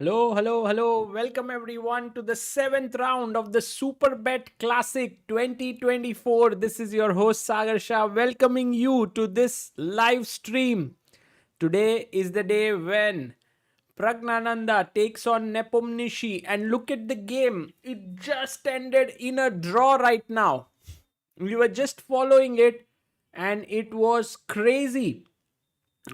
Hello, hello, hello. Welcome everyone to the seventh round of the Superbet Classic 2024. This is your host Sagar Shah welcoming you to this live stream. Today is the day when Praggnanandhaa takes on Nepomniachtchi, and look at the game. It just ended in a draw right now. We were just following it and it was crazy.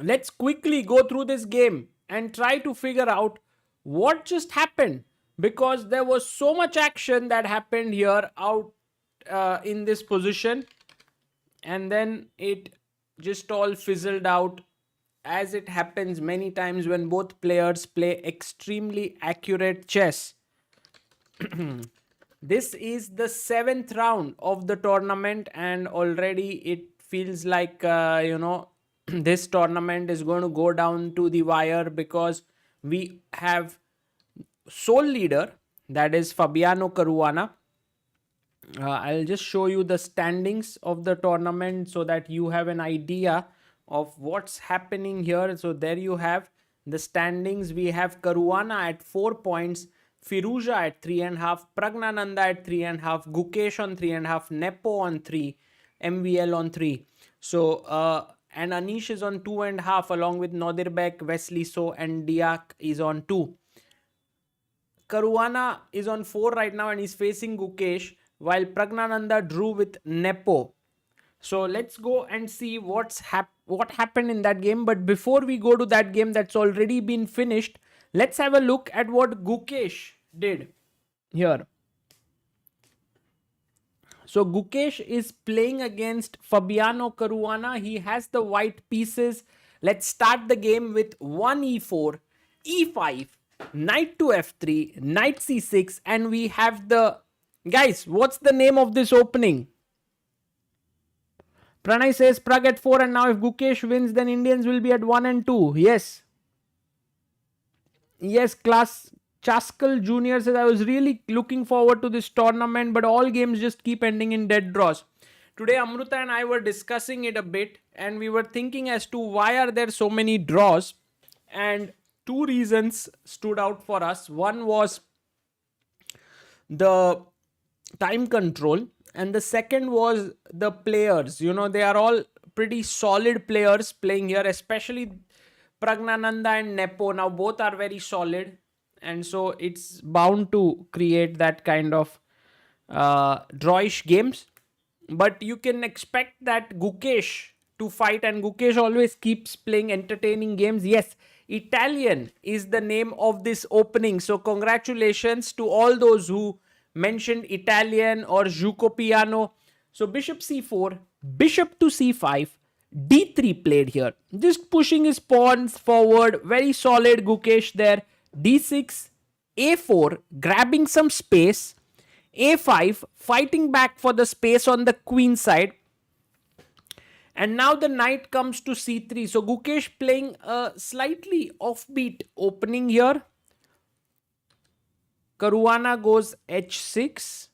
Let's quickly go through this game and try to figure out what just happened, because there was so much action that happened here out in this position, and then it just all fizzled out, as it happens many times when both players play extremely accurate chess. This is the seventh round of the tournament, and already it feels like this tournament is going to go down to the wire, because we have sole leader, that is Fabiano Caruana. I'll just show you the standings of the tournament so that you have an idea of what's happening here. So there you have the standings. We have Caruana at 4 points, Firouzja at 3.5, Praggnanandhaa at 3.5, Gukesh on 3.5, Nepo on 3, MVL on 3. So and Anish is on 2.5, along with Nodirbek, Wesley So, and Deac is on 2. Caruana is on 4 right now and he's facing Gukesh, while Praggnanandhaa drew with Nepo. So let's go and see what happened in that game. But before we go to that game that's already been finished, let's have a look at what Gukesh did here. So Gukesh is playing against Fabiano Caruana. He has the white pieces. Let's start the game with 1 e4, e5, knight to f3, knight c6, and we have the... Guys, what's the name of this opening? Pranay says Pragg at 4, and now if Gukesh wins, then Indians will be at 1 and 2. Yes. Yes, class Chaskal Jr. says, I was really looking forward to this tournament, but all games just keep ending in dead draws. Today, Amruta and I were discussing it a bit, and we were thinking as to why are there so many draws. And two reasons stood out for us. One was the time control, and the second was the players. They are all pretty solid players playing here, especially Praggnanandhaa and Nepo. Now both are very solid, and so it's bound to create that kind of drawish games. But you can expect that Gukesh to fight, and Gukesh always keeps playing entertaining games. Yes, Italian is the name of this opening, so congratulations to all those who mentioned Italian or Juco Piano. So bishop c4, bishop to c5, d3 played here, just pushing his pawns forward. Very solid Gukesh there. d6, a4, grabbing some space, a5, fighting back for the space on the queen side, and now the knight comes to c3. So Gukesh playing a slightly offbeat opening here. Caruana goes h6,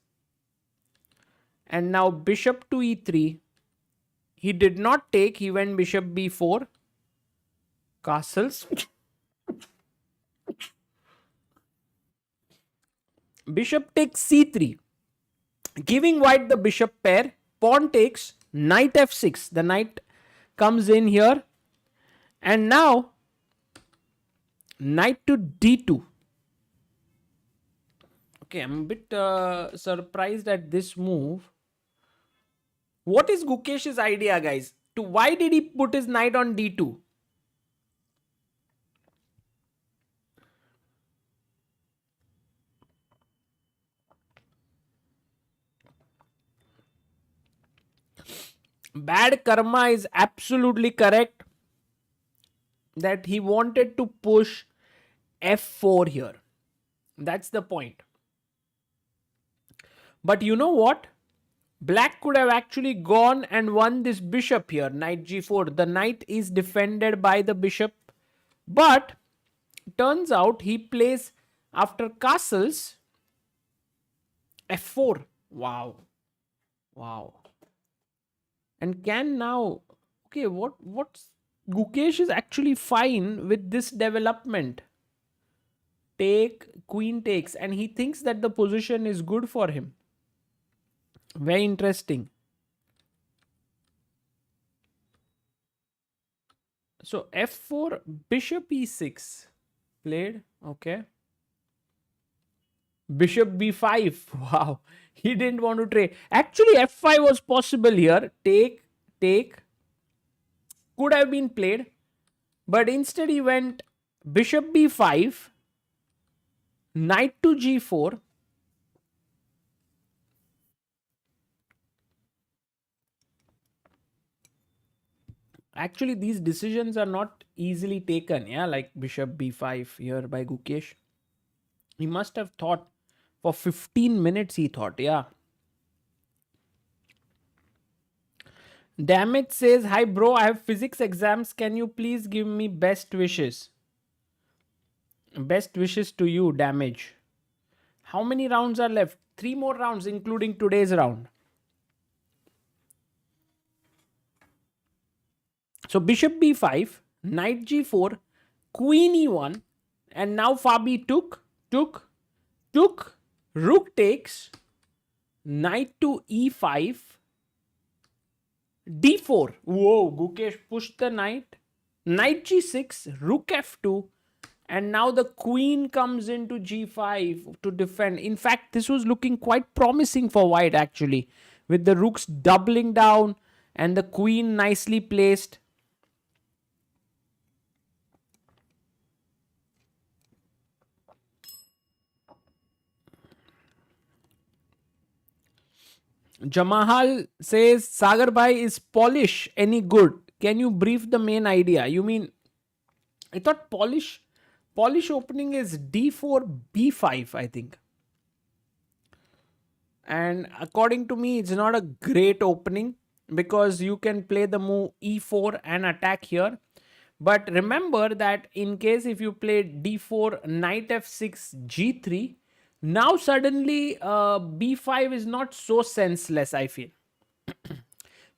and now bishop to e3. He did not take, he went bishop b4, castles. Bishop takes c3, giving white the bishop pair. Pawn takes, knight f6. The knight comes in here, and now knight to d2. Okay, I'm a bit surprised at this move. What is Gukesh's idea, guys? Why did he put his knight on d2? Bad karma is absolutely correct, that he wanted to push f4 here. That's the point. But you know what? Black could have actually gone and won this bishop here, knight g4. The knight is defended by the bishop, but turns out he plays, after castles, f4. Wow. And can now... Okay, what's... Gukesh is actually fine with this development. queen takes, and he thinks that the position is good for him. Very interesting. So f4, bishop e6 played. Okay. Bishop b5. Wow. He didn't want to trade. Actually, f5 was possible here. Take. Could have been played. But instead he went bishop b5, knight to g4. Actually, these decisions are not easily taken. Yeah, like bishop b5 here by Gukesh. He must have thought for 15 minutes. He thought, yeah. Damage says, hi bro, I have physics exams. Can you please give me best wishes? Best wishes to you, Damage. How many rounds are left? 3 more rounds, including today's round. So bishop b5, knight g4, queen e1, and now Fabi took, rook takes, knight to e5, d4. Whoa, Gukesh pushed the knight. Knight g6, rook f2, and now the queen comes into g5 to defend. In fact, this was looking quite promising for white actually, with the rooks doubling down and the queen nicely placed. Jamahal says, Sagar bhai, is polish any good? Can you brief the main idea? You mean, I thought polish opening is d4, b5, I think. And according to me, it's not a great opening because you can play the move e4 and attack here. But remember that in case if you play d4, knight f6, g3, now suddenly b5 is not so senseless, I feel.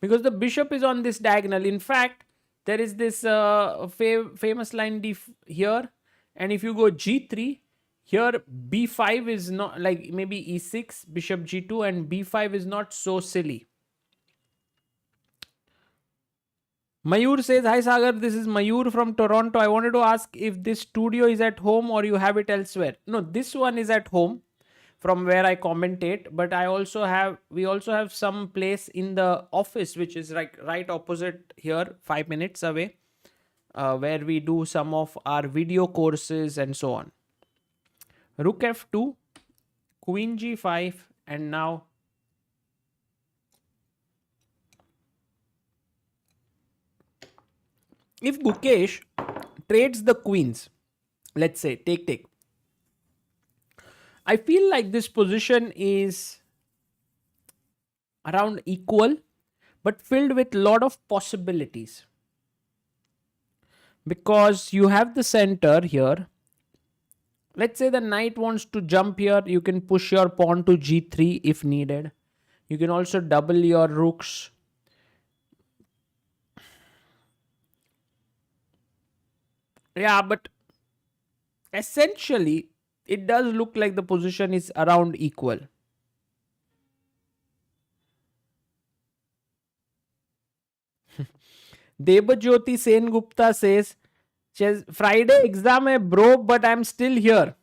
Because the bishop is on this diagonal. In fact, there is this famous line here. And if you go g3, here b5 is not, like maybe e6, bishop g2, and b5 is not so silly. Mayur says, hi Sagar, this is Mayur from Toronto. I wanted to ask if this studio is at home or you have it elsewhere. No, this one is at home from where I commentate, but we also have some place in the office, which is like right opposite here, 5 minutes away, where we do some of our video courses and so on. Rook f2, queen g5, and now if Gukesh trades the queens, let's say take, I feel like this position is around equal, but filled with a lot of possibilities. Because you have the center here. Let's say the knight wants to jump here. You can push your pawn to g3 if needed. You can also double your rooks. Yeah, but essentially, it does look like the position is around equal. Debajyoti Sen Gupta says, Friday exam hai bro, but I'm still here.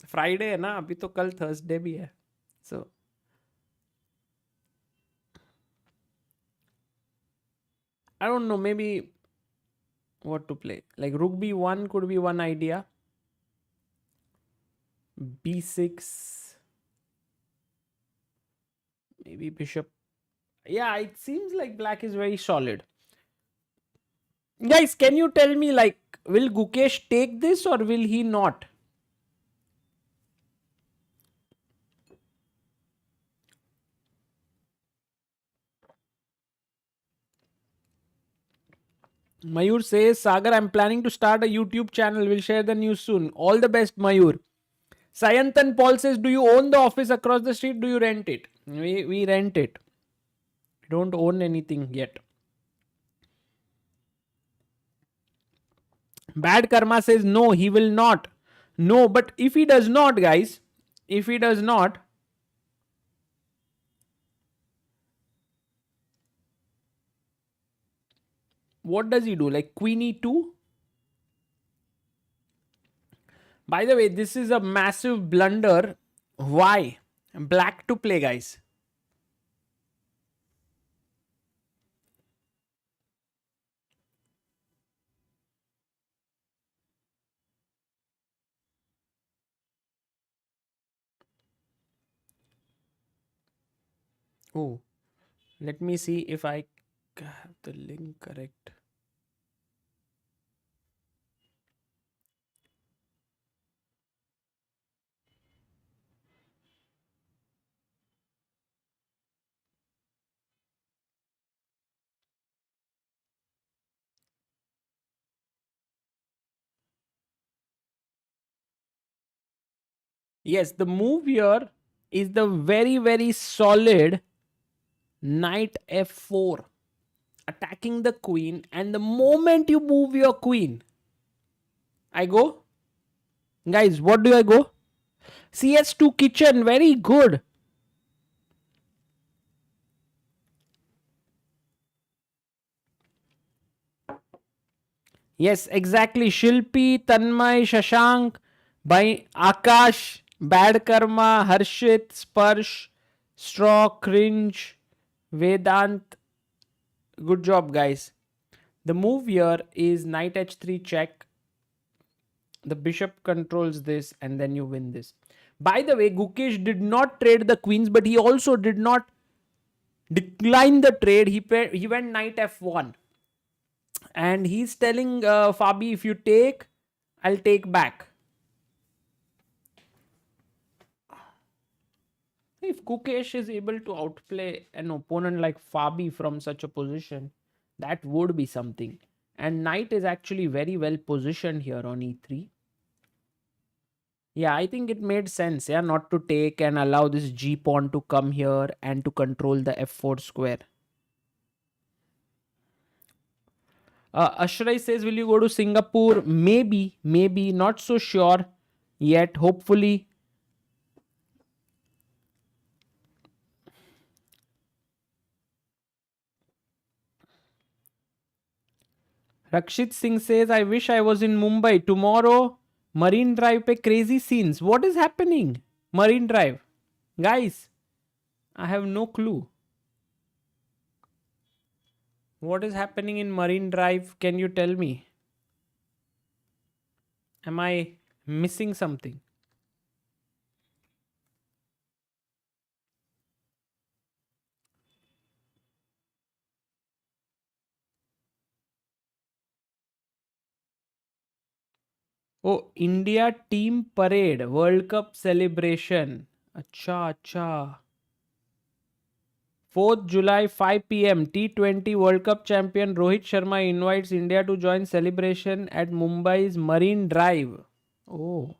Friday है ना, अभी तो कल Thursday भी है. So I don't know, maybe what to play. Like rook b1 could be one idea. b6, maybe bishop. Yeah, it seems like black is very solid. Guys, can you tell me, like, will Gukesh take this or will he not? Mayur says, Sagar, I'm planning to start a YouTube channel. We'll share the news soon. All the best, Mayur. Sayantan Paul says, do you own the office across the street? Do you rent it? We rent it. We don't own anything yet. Bad Karma says, no, he will not. No, but if he does not, guys, if he does not, what does he do? Like queen e2? By the way, this is a massive blunder. Why? Black to play, guys. Oh, let me see if I have the link correct. Yes, the move here is the very, very solid knight f4, attacking the queen. And the moment you move your queen, I go. Guys, what do I go? CS2 kitchen, very good. Yes, exactly. Shilpi, Tanmay, Shashank, by Akash, Bad Karma, Harshit, Sparsh, Straw, Cringe, Vedant. Good job, guys. The move here is knight h3 check. The bishop controls this and then you win this. By the way, Gukesh did not trade the queens, but he also did not decline the trade. He went knight f1. And he's telling Fabi, if you take, I'll take back. If Gukesh is able to outplay an opponent like Fabi from such a position, that would be something. And knight is actually very well positioned here on e3. Yeah, I think it made sense, yeah, not to take and allow this G pawn to come here and to control the f4 square. Ashray says, will you go to Singapore? Maybe, not so sure yet. Hopefully. Rakshit Singh says, I wish I was in Mumbai. Tomorrow, Marine Drive pe crazy scenes. What is happening? Marine Drive. Guys, I have no clue. What is happening in Marine Drive? Can you tell me? Am I missing something? Oh, India team parade, World Cup celebration. Acha, acha. 4th July, 5 p.m. T20 World Cup champion Rohit Sharma invites India to join celebration at Mumbai's Marine Drive. Oh.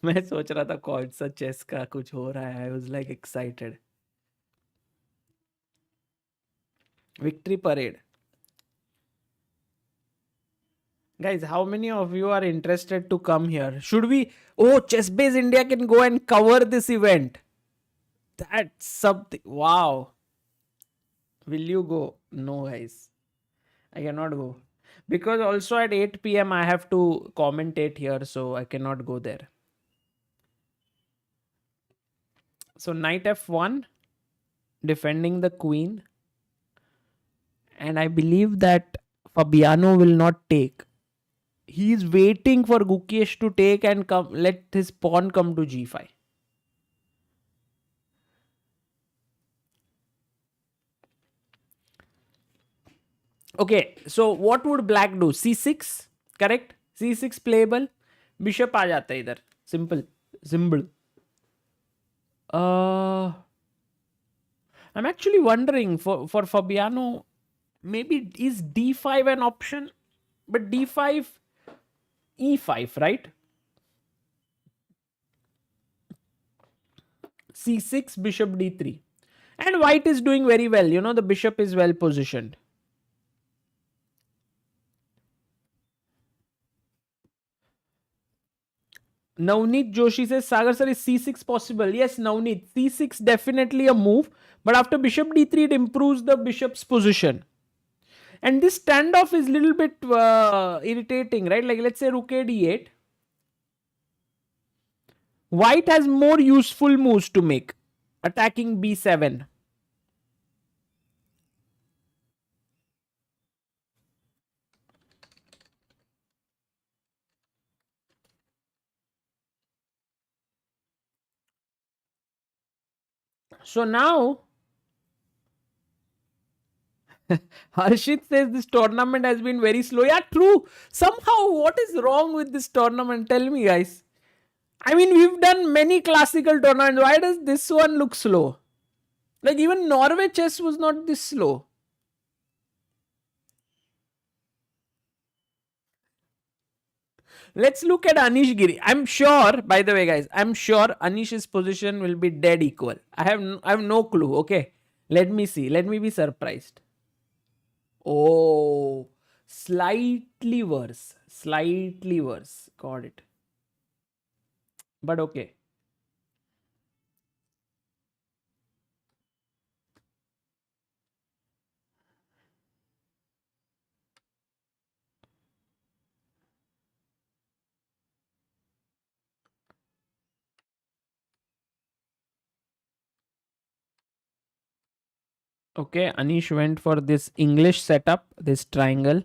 मैं सोच रहा था कौन सा chess का कुछ हो रहा है. I was like excited. Victory parade. Guys, how many of you are interested to come here? Should we? Oh, ChessBase India can go and cover this event. That's something. Wow. Will you go? No, guys. I cannot go. Because also at 8 p.m. I have to commentate here, so I cannot go there. So knight f1, defending the queen. And I believe that Fabiano will not take. He is waiting for Gukesh to take and let his pawn come to g5. Okay, so what would black do? c6, correct? c6 playable. Bishop आ जाता है इधर. Simple. I'm actually wondering for Fabiano, maybe is d5 an option? But d5, e5, right? c6, bishop d3. And white is doing very well. You know, the bishop is well positioned. Navneet Joshi says, Sagar sir, is c6 possible? Yes, Navneet, c6 definitely a move, but after bishop d3 it improves the bishop's position. And this standoff is little bit irritating, right? Like let's say rook a d8. White has more useful moves to make. Attacking b7. So now, Harshit says this tournament has been very slow. Yeah, true. Somehow, what is wrong with this tournament? Tell me, guys. I mean, we've done many classical tournaments. Why does this one look slow? Like, even Norway chess was not this slow. Let's look at Anish Giri. I'm sure, by the way, guys, I'm sure Anish's position will be dead equal. I have no clue. Okay. Let me see. Let me be surprised. Oh, slightly worse. Slightly worse. Got it. But okay. Okay, Anish went for this English setup, this triangle.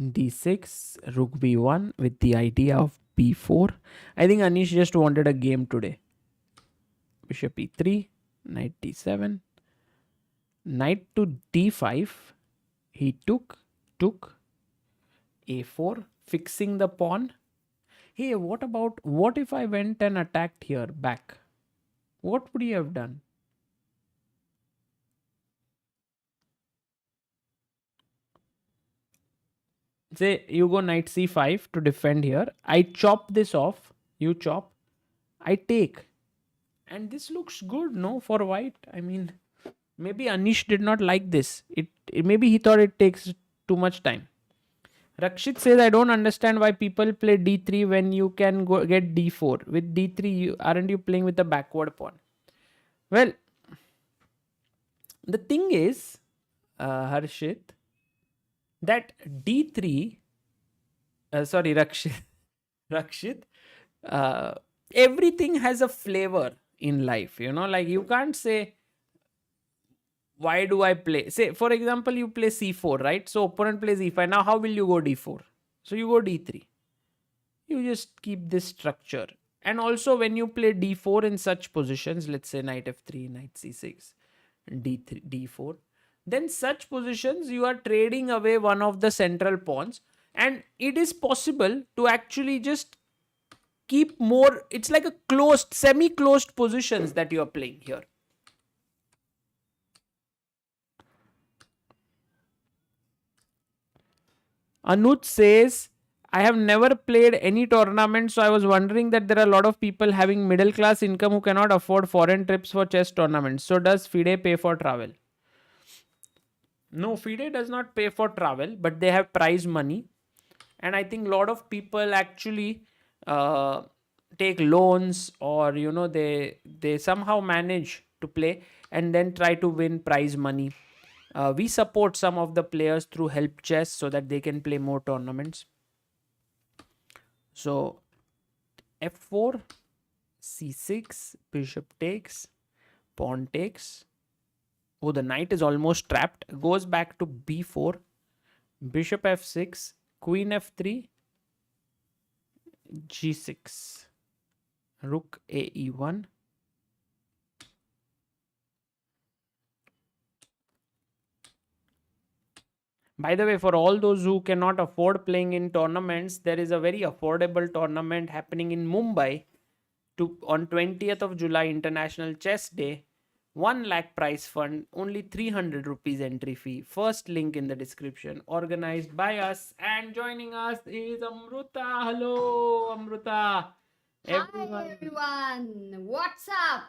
D6, Rook B1 with the idea of B4. I think Anish just wanted a game today. Bishop E3, Knight D7, Knight to D5. He took A4, fixing the pawn. Hey, what if I went and attacked here back? What would he have done? Say you go knight c5 to defend here. I chop this off. You chop. I take. And this looks good, no, for white. I mean, maybe Anish did not like this. Maybe he thought it takes too much time. Rakshit says, I don't understand why people play d3 when you can go get d4. With d3, aren't you playing with the backward pawn? Well, the thing is, Harshit, that d3, sorry, Rakshit, Rakshit, uh, everything has a flavor in life, like you can't say, why do I play? Say, for example, you play c4, right? So opponent plays e5. Now, how will you go d4? So you go d3. You just keep this structure. And also, when you play d4 in such positions, let's say knight f3, knight c6, d3, d4, then such positions you are trading away one of the central pawns, and it is possible to actually just keep more. It's like a closed, semi-closed positions that you are playing here. Anuj says, I have never played any tournament, so I was wondering that there are a lot of people having middle class income who cannot afford foreign trips for chess tournaments. So does FIDE pay for travel? No, FIDE does not pay for travel, but they have prize money. And I think a lot of people actually uh, take loans, or they somehow manage to play and then try to win prize money. We support some of the players through Help Chess so that they can play more tournaments. So f4, c6, bishop takes, pawn takes. Oh, the knight is almost trapped. Goes back to b4, bishop f6, queen f3, g6, rook ae1. By the way, for all those who cannot afford playing in tournaments, there is a very affordable tournament happening in Mumbai on 20th of July, International Chess Day. 1 lakh prize fund, only 300 rupees entry fee. First link in the description. Organized by us, and joining us is Amruta. Hello, Amruta. Hi everyone, what's up?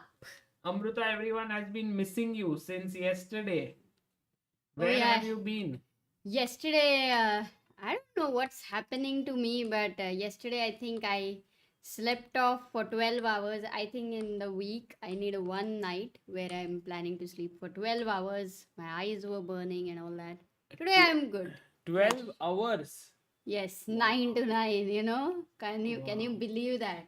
Amruta, everyone has been missing you since yesterday. Oh Where yeah, have you been? yesterday I don't know what's happening to me, but yesterday I think I slept off for 12 hours. I think in the week I need a one night where I'm planning to sleep for 12 hours. My eyes were burning and all that. Today Tw- I'm good. 12 hours. Yes, 9 to 9, you know? Can you Wow. believe that?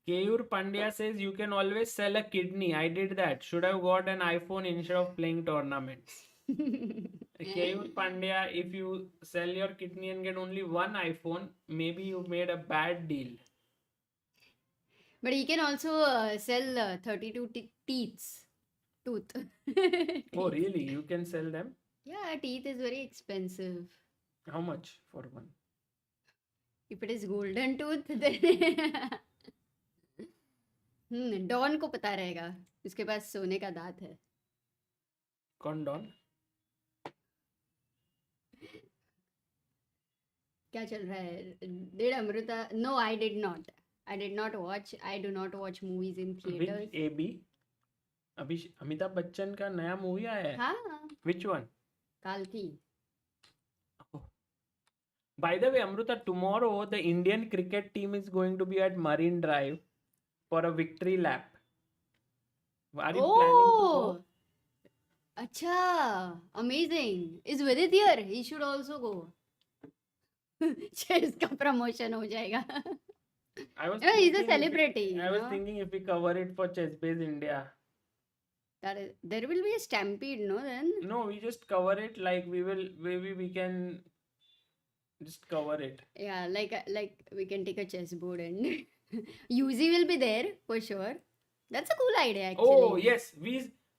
Keyur Pandya says you can always sell a kidney. I did that. Should have got an iPhone instead of playing tournaments. Keyur Pandya, if you sell your kidney and get only one iPhone, maybe you made a bad deal. But you can also sell 32 teeths. Tooth. Oh, really? You can sell them? Yeah, teeth is very expensive. How much for one? If it is golden tooth, then Don को पता रहेगा उसके पास सोने का दांत है कौन don? क्या चल रहा है did Amruta no I did not watch I do not watch movies in theaters Which AB? अभी अमिताभ बच्चन का नया मूवी आया है. हाँ Which one? काल्की Oh. By the way, Amruta, tomorrow the Indian cricket team is going to be at Marine Drive for a victory lap. Are you planning to go? अच्छा amazing is Vidit here he should also go chess का promotion हो जाएगा I was you know, he's a thinking if celebrity I was thinking if we cover it for ChessBase India. that is, there will be a stampede no then No, we just cover it like maybe we can just cover it. yeah like we can take a chessboard and Yuzi will be there for sure that's a cool idea actually Oh yes,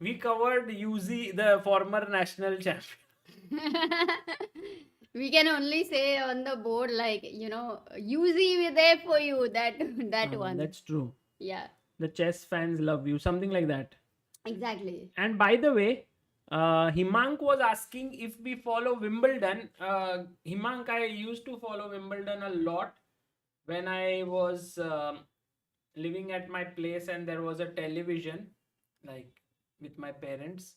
we covered UZ, the former national champion. we can only say on the board like you know Yuzi we're there for you that one That's true. yeah The chess fans love you, something like that. exactly And by the way, Himank was asking if we follow Wimbledon. Himank, I used to follow Wimbledon a lot when I was living at my place and there was a television, like with my parents.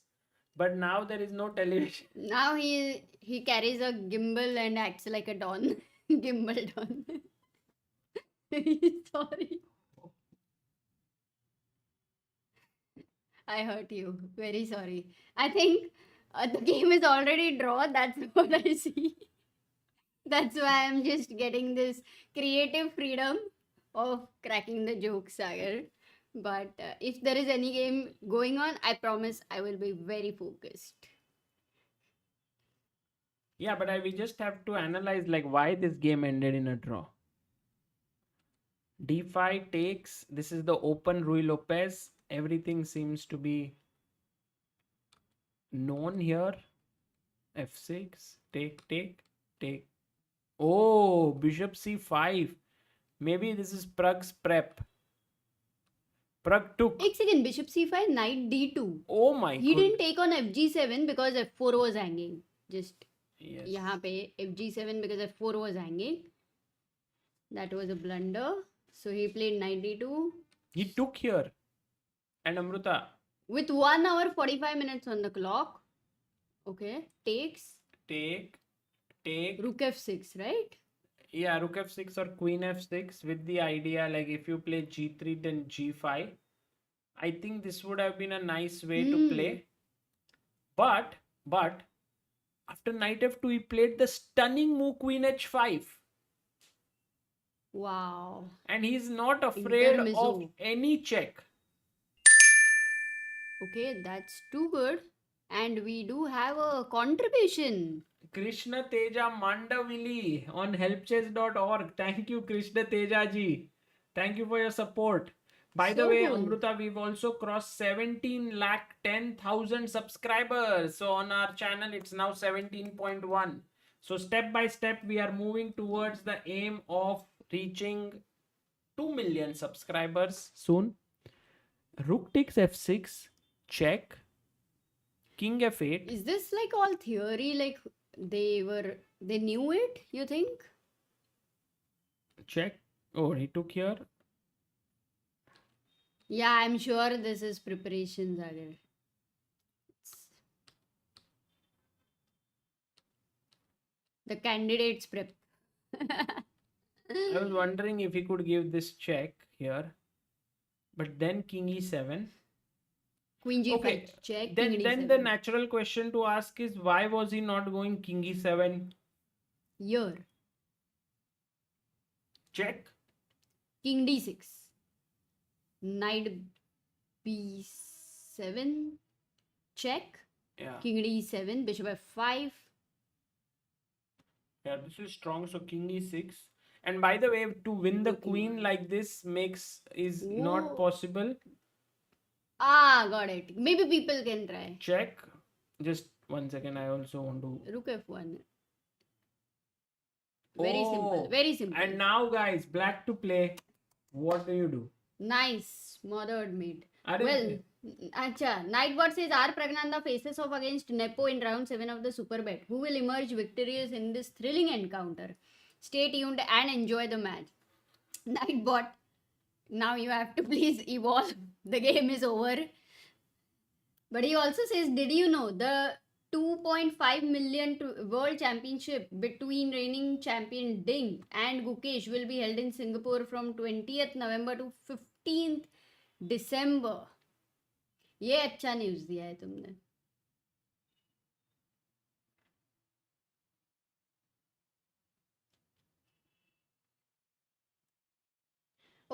But now there is no television. now he carries a gimbal and acts like a don gimbal don sorry I hurt you. Very sorry. I think the game is already draw. That's what I see. That's why I'm just getting this creative freedom of cracking the joke, Sagar. But if there is any game going on, I promise I will be very focused. Yeah, but we just have to analyze like why this game ended in a draw. D5 takes. This is the open Rui Lopez. Everything seems to be known here. F6. Take. Oh, bishop c5. Maybe this is Pragg's prep. Pragg took. एक second, bishop c5, knight d2. Oh my He god. didn't take on fg7 because f4 was hanging. Just Yes. यहाँ पे fg7 because f4 was hanging. That was a blunder. So he played knight d2. He took here. And Amruta. With 1 hour 45 minutes on the clock. Okay. Takes. Take. Rook f6, right? Yeah, rook f6 or queen f6 with the idea like if you play g3 then g5. I think this would have been a nice way to play. But after knight f2 he played the stunning move queen h5. Wow. And he's not afraid of Intermezzo. any check. Okay, that's too good. And we do have a contribution. Krishna Teja Mandavili on helpchess.org. Thank you, Krishna Teja ji. Thank you for your support. By the So way, cool. Amruta, we've also crossed 17 lakh 10,000 subscribers. So on our channel, it's now 17.1. So step by step, we are moving towards the aim of reaching 2 million subscribers soon. Rook takes f6, check. King f8. Is this like all theory? Like they knew it, you think? Check. Oh, he took here. Yeah, I'm sure this is preparation, Sagar. The candidates prep. I was wondering if he could give this check here. But then king e7. Queen g5 Okay, check. then King then d7. the natural question to ask is, why was he not going king e7? Here. Check. King d6. Knight b7 check. Yeah. King d7. Bishop f5. Yeah, this is strong. So king e6. And by the way, to win the Looking queen on. like this is Whoa. not possible. Ah, got it. Maybe people can try. Check. Just 1 second. I also want to. Rook f1. Very simple. Oh, Very simple. And now, guys, black to play. What do you do? Nice. Smothered mate. Are Well, acha. Nightbot says R Praggnanandhaa faces off against Nepo in round 7 of the Superbet. Who will emerge victorious in this thrilling encounter? Stay tuned and enjoy the match. Nightbot, now you have to please evolve. The game is over. But he also says, did you know the 2.5 million World Championship between reigning champion Ding and Gukesh will be held in Singapore from 20th November to 15th December. ये अच्छा news दिया है तुमने.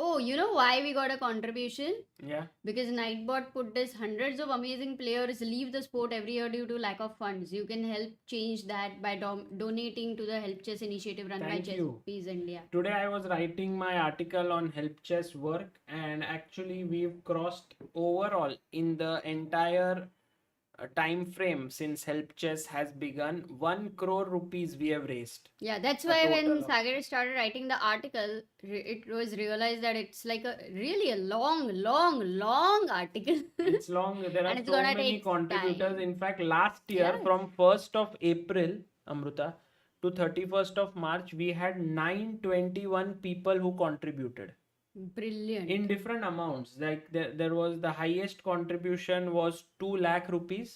Oh, you know why we got a contribution? Yeah. Because Nightbot put this: hundreds of amazing players leave the sport every year due to lack of funds. You can help change that by donating to the Help Chess initiative run Thank by you. ChessBase India. Today I was writing my article on help chess work, and actually we've crossed overall in the entire time frame since help chess has begun 1 crore rupees we have raised. Yeah, that's A why when total of- Sagar started writing the article, it was realized that it's like a really a long article. It's long. There are And it's so gonna many take contributors. time. In fact, last year Yes. from 1st of April, Amruta, to 31st of March, we had 921 people who contributed Brilliant. in different amounts. Like there was the highest contribution was 2 lakh rupees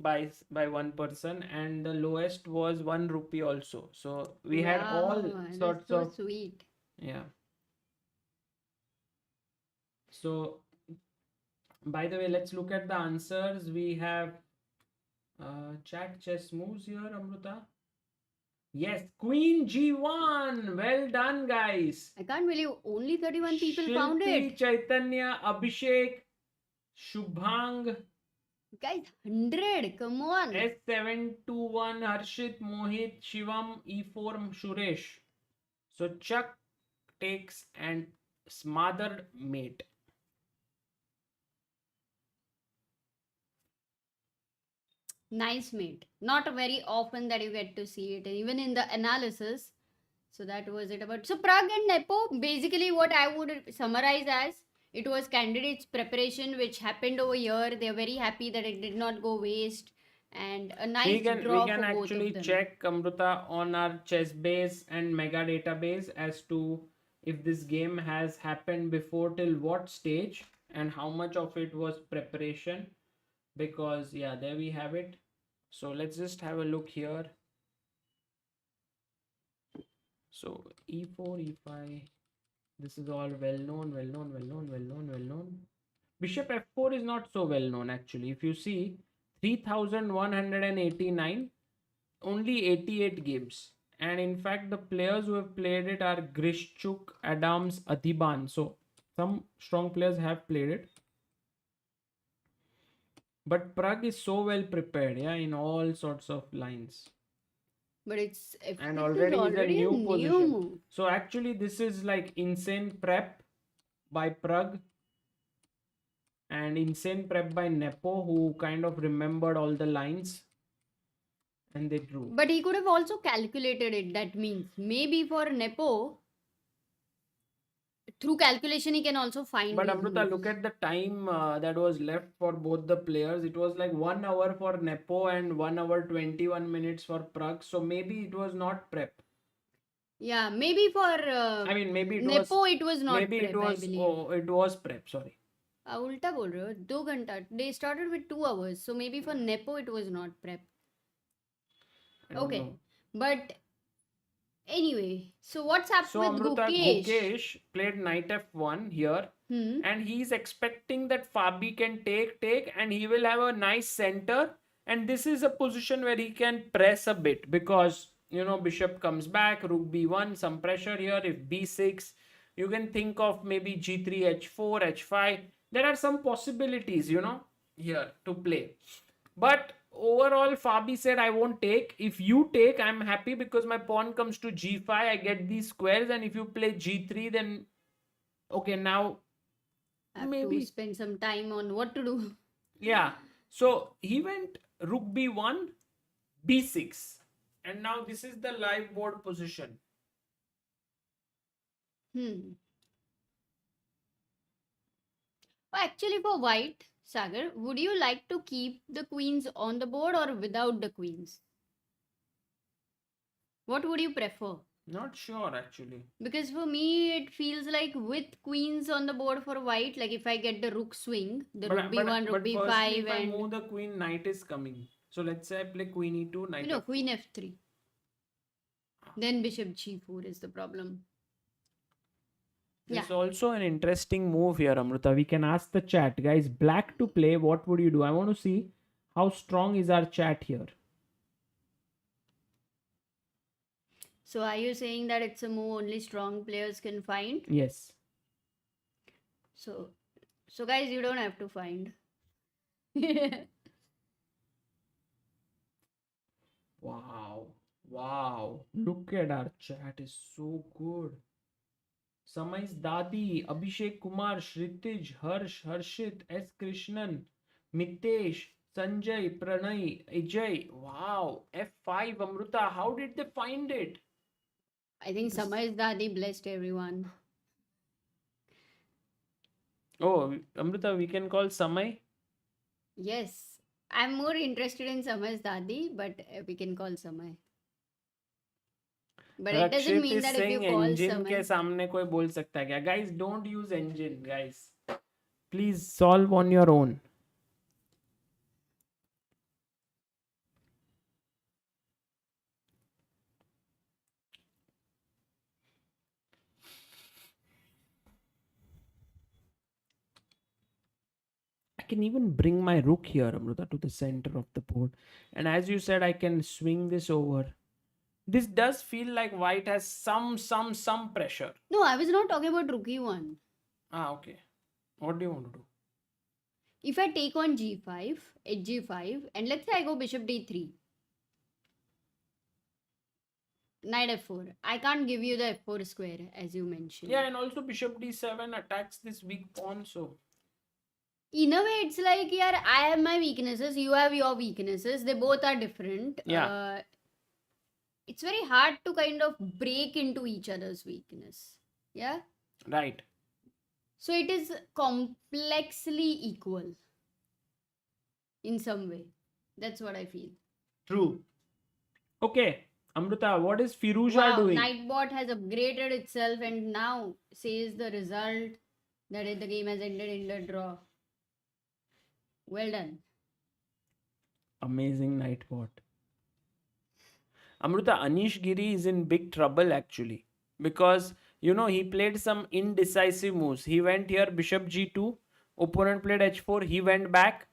by one person, and the lowest was 1 rupee also. So we had all Wow, that's sorts so of, sweet. yeah. So by the way, let's look at the answers. We have chat chess moves here, Amruta. Yes, Queen G1. Well done, guys. I can't believe only 31 people found Shilpi, it. Chaitanya, Abhishek, Shubhang, Guys, 100. Come on. S721, Harshit, Mohit, Shivam, E4, Suresh. So Chuck takes and smothered mate. Nice mate. Not very often that you get to see it, even in the analysis. So that was it about. So Pragg and Nepo, basically what I would summarize as, it was candidates preparation which happened over here. They're very happy that it did not go waste, and a nice draw We can for both actually of them. check, Amruta, on our ChessBase and Mega database as to if this game has happened before, till what stage, and how much of it was preparation. Because yeah, there we have it. So let's just have a look here. So e4, e5, this is all well known. Bishop f4 is not so well known actually. If you see 3189, only 88 games, and in fact the players who have played it are Grishchuk, Adams, Adhiban. So some strong players have played it. But Pragg is so well prepared, yeah, in all sorts of lines. But it's And F6 already is a new position. move. So actually this is like insane prep by Pragg and insane prep by Nepo, who kind of remembered all the lines and they drew. But he could have also calculated it. That means maybe for Nepo, through calculation, he can also find. But his Amruta, moves. look at the time that was left for both the players. It was like 1 hour for Nepo and 1 hour 21 minutes for Pragg. So maybe it was not prep. Yeah, maybe for I mean, maybe it Nepo, was. it was not Maybe prep, it was. I believe. Oh, it was prep. Sorry. उल्टा बोल रहे हो 2 घंटा. They started with 2 hours, so maybe for Nepo it was not prep. I don't Okay. know. But anyway, so what's up So with Amruta, Gukesh? Gukesh played knight f1 here, and he's expecting that Fabi can take, and he will have a nice center. And this is a position where he can press a bit because bishop comes back, rook b1, some pressure here. If b6, you can think of maybe g3, h4, h5. There are some possibilities, here to play. But overall, Fabi said, I won't take. If you take, I'm happy because my pawn comes to g5. I get these squares. And if you play g3, then okay, now I have maybe. to spend some time on what to do. Yeah. So he went rook b1, b6. And now this is the live board position. Actually, for white, Sagar, would you like to keep the queens on the board or without the queens? What would you prefer? Not sure actually. Because for me, it feels like with queens on the board for white, like if I get the rook swing, the rook b1, rook b5, firstly, if I and move the queen, knight is coming. So let's say I play queen e2, knight f4. queen f3. Then bishop g4 is the problem. There's also an interesting move here, Amruta. We can ask the chat. Guys, black to play, what would you do? I want to see how strong is our chat here. So are you saying that it's a move only strong players can find? Yes. So guys, you don't have to find. Wow. Look at our chat. Is so good. Samai's Dadi, Abhishek Kumar, Shritij, Harsh, Harshit, S. Krishnan, Mitesh, Sanjay, Pranay, Ajay. Wow. F5, Amruta. How did they find it? I think Samai's Dadi blessed everyone. Oh, Amruta, we can call Samay? Yes. I'm more interested in Samai's Dadi, but we can call Samay. But it doesn't mean that if you call engine Samay... के सामने कोई बोल सकता है क्या? Guys, don't use engine, guys. Please solve on your own. I can even bring my rook here, Amruta, to the center of the board. And as you said, I can swing this over. This does feel like white has some pressure. No, I was not talking about rook e1. Okay. What do you want to do? If I take on g5, hg5, and let's say I go bishop d3, knight f4, I can't give you the f4 square as you mentioned. Yeah, and also bishop d7 attacks this weak pawn, so... In a way, it's like, yeah, I have my weaknesses, you have your weaknesses, they both are different. Yeah. It's very hard to kind of break into each other's weakness. Yeah? Right. So it is complexly equal in some way. That's what I feel. True. Okay, Amruta, what is Firouzja doing? Nightbot has upgraded itself and now says the result that the game has ended in the draw. Well done. Amazing Nightbot. Amruta, Anish Giri is in big trouble actually. Because, he played some indecisive moves. He went here, bishop g2. Opponent played h4. He went back.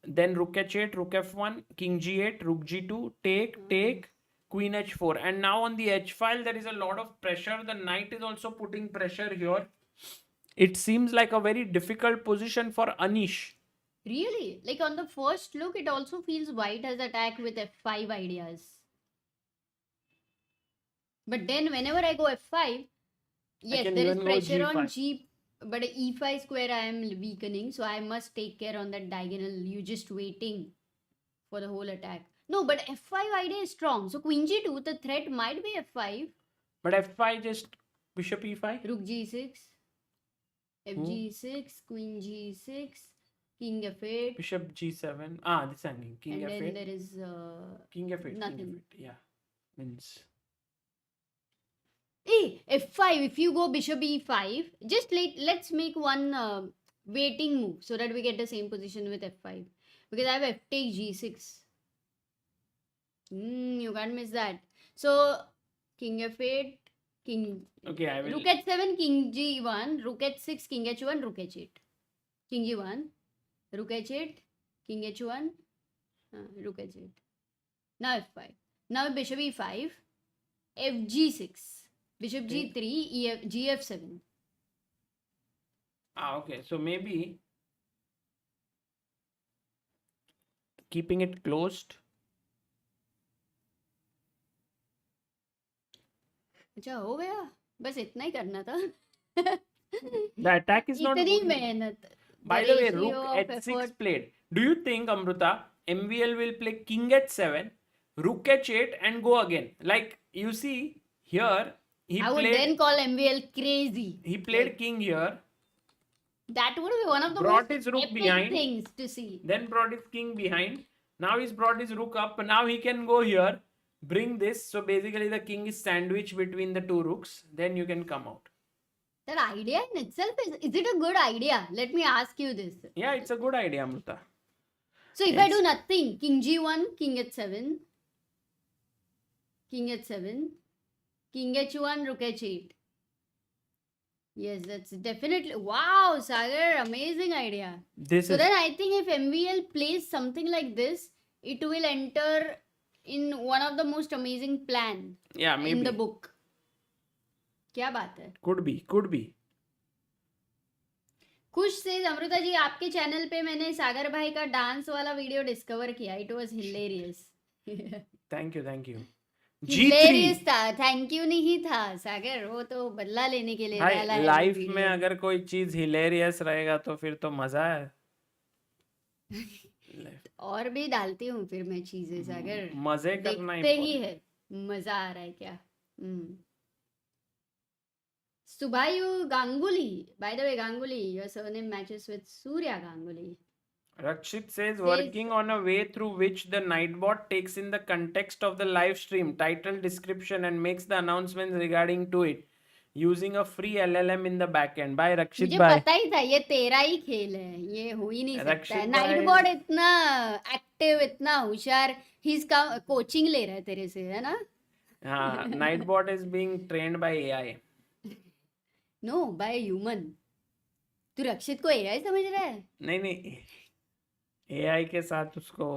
Then rook h8, rook f1, king g8, rook g2, take, queen h4. And now on the h file, there is a lot of pressure. The knight is also putting pressure here. It seems like a very difficult position for Anish. Really? Like on the first look, it also feels white has attack with f5 ideas. But then whenever I go f5, yes, there is pressure on g, but e5 square I am weakening, so I must take care on that diagonal. You just waiting for the whole attack. No, but f5 idea is strong. So queen g2, the threat might be f5. But f5 just bishop e5? Rook g6, fg6, queen g6, king f8. Bishop g7. This is hanging. King and f8. Then there is king f8. nothing. King f8. Yeah. Means... f5, if you go bishop e5, just let's make one waiting move so that we get the same position with f5. Because I have f take g6. You can't miss that. So king f8, king. Okay, I will. Rook h7, king g1, rook h6, king h1, rook h8. King g1, rook h8, king h1, rook h8. Now f5. Now bishop e5, fg6, bishop Okay. g3, gf7. Okay. So maybe keeping it closed. अच्छा हो गया, बस इतना ही करना था. The attack is not इतनी good. मेहनत. By the way, rook h6 played. Do you think, Amruta, MVL will play king h7, rook h8 and go again? Like, you see, here, I would then call MVL crazy. he played king here, That would be one of the brought most his rook epic behind, things to see. then brought his king behind. Now he's brought his rook up. Now he can go here, bring this. So basically, the king is sandwiched between the two rooks. Then you can come out. That idea in itself is it a good idea? Let me ask you this. Yeah, it's a good idea, Amruta. So if I do nothing, king g1, king h7, king h7, king h1, rook h8. Yes, that's definitely, wow, Sagar, amazing idea. So then I think if MVL plays something like this, it will enter in one of the most amazing plan in the book. क्या बात है? Could be. खुश से अमृता जी, आपके channel पे मैंने सागर भाई का डांस वाला वीडियो डिस्कवर किया. It was hilarious. Thank you. Hilarious था, थैंक यू नहीं था सागर, वो तो बदला लेने के लिए डाला है. लाइफ में अगर कोई चीज हिलेरियस रहेगा तो फिर तो मजा है. और भी डालती हूँ फिर मैं चीजें सागर, मजे करना देखते ही है मजा आ रहा है क्या. Subayu Ganguly. By the way, Ganguly, your surname matches with Surya Ganguly. Rakshit says, working on a way through which the Nightbot takes in the context of the live stream, title, description and makes the announcements regarding to it, using a free LLM in the backend. By Rakshit मुझे bhai. पता ही था ये तेरा ही खेल है, ये हो ही नहीं सकता है. Rakshit नाइटबॉट इतना एक्टिव, इतना होशियार, ही कोचिंग ले रहा है तेरे से, है ना? हाँ, Nightbot is being trained by AI. No, by human. तू रक्षित को AI समझ रहा है? नहीं, AI के साथ उसको,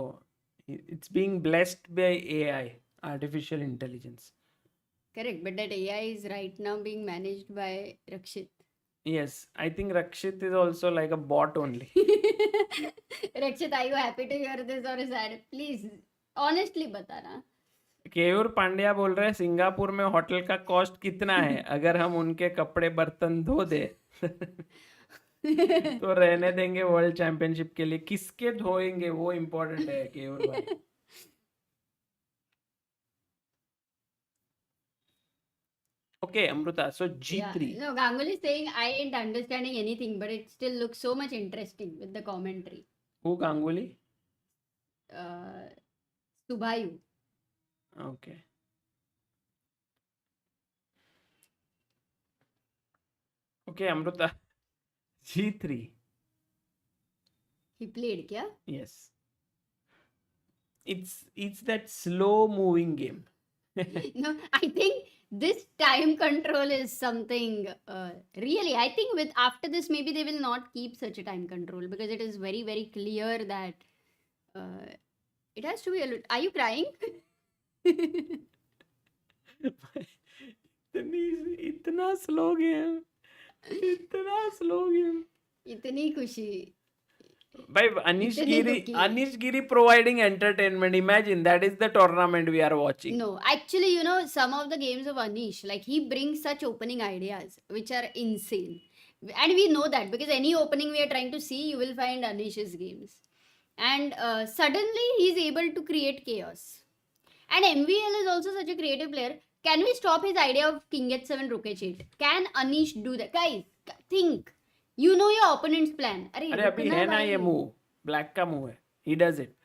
it's being blessed by AI, artificial intelligence. Correct, but that AI is right now being managed by Rakshit. Yes, I think Rakshit is also like a bot only. Rakshit, are you happy to hear this or sad? Please, honestly बताना. केयूर पांड्या बोल रहे हैं, Singapore में hotel का cost कितना है अगर हम उनके कपड़े बर्तन धो दे तो रहने देंगे वर्ल्ड चैंपियनशिप के लिए. किसके धोएंगे वो इम्पोर्टेंट है केयूर भाई. Okay, Amruta, so G3. Yeah. No, Ganguly is saying I ain't understanding anything, but it still looks so much interesting with the commentary. Who Ganguly? Subayu. Okay. Okay, Amruta. G3. He played kya? Yes. It's that slow moving game. No, I think this time control is something really, I think with after this maybe they will not keep such a time control because it is very, very clear that it has to be are you crying? इतना slow game, इतनी खुशी. By Anish Giri providing entertainment. Imagine that is the tournament we are watching. No, actually, you know, some of the games of Anish, like he brings such opening ideas which are insane. And we know that because any opening we are trying to see, you will find Anish's games. And suddenly he's able to create chaos. And MVL is also such a creative player. Can we stop his idea of king h7, rook h8? Can Anish do that? Guys, think. You know your opponent's plan. अरे अभी है ना ये move, black का move है. He does it.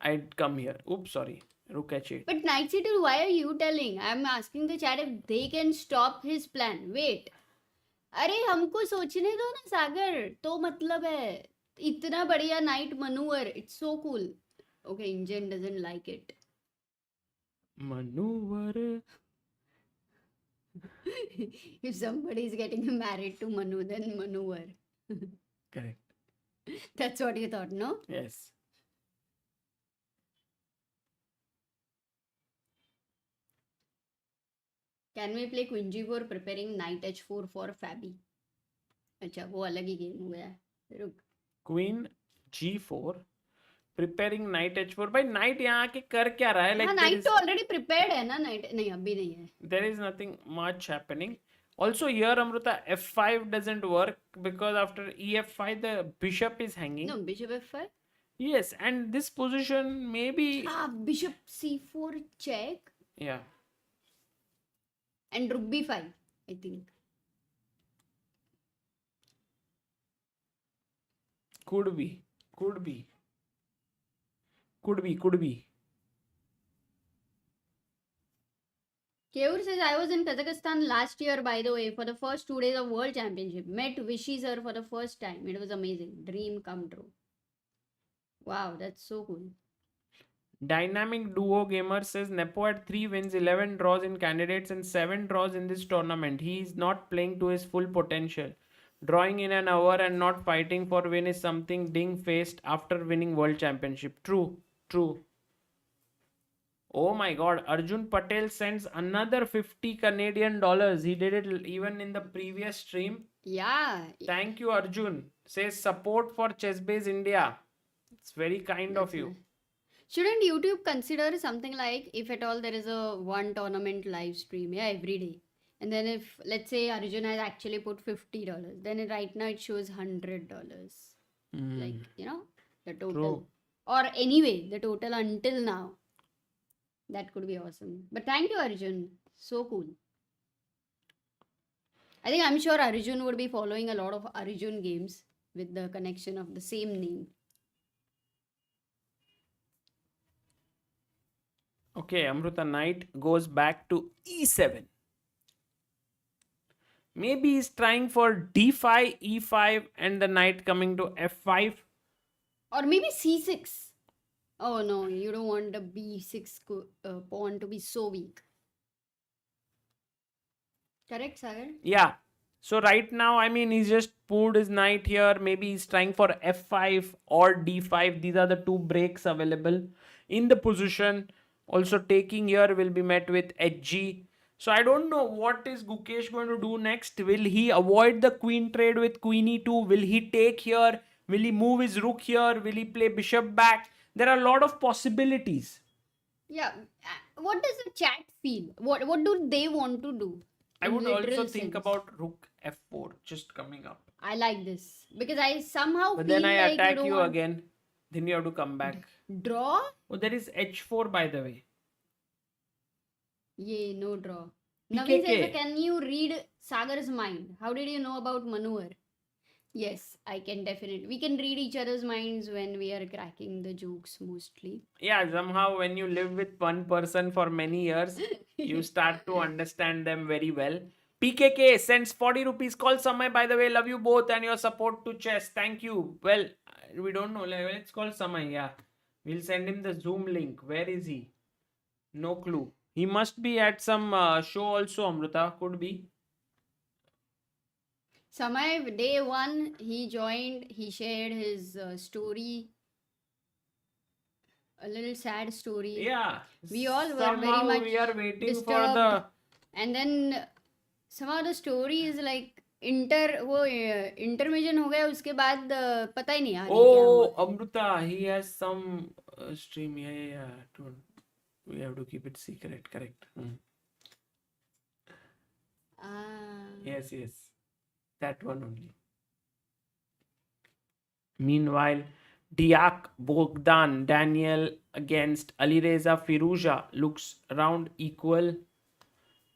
I'd come here. Oops, sorry. Rook h8. But knight c2, why are you telling? I'm asking the chat if they can stop his plan. Wait. अरे हमको सोचने दो ना सागर. तो मतलब है इतना बढ़िया knight maneuver. It's so cool. Okay, Ingen doesn't like it. Maneuver. If somebody is getting married to Manu, then maneuver. Correct. That's what you thought, no? Yes. Can we play Queen G4 preparing knight H4 for Fabi? अच्छा वो अलग ही game हो गया. रुक. Queen G4. Preparing knight H4. भाई knight यहाँ आके कर क्या रहा है? हाँ, knight तो already prepared है ना, knight नहीं अभी नहीं है. There is nothing much happening. Also here Amruta F5 doesn't work because after EF5 the bishop is hanging. No, bishop F5. Yes, and this position maybe. Bishop C4 check. Yeah. And rook B5, I think. Could be. Keur says, I was in Kazakhstan last year, by the way, for the first 2 days of World Championship. Met Vishy sir for the first time. It was amazing. Dream come true. Wow, that's so cool. Dynamic Duo Gamer says Nepo had 3 wins, 11 draws in candidates and 7 draws in this tournament. He is not playing to his full potential. Drawing in an hour and not fighting for win is something Ding faced after winning World Championship. True. Oh my god, Arjun Patel sends another 50 Canadian dollars. He did it even in the previous stream. Yeah. Thank you, Arjun. Says support for ChessBase India. It's very kind of you. Nice. Shouldn't YouTube consider something like, if at all there is a one tournament live stream, every day, and then if let's say Arjun has actually put $50, then right now it shows $100, like the total. True. Or anyway, the total until now. That could be awesome. But thank you, Arjun. So cool. I'm sure Arjun would be following a lot of Arjun games with the connection of the same name. Okay, Amruta, knight goes back to E7. Maybe he's trying for D5, E5 and the knight coming to F5. Or maybe C6. Oh no, you don't want the B6 pawn to be so weak. Correct, Sagar? Yeah. So right now, he's just moved his knight here. Maybe he's trying for F5 or D5. These are the two breaks available in the position. Also taking here will be met with HG. So I don't know what is Gukesh going to do next. Will he avoid the queen trade with queen e2? Will he take here? Will he move his rook here? Will he play bishop back? There are a lot of possibilities. Yeah. What does the chat feel? What do they want to do? I would also think about rook f4 just coming up. I like this. Because I somehow but feel then I like attack you again. Then you have to come back. Draw? Oh, there is h4 by the way. Yeah, no draw. PKK. Naveen says, can you read Sagar's mind? How did you know about maneuver? Yes, I can definitely. We can read each other's minds when we are cracking the jokes mostly. Yeah, somehow when you live with one person for many years, you start to understand them very well. PKK sends 40 rupees. Call Samay, by the way. Love you both and your support to chess. Thank you. Well, we don't know. Let's call Samay. Yeah. We'll send him the Zoom link. Where is he? No clue. He must be at some show also, Amruta. Could be. Samay, day one, he joined. He shared his story. A little sad story. Yeah. We all were somehow very much we are waiting disturbed. for the... And then somehow the story is like intermission हो गया उसके बाद पता ही नहीं यार Oh, Amruta, he has some stream. Yeah. We have to keep it secret. Correct. Yes. That one only. Meanwhile, Deac Bogdan-Daniel against Alireza Firouzja looks around equal.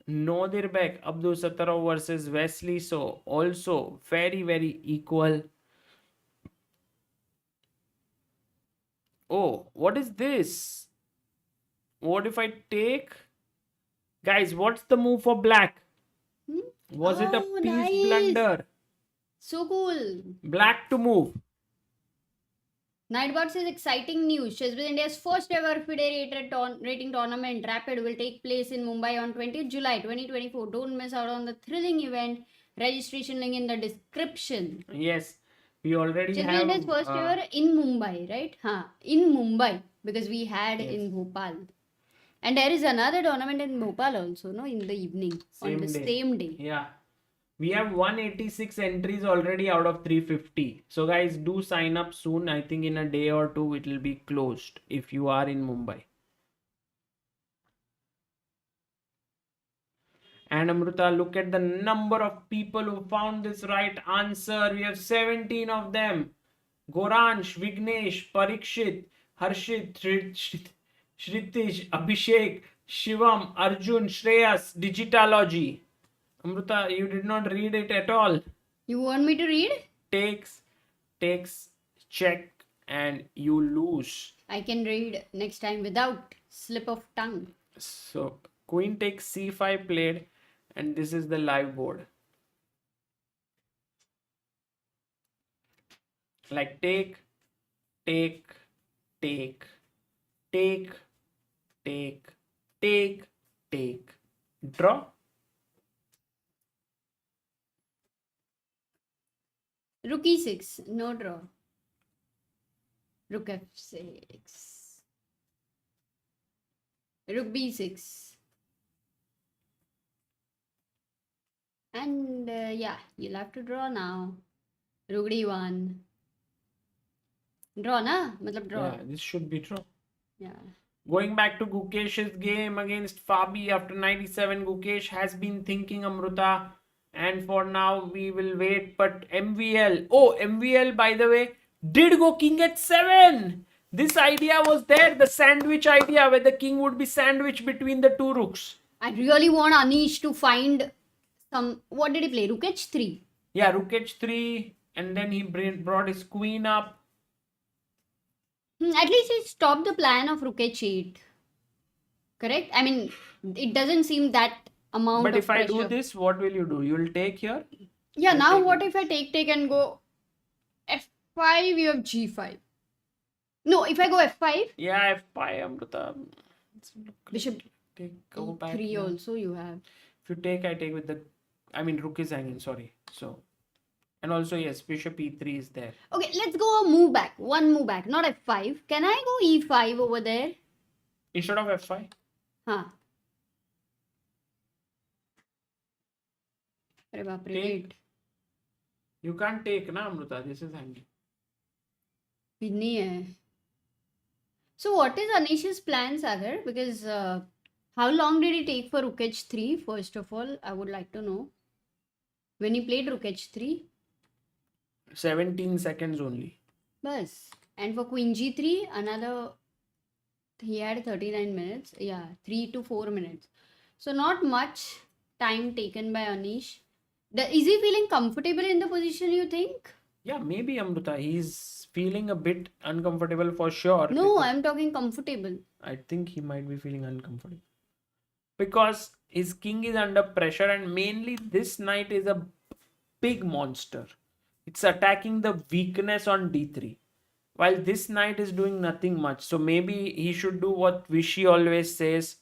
Nodirbek Abdusattorov versus Wesley So also very, very equal. Oh, what is this? What if I take? Guys, what's the move for black? Was it a piece nice. blunder? So cool. Black to move. Nightbot says exciting news. ChessBase India's first ever FIDE rating tournament, Rapid, will take place in Mumbai on 20th July 2024. Don't miss out on the thrilling event. Registration link in the description. Yes, we already ChessBase have. India's first ever in Mumbai, right? In Mumbai, because we had Yes. in Bhopal. And there is another tournament in Bhopal also, no? In the evening, on the same day. Yeah. We have 186 entries already out of 350. So guys, do sign up soon. I think in a day or two it will be closed if you are in Mumbai. And Amruta, look at the number of people who found this right answer. We have 17 of them. Goransh, Vignesh, Parikshit, Harshit, Shritish, Abhishek, Shivam, Arjun, Shreyas, Digitalogy. Amruta, you did not read it at all. You want me to read? Takes, check, and you lose. I can read next time without slip of tongue. So, queen takes c5 played, and this is the live board. Like take, draw. Rook e6, no draw. Rook f6. Rook b6. And yeah, you'll have to draw now. Rook d1. Draw, na? Matlab draw. Yeah, this should be draw. Yeah. Going back to Gukesh's game against Fabi after 97, Gukesh has been thinking Amruta, and for now we will wait. But MVL, by the way, did go king h7. This idea was there, the sandwich idea where the king would be sandwiched between the two rooks. I really want Anish to find some. What did he play? Rook h3. Yeah, rook h3, and then he brought his queen up. At least he stopped the plan of rook h8. Correct? I mean, it doesn't seem that amount But of if I pressure. do this, what will you do? You will take here? Yeah, I'll now take what if I take and go f5, you have g5. No, if I go f5. Yeah, f5, Amruta. Bishop Go back. 3 now. also you have. If you take, I take with the... I mean, rook is hanging, sorry. So... And also, yes, bishop e3 is there. Okay, let's go a move back. One move back, not f5. Can I go e5 over there? Instead of f5? Huh. Arre baap re, Take. wait. You can't take, na, Amruta. This is hanging. Nahi hai. So what is Anish's plan, Sagar? Because how long did it take for rook h3? First of all, I would like to know. When he played rook h3? 17 seconds only. Bas. And for queen g3, another, he had 39 minutes. Yeah, 3 to 4 minutes. So not much time taken by Anish. Is he feeling comfortable in the position, you think? Yeah, maybe Amruta. He's feeling a bit uncomfortable for sure. No, I'm talking comfortable. I think he might be feeling uncomfortable. Because his king is under pressure, and mainly this knight is a big monster. It's attacking the weakness on d3. While this knight is doing nothing much. So maybe he should do what Vishy always says.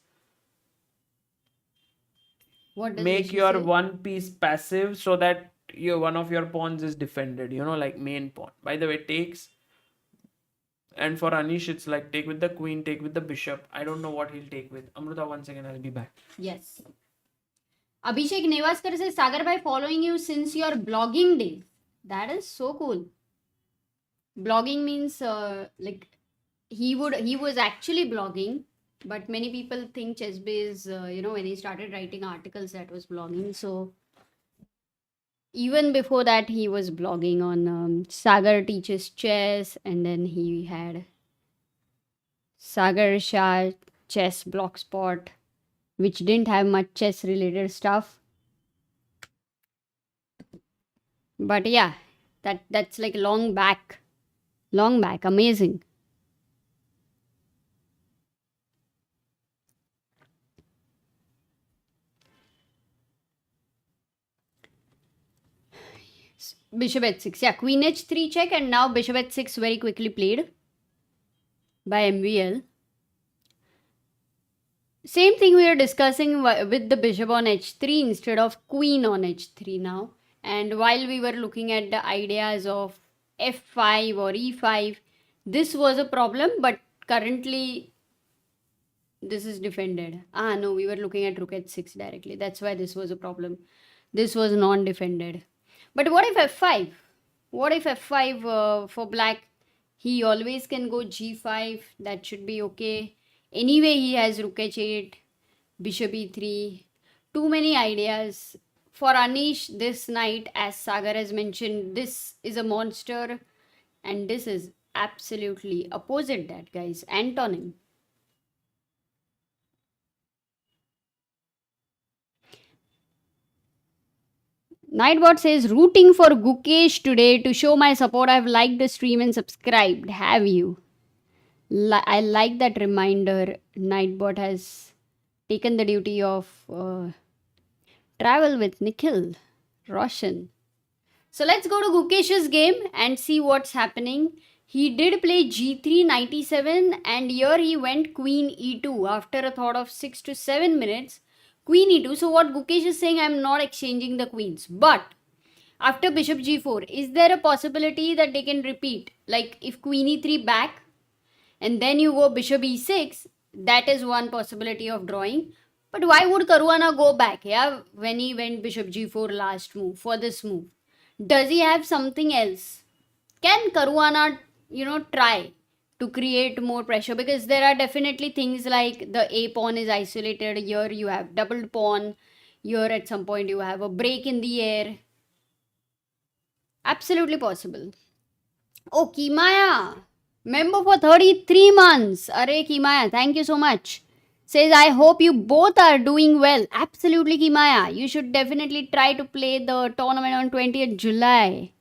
What does Make Vishy your say? one piece passive so that one of your pawns is defended. You know, like main pawn. By the way, takes. And for Anish, it's like take with the queen, take with the bishop. I don't know what he'll take with. Amruta, 1 second, I'll be back. Yes. Abhishek Nevaskar says, Sagar, by following you since your blogging days. That is so cool. Blogging means like he was actually blogging, but many people think ChessBase, when he started writing articles, that was blogging. So even before that, he was blogging on Sagar Teaches Chess, and then he had Sagar Shah Chess Blogspot, which didn't have much chess related stuff. But yeah, that's like long back, amazing. Bishop h6, yeah, queen h3 check, and now bishop h6 very quickly played. by MVL. Same thing we are discussing with the bishop on h3 instead of queen on h3 now. And while we were looking at the ideas of f5 or e5, this was a problem, but currently this is defended. No, we were looking at rook h6 directly. That's why this was a problem. This was non-defended. But what if f5? What if f5 for black? He always can go g5. That should be okay. Anyway, he has rook h8, bishop e3. Too many ideas. For Anish, this knight, as Sagar has mentioned, this is a monster. And this is absolutely opposite that, guys. Antonym. Nightbot says, rooting for Gukesh today to show my support. I've liked the stream and subscribed. Have you? I like that reminder. Nightbot has taken the duty of travel with Nikhil Roshan. So let's go to Gukesh's game and see what's happening. He did play g3 97 and here he went queen e2 after a thought of 6 to 7 minutes. Queen e2. So what Gukesh is saying, I'm not exchanging the queens. But after bishop g4, is there a possibility that they can repeat? Like if queen e3 back and then you go bishop e6, that is one possibility of drawing. But why would Caruana go back, yeah, when he went bishop g4 last move, for this move? Does he have something else? Can Caruana, try to create more pressure? Because there are definitely things like the a pawn is isolated. Here you have doubled pawn. Here at some point you have a break in the air. Absolutely possible. Oh, Kimaya. Member for 33 months. Arey Kimaya, thank you so much. Says, I hope you both are doing well. Absolutely, Kimaya. You should definitely try to play the tournament on 20th July.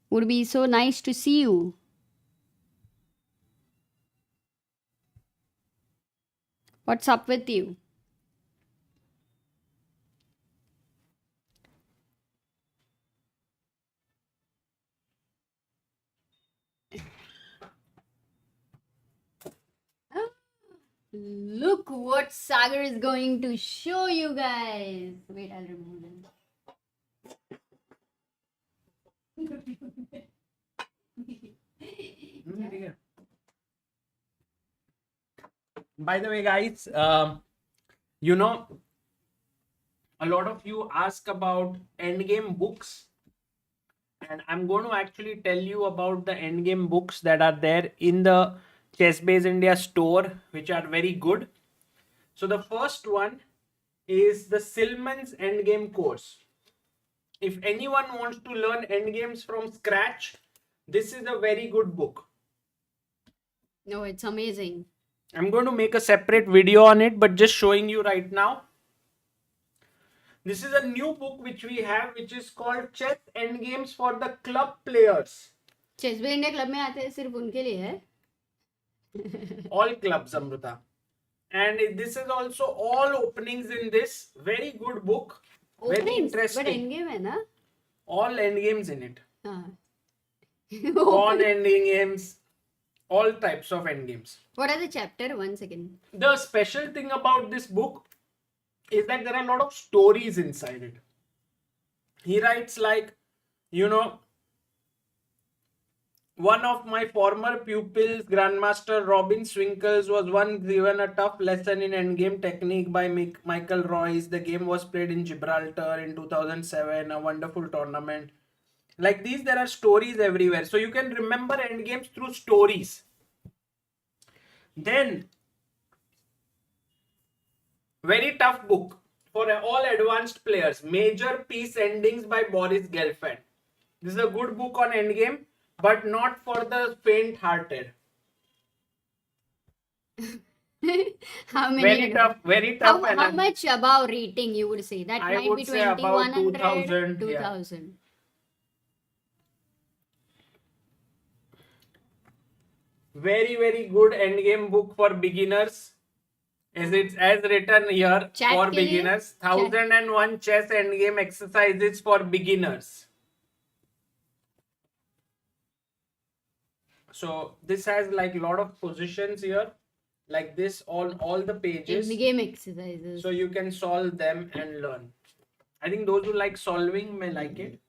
Would be so nice to see you. What's up with you? Look what Sagar is going to show you guys. Wait, I'll remove them. By the way, guys, a lot of you ask about endgame books, and I'm going to actually tell you about the endgame books that are there in the ChessBase India store, which are very good. So the first one is the Silman's endgame course. If anyone wants to learn endgames from scratch, this is a very good book. No, it's amazing. I'm going to make a separate video on it, but just showing you right now. This is a new book which we have, which is called Chess Endgames for the Club Players. ChessBase India club में आते हैं सिर्फ उनके लिए है. All clubs, Amruta. And this is also all openings in this. Very good book. Openings, very interesting. But endgame है ना? All endgames in it. हाँ. Pawn endgames. All types of endgames. What are the chapter? 1 second. The special thing about this book is that there are a lot of stories inside it. He writes like, one of my former pupils, Grandmaster Robin Swinkles, was once given a tough lesson in endgame technique by Michael Royce. The game was played in Gibraltar in 2007, a wonderful tournament. Like these, there are stories everywhere. So you can remember endgames through stories. Then, very tough book for all advanced players. Major Piece Endings by Boris Gelfand. This is a good book on endgame, but not for the faint-hearted. How many? Very tough. Very tough. How much above rating you would say? That I might would be say about 2100, 2000. 2000. Yeah. Very, very good endgame book for beginners. As it's as written here, Chat for ke liye? beginners. 1001 chess endgame exercises for beginners. So this has like a lot of positions here, like this on all the pages. Endgame exercises. So you can solve them and learn. I think those who like solving may like it.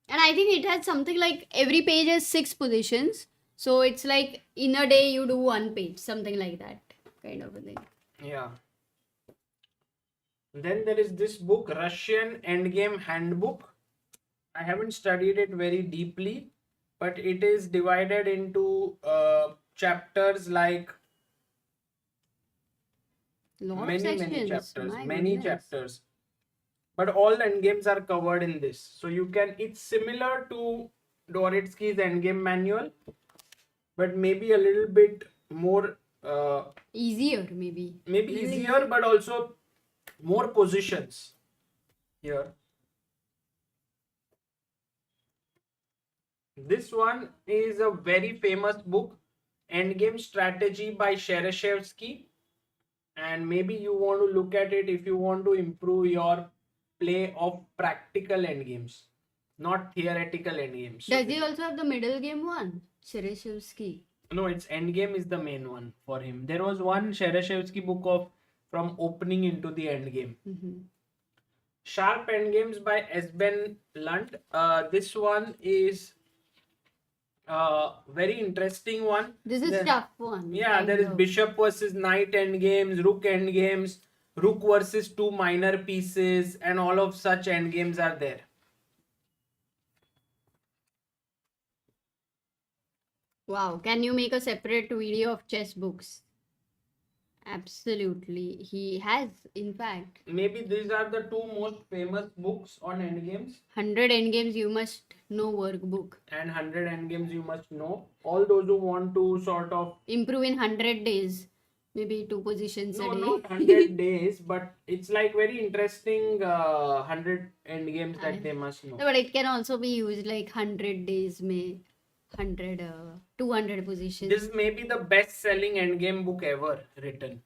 And I think it has something like every page has 6 positions. So it's like in a day you do 1 page, something like that kind of a thing. Yeah. Then there is this book, Russian Endgame Handbook. I haven't studied it very deeply, but it is divided into chapters like many chapters, many chapters. But all endgames are covered in this. So you can, it's similar to Dvoretsky's endgame manual, but maybe a little bit more easier, maybe. Maybe easier, but also more positions here. This one is a very famous book, Endgame Strategy by Shereshevsky. And maybe you want to look at it if you want to improve your play of practical endgames, not theoretical endgames. Does he also have the middle game one? Shereshevsky. No, it's endgame is the main one for him. There was one Shereshevsky book of from opening into the endgame. Sharp Endgames by Esben Lunt. This one is very interesting one. This is tough one. Yeah, there is bishop versus knight endgames, rook endgames, rook versus 2 minor pieces, and all of such endgames are there. Wow, can you make a separate video of chess books? Absolutely, he has, in fact. Maybe these are the 2 most famous books on endgames. 100 endgames you must know workbook. And 100 endgames you must know. All those who want to sort of improve in 100 days, maybe 2 positions a day. No, not 100 days, but it's like very interesting 100 endgames that they must know. No, but it can also be used like 100 days, may 100, 200 positions. This may be the best-selling endgame book ever written.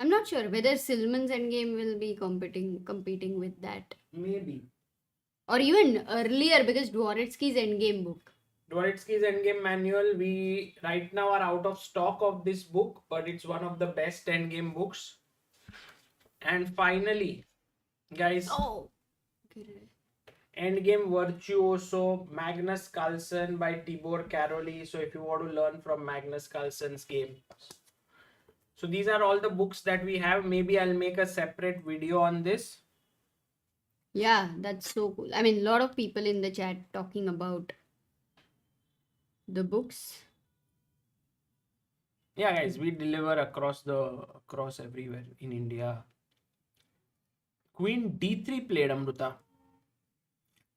I'm not sure whether Silman's endgame will be competing with that. Maybe. Or even earlier, because Dvoretsky's endgame book. Dvoretsky's endgame manual, we right now are out of stock of this book, but it's one of the best endgame books. And finally, guys, Endgame Virtuoso, Magnus Carlsen by Tibor Karolyi. So if you want to learn from Magnus Carlsen's game. So these are all the books that we have. Maybe I'll make a separate video on this. Yeah, that's so cool. I mean, a lot of people in the chat talking about the books. Yeah, guys, we deliver across everywhere in India. Queen D3 played, Amruta.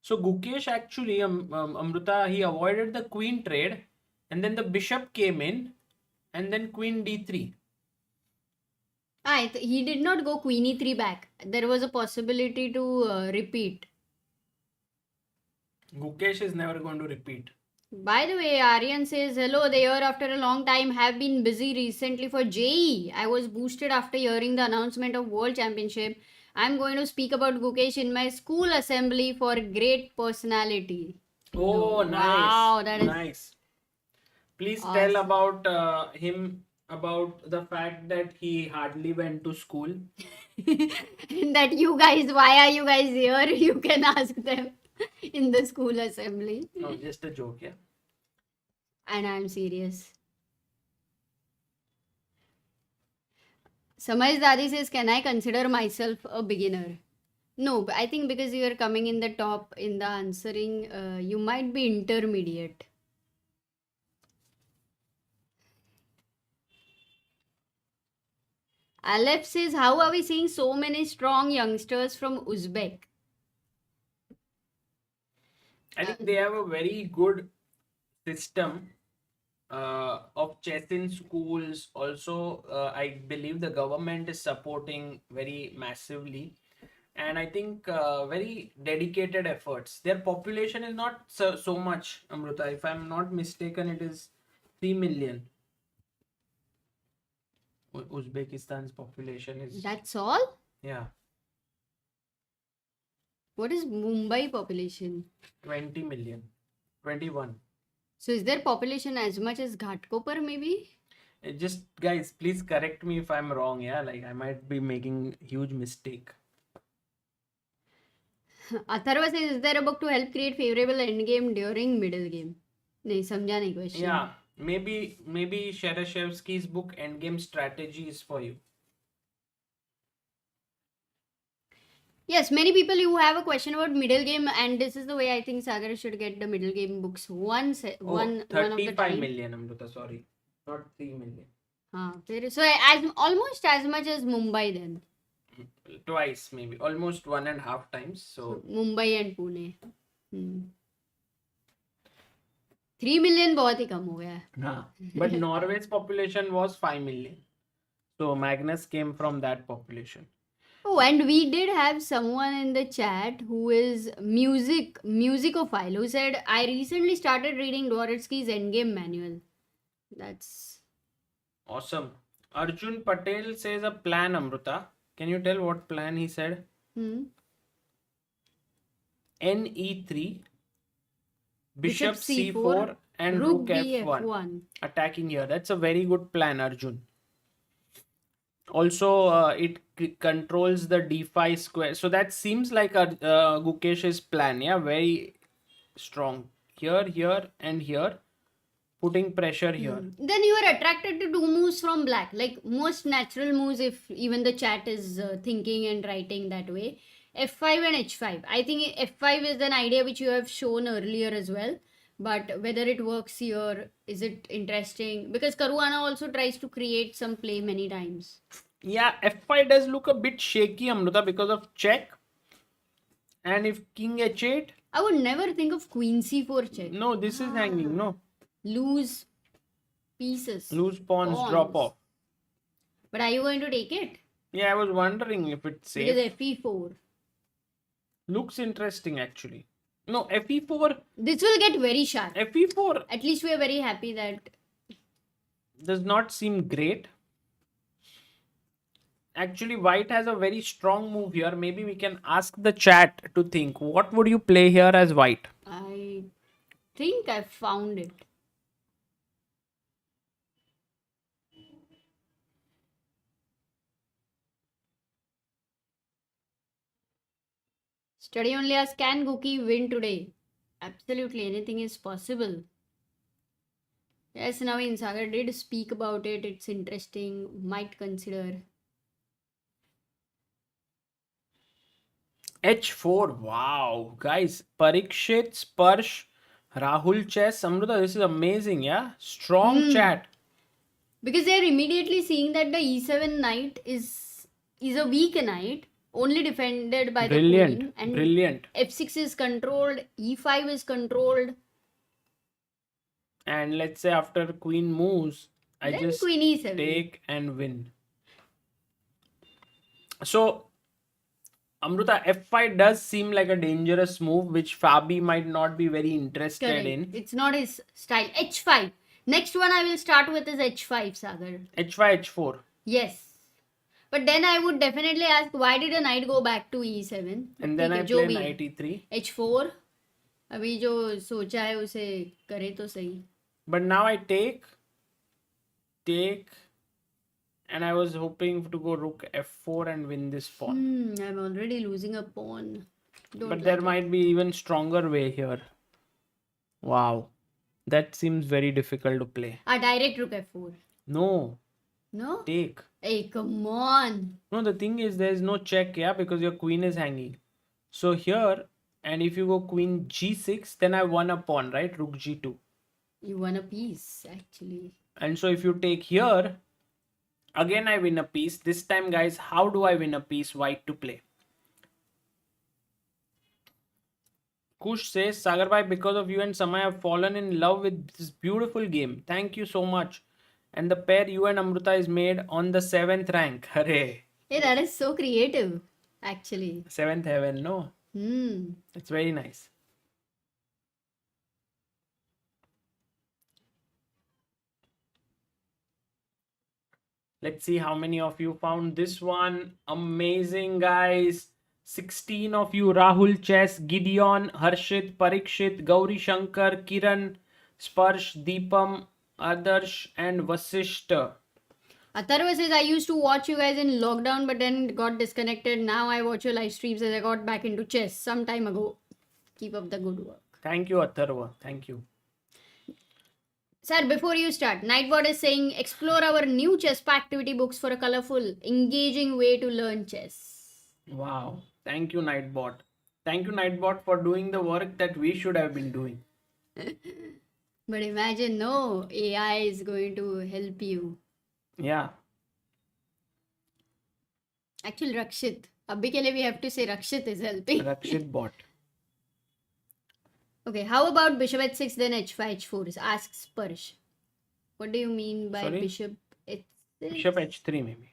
So Gukesh actually, Amruta, he avoided the queen trade, and then the bishop came in, and then queen D3. He did not go queen e3 back. There was a possibility to repeat. Gukesh is never going to repeat. By the way, Aryan says, hello, the year after a long time have been busy recently for JEE. I was boosted after hearing the announcement of World Championship. I'm going to speak about Gukesh in my school assembly for great personality. Oh, nice. Wow, that is nice. Please tell about him, about the fact that he hardly went to school. That you guys, why are you guys here? You can ask them in the school assembly. No, just a joke, yeah. And I'm serious. Samaj Dadi says, can I consider myself a beginner? No, but I think because you are coming in the top in the answering, you might be intermediate. Aleph says, how are we seeing so many strong youngsters from Uzbek? I think they have a very good system of chess in schools. Also, I believe the government is supporting very massively. And I think very dedicated efforts. Their population is not so much, Amruta. If I'm not mistaken, it is 3 million. Uzbekistan's population is... That's all? Yeah. What is Mumbai population? 20 million. 21. So is their population as much as Ghatkopar maybe? Just guys, please correct me if I'm wrong. Yeah, like I might be making huge mistake. Atharva says, is there a book to help create favorable endgame during middle game? नहीं समझा नहीं question. Yeah, maybe Shereshevsky's book Endgame Strategy is for you. Yes, many people who have a question about middle game, and this is the way I think Sagar should get the middle game books. One of the 35 time. million, Amruta, sorry. Not 3 million. So as almost as much as Mumbai then. Twice, maybe. Almost 1.5 times. So Mumbai and Pune. 3 million बहुत ही कम हो गया है. But Norway's population was 5 million. So Magnus came from that population. Oh, and we did have someone in the chat who is musicophile who said, I recently started reading Dvoretsky's Endgame manual. That's awesome. Arjun Patel says a plan, Amruta. Can you tell what plan he said? Ne3, Bishop C4 and Rook F1. Attacking here. That's a very good plan, Arjun. Also, it controls the d5 square. So that seems like a Gukesh's plan. Yeah, very strong. Here, and here. Putting pressure here. Then you are attracted to 2 moves from black. Like most natural moves, if even the chat is thinking and writing that way. F5 and H5. I think F5 is an idea which you have shown earlier as well. But whether it works here, is it interesting? Because Caruana also tries to create some play many times. Yeah, F5 does look a bit shaky, Amruta, because of check. And if King H8... I would never think of Queen C4 check. No, this is hanging, no. Lose pieces. Lose pawns, drop off. But are you going to take it? Yeah, I was wondering if it's safe. Because FE4. Looks interesting, actually. No, FE4... This will get very sharp. FE4... At least we are very happy that... does not seem great. Actually, white has a very strong move here. Maybe we can ask the chat to think. What would you play here as white? I think I found it. Study only asks, can Guki win today? Absolutely, anything is possible. Yes, Naveen, Sagar did speak about it. It's interesting. Might consider. H4. Wow. Guys, Parikshit, Sparsh, Rahul Chess, Amruta, this is amazing, yeah? Strong chat. Because they're immediately seeing that the E7 knight is a weak knight, only defended by the queen. And Brilliant. F6 is controlled, E5 is controlled. And let's say after queen moves, I Then just queen E7. take and win. So, Amruta, F5 does seem like a dangerous move, which Fabi might not be very interested in. It's not his style. H5. Next one I will start with is H5, Sagar. H5, H4. Yes. But then I would definitely ask, why did a knight go back to E7? And then I play knight E3. H4. अभी जो सोचा है उसे करे तो सही. But now I take, and I was hoping to go rook F4 and win this pawn. I'm already losing a pawn. But there might be even stronger way here. Wow. That seems very difficult to play. Direct rook F4. No. No? Take. Hey, come on. No, the thing is there is no check, yeah, because your queen is hanging. So here, and if you go queen G6, then I won a pawn, right? Rook G2. You won a piece, actually. And so if you take here, again I win a piece. This time, guys, how do I win a piece? White to play. Kush says, Sagar bhai, because of you and Samay, I have fallen in love with this beautiful game. Thank you so much. And the pair you and Amruta is made on the 7th rank. Hooray. Hey, that is so creative, actually. 7th heaven, no? It's very nice. Let's see how many of you found this one. Amazing, guys. 16 of you. Rahul Chess, Gideon, Harshit, Parikshit, Gauri Shankar, Kiran, Sparsh, Deepam, Adarsh, and Vasishta. Atharva says, I used to watch you guys in lockdown, but then got disconnected. Now I watch your live streams as I got back into chess some time ago. Keep up the good work. Thank you, Atharva. Thank you. Sir, before you start, Nightbot is saying, explore our new chess activity books for a colorful, engaging way to learn chess. Wow. Thank you, Nightbot. Thank you, Nightbot, for doing the work that we should have been doing. But imagine, no, AI is going to help you. Yeah. Actually, Rakshit. Abhi ke liye we have to say Rakshit is helping. Rakshit bot. Okay, how about bishop h6 then h5 h4? Asks Sparsh. What do you mean by Sorry? bishop h6? Bishop h3 maybe.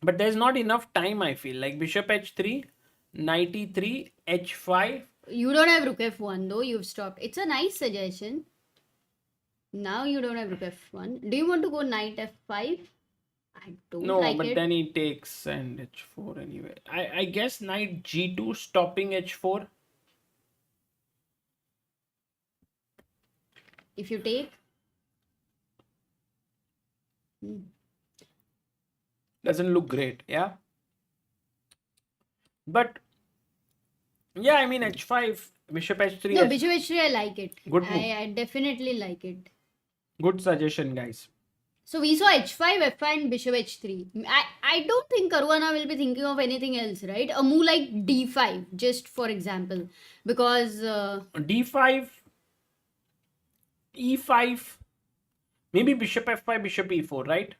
But there's not enough time, I feel. Like bishop h3, knight e3, h5. You don't have rook f1 though, you've stopped. It's a nice suggestion. Now you don't have rook f1. Do you want to go knight f5? I don't No, like but it. then he takes and h4 anyway. I guess knight g2 stopping h4. If you take. Doesn't look great, yeah. But yeah, I mean h5, bishop h3. No, bishop h3 I like it. Good move. I definitely like it. Good suggestion, guys. So we saw h5, f5 and bishop h3. I don't think Caruana will be thinking of anything else, right? A move like d5, just for example. Because... d5, e5, maybe bishop f5, bishop e4, right?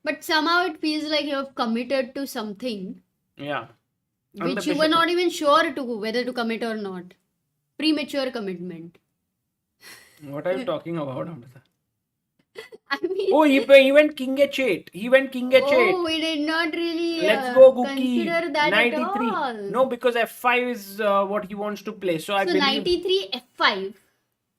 But somehow it feels like you have committed to something. Yeah. Which you were not even sure to whether to commit or not. Premature commitment. What are you talking about, Amruta? I mean... Oh, he went king h8. He went king h8. Oh, we did not really Let's go, Guki. consider that Knight at e3. all. No, because f5 is what he wants to play. So I believe... knight e3, f5.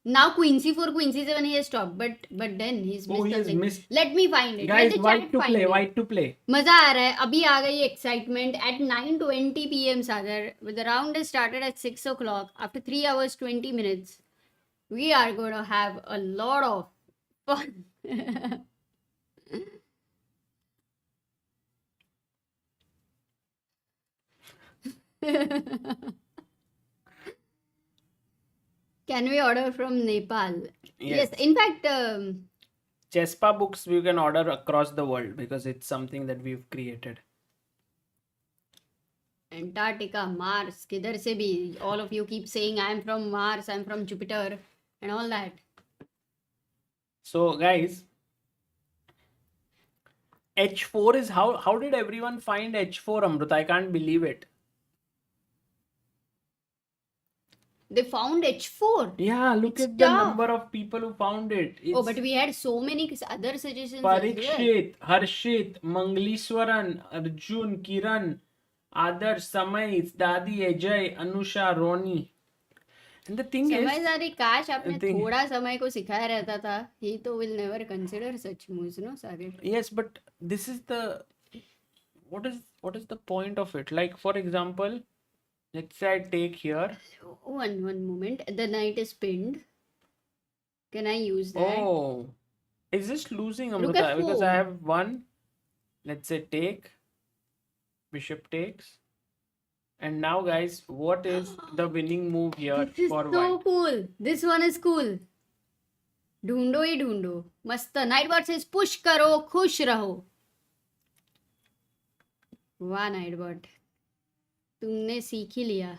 Now queen c4, queen c7 he has stopped. But then he's missed something. Missed. Let me find it. Guys, Let the white chat to find play, it. white to play. मजा आ रहा है. अभी आ गई excitement at 9:20 p.m. Sagar. The round is started at 6 o'clock. After 3 hours 20 minutes, we are going to have a lot of fun. Can we order from Nepal? Yes. In fact, Chesspa books we can order across the world because it's something that we've created. Antarctica, Mars, kidhar se bhi. All of you keep saying I'm from Mars, I'm from Jupiter, and all that. So, guys, h4 is how did everyone find h4, Amruta? I can't believe it. They found h4. Yeah, look It's at the tough. number of people who found it. Oh, but we had so many other suggestions as well. Parikshit, Harshit, Mangliswaran, Arjun, Kiran, Adarsh, Samay, Dadi, Ajay, Anusha, Roni. And the thing is, समझदारी काश आपने thing- थोड़ा समय को सिखाया रहता था. He तो will never consider such moves, no, Sagar? yes, but this is the what is the point of it? Like, for example, let's say I take here. One moment. The knight is pinned. Can I use that? Oh, is this losing, Look Amruta? at Because four. I have one. Let's say take. Bishop takes. And now, guys, what is the winning move here This is for so white? cool. This one is cool. ढूंढो ही ढूंढो. मस्त. Nightbot says push करो, खुश रहो. वाह Nightbot. तुमने सीख ही लिया.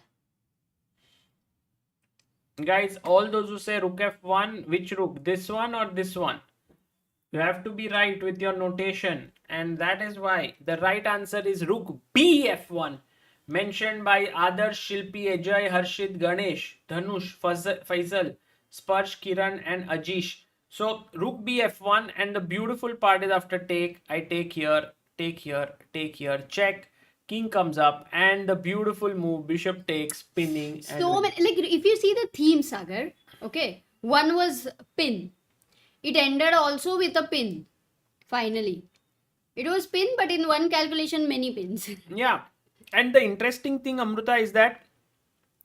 Guys, all those who say rook f1, which rook? This one or this one? You have to be right with your notation. And that is why the right answer is rook b f1. Mentioned by Adarsh, Shilpi, Ajay, Harshit, Ganesh, Dhanush, Faisal, Sparsh, Kiran and Ajish. So rook b f1, and the beautiful part is after take, I take here, take here, take here, check. King comes up, and the beautiful move, bishop takes, pinning. And So many, like if you see the theme, Sagar, okay, one was pin. It ended also with a pin, finally. It was pin, but in one calculation, many pins. Yeah. And the interesting thing, Amruta, is that,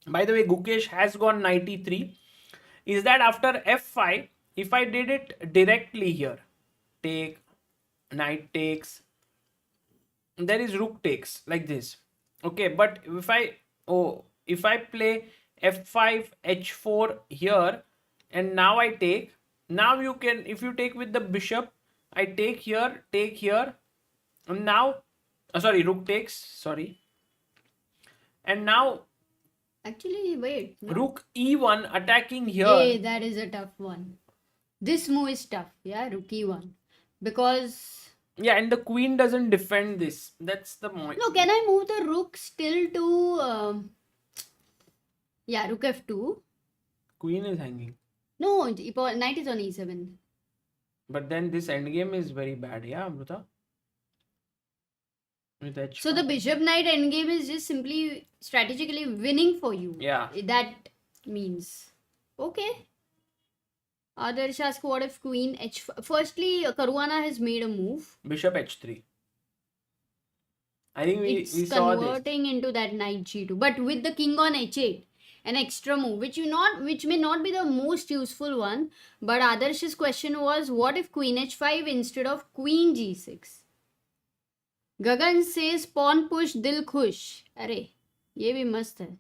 by the way, Gukesh has gone 93, is that after f5, if I did it directly here, take, knight takes, there is rook takes like this. Okay, but if I play f5 h4 here, and now I take, now you can, if you take with the bishop, I take here, and now sorry, rook takes, sorry, and now Actually, wait. No. rook e1 attacking here. Hey, that is a tough one. This move is tough. Yeah, rook e1. Because... Yeah, and the queen doesn't defend this. That's the point. No, can I move the rook still to... yeah, rook f2. Queen is hanging. No, knight is on e7. But then this endgame is very bad, yeah, Amruta? With h5. So the bishop knight endgame is just simply strategically winning for you. Yeah. That means. Okay. Adarsh asks, what if queen h... Firstly, Caruana has made a move. Bishop h3. I think we saw this. Converting into that knight g2. But with the king on h8. An extra move, which may not be the most useful one. But Adarsh's question was, what if queen h5 instead of queen g6? Gagan says, pawn push, dil khush. Arey, ye bhi mast hai.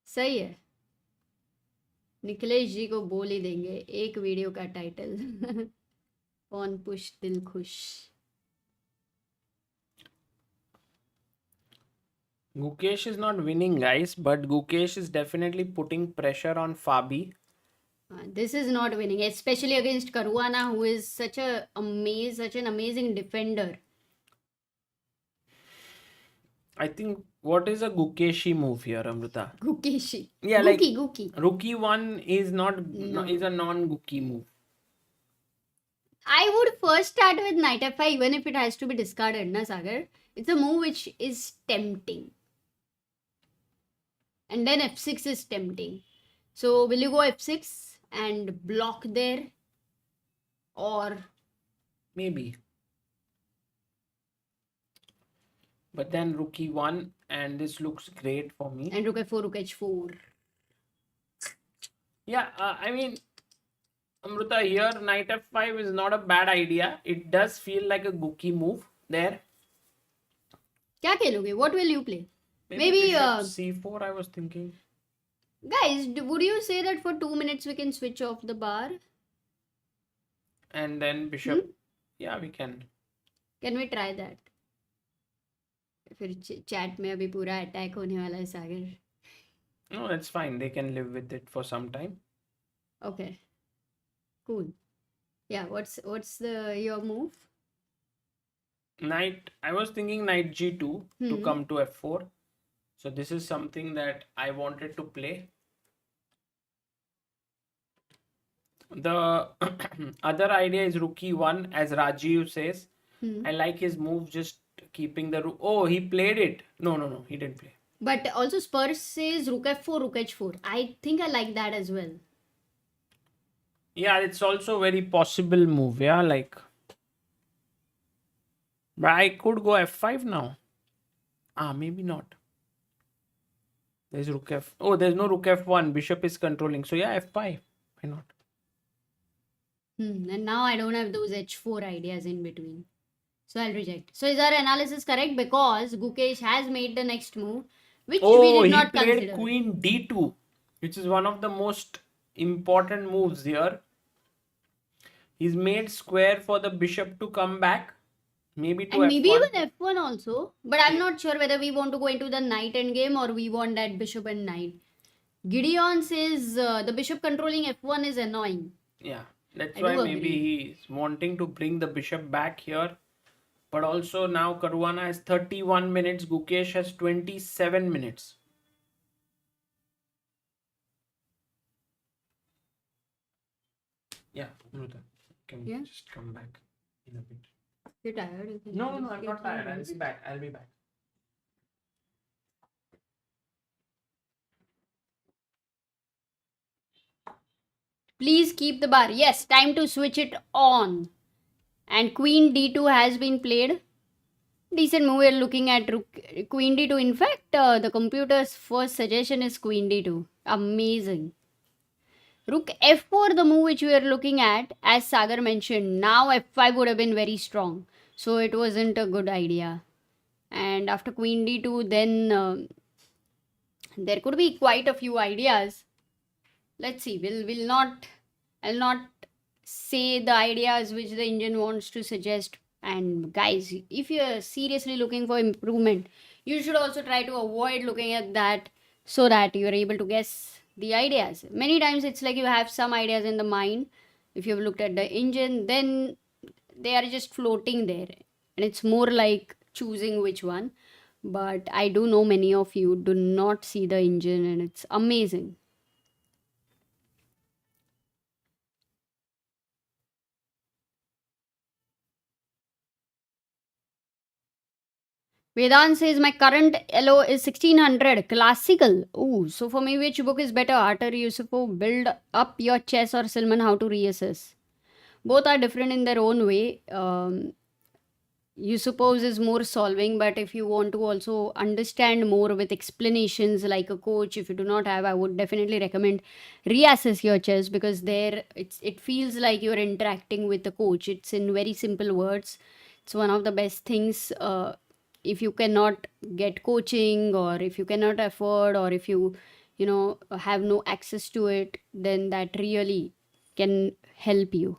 सही है. निखिलेश जी को बोल ही देंगे एक video का title. pawn push, dil khush. Gukesh is not winning, guys, but Gukesh is definitely putting pressure on Fabi. This is not winning, especially against Caruana, who is such an amazing defender. I think, what is a Gukeshi move here, Amruta? Gukeshi. Yeah, Gookie. Rook e1 is not No. is a non-Guki move. I would first start with knight f5, even if it has to be discarded, na Sagar? It's a move which is tempting. And then f6 is tempting. So will you go f6 and block there? Or... Maybe. But then rook e1, and this looks great for me. And rook f4, rook h4. Yeah, I mean, Amruta, here knight f5 is not a bad idea. It does feel like a Guki move there. Kya kheloge? What will you play? Maybe bishop c4, I was thinking. Guys, would you say that for 2 minutes we can switch off the bar? And then bishop. Yeah, we can. Can we try that? फिर chat में अभी पूरा attack होने वाला है सागर. No, that's fine. They can live with it for some time. Okay. Cool. Yeah, what's your move? Knight, I was thinking knight g2 to come to f4. So this is something that I wanted to play. The other idea is rook e1, as Rajiv says. I like his move, just keeping the rook. Oh, he played it. No, he didn't play. But also Spurs says rook f4, rook h4. I think I like that as well. Yeah, it's also a very possible move. Yeah, like... But I could go f5 now. Maybe not. There's rook f... Oh, there's no rook f1. Bishop is controlling. So yeah, f5. Why not? And now I don't have those h4 ideas in between. So I'll reject. So is our analysis correct? Because Gukesh has made the next move, which we did not consider. He played queen d2, which is one of the most important moves here. He's made square for the bishop to come back. Maybe to and f1. Maybe even f1 also. But I'm not sure whether we want to go into the knight endgame or we want that bishop and knight. Gideon says the bishop controlling f1 is annoying. Yeah, that's why maybe he's wanting to bring the bishop back here. But also now Caruana has 31 minutes. Gukesh has 27 minutes. Yeah, Amruta, can you just come back in a bit? You're tired? No, I'm not tired. I'll be back. Please keep the bar. Yes, time to switch it on. And queen d2 has been played. Decent move. We're looking at queen d2. In fact, the computer's first suggestion is queen d2. Amazing. Rook f4, the move which we are looking at, as Sagar mentioned. Now f5 would have been very strong. So it wasn't a good idea. And after queen d2, then there could be quite a few ideas. Let's see. I'll not say the ideas which the engine wants to suggest. And guys, if you're seriously looking for improvement, you should also try to avoid looking at that so that you're able to guess the ideas. Many times it's like you have some ideas in the mind. If you've looked at the engine, then they are just floating there. And it's more like choosing which one. But I do know many of you do not see the engine, and it's amazing. Vedant says my current LO is 1600 classical. Ooh, so for me, which book is better? Arthur Yusufov, Build Up Your Chess, or Silman, How to Reassess? Both are different in their own way. Yusufov is more solving, but if you want to also understand more with explanations like a coach, if you do not have, I would definitely recommend Reassess Your Chess, because there it feels like you're interacting with the coach. It's in very simple words. It's one of the best things. If you cannot get coaching, or if you cannot afford, or if you have no access to it, then that really can help you.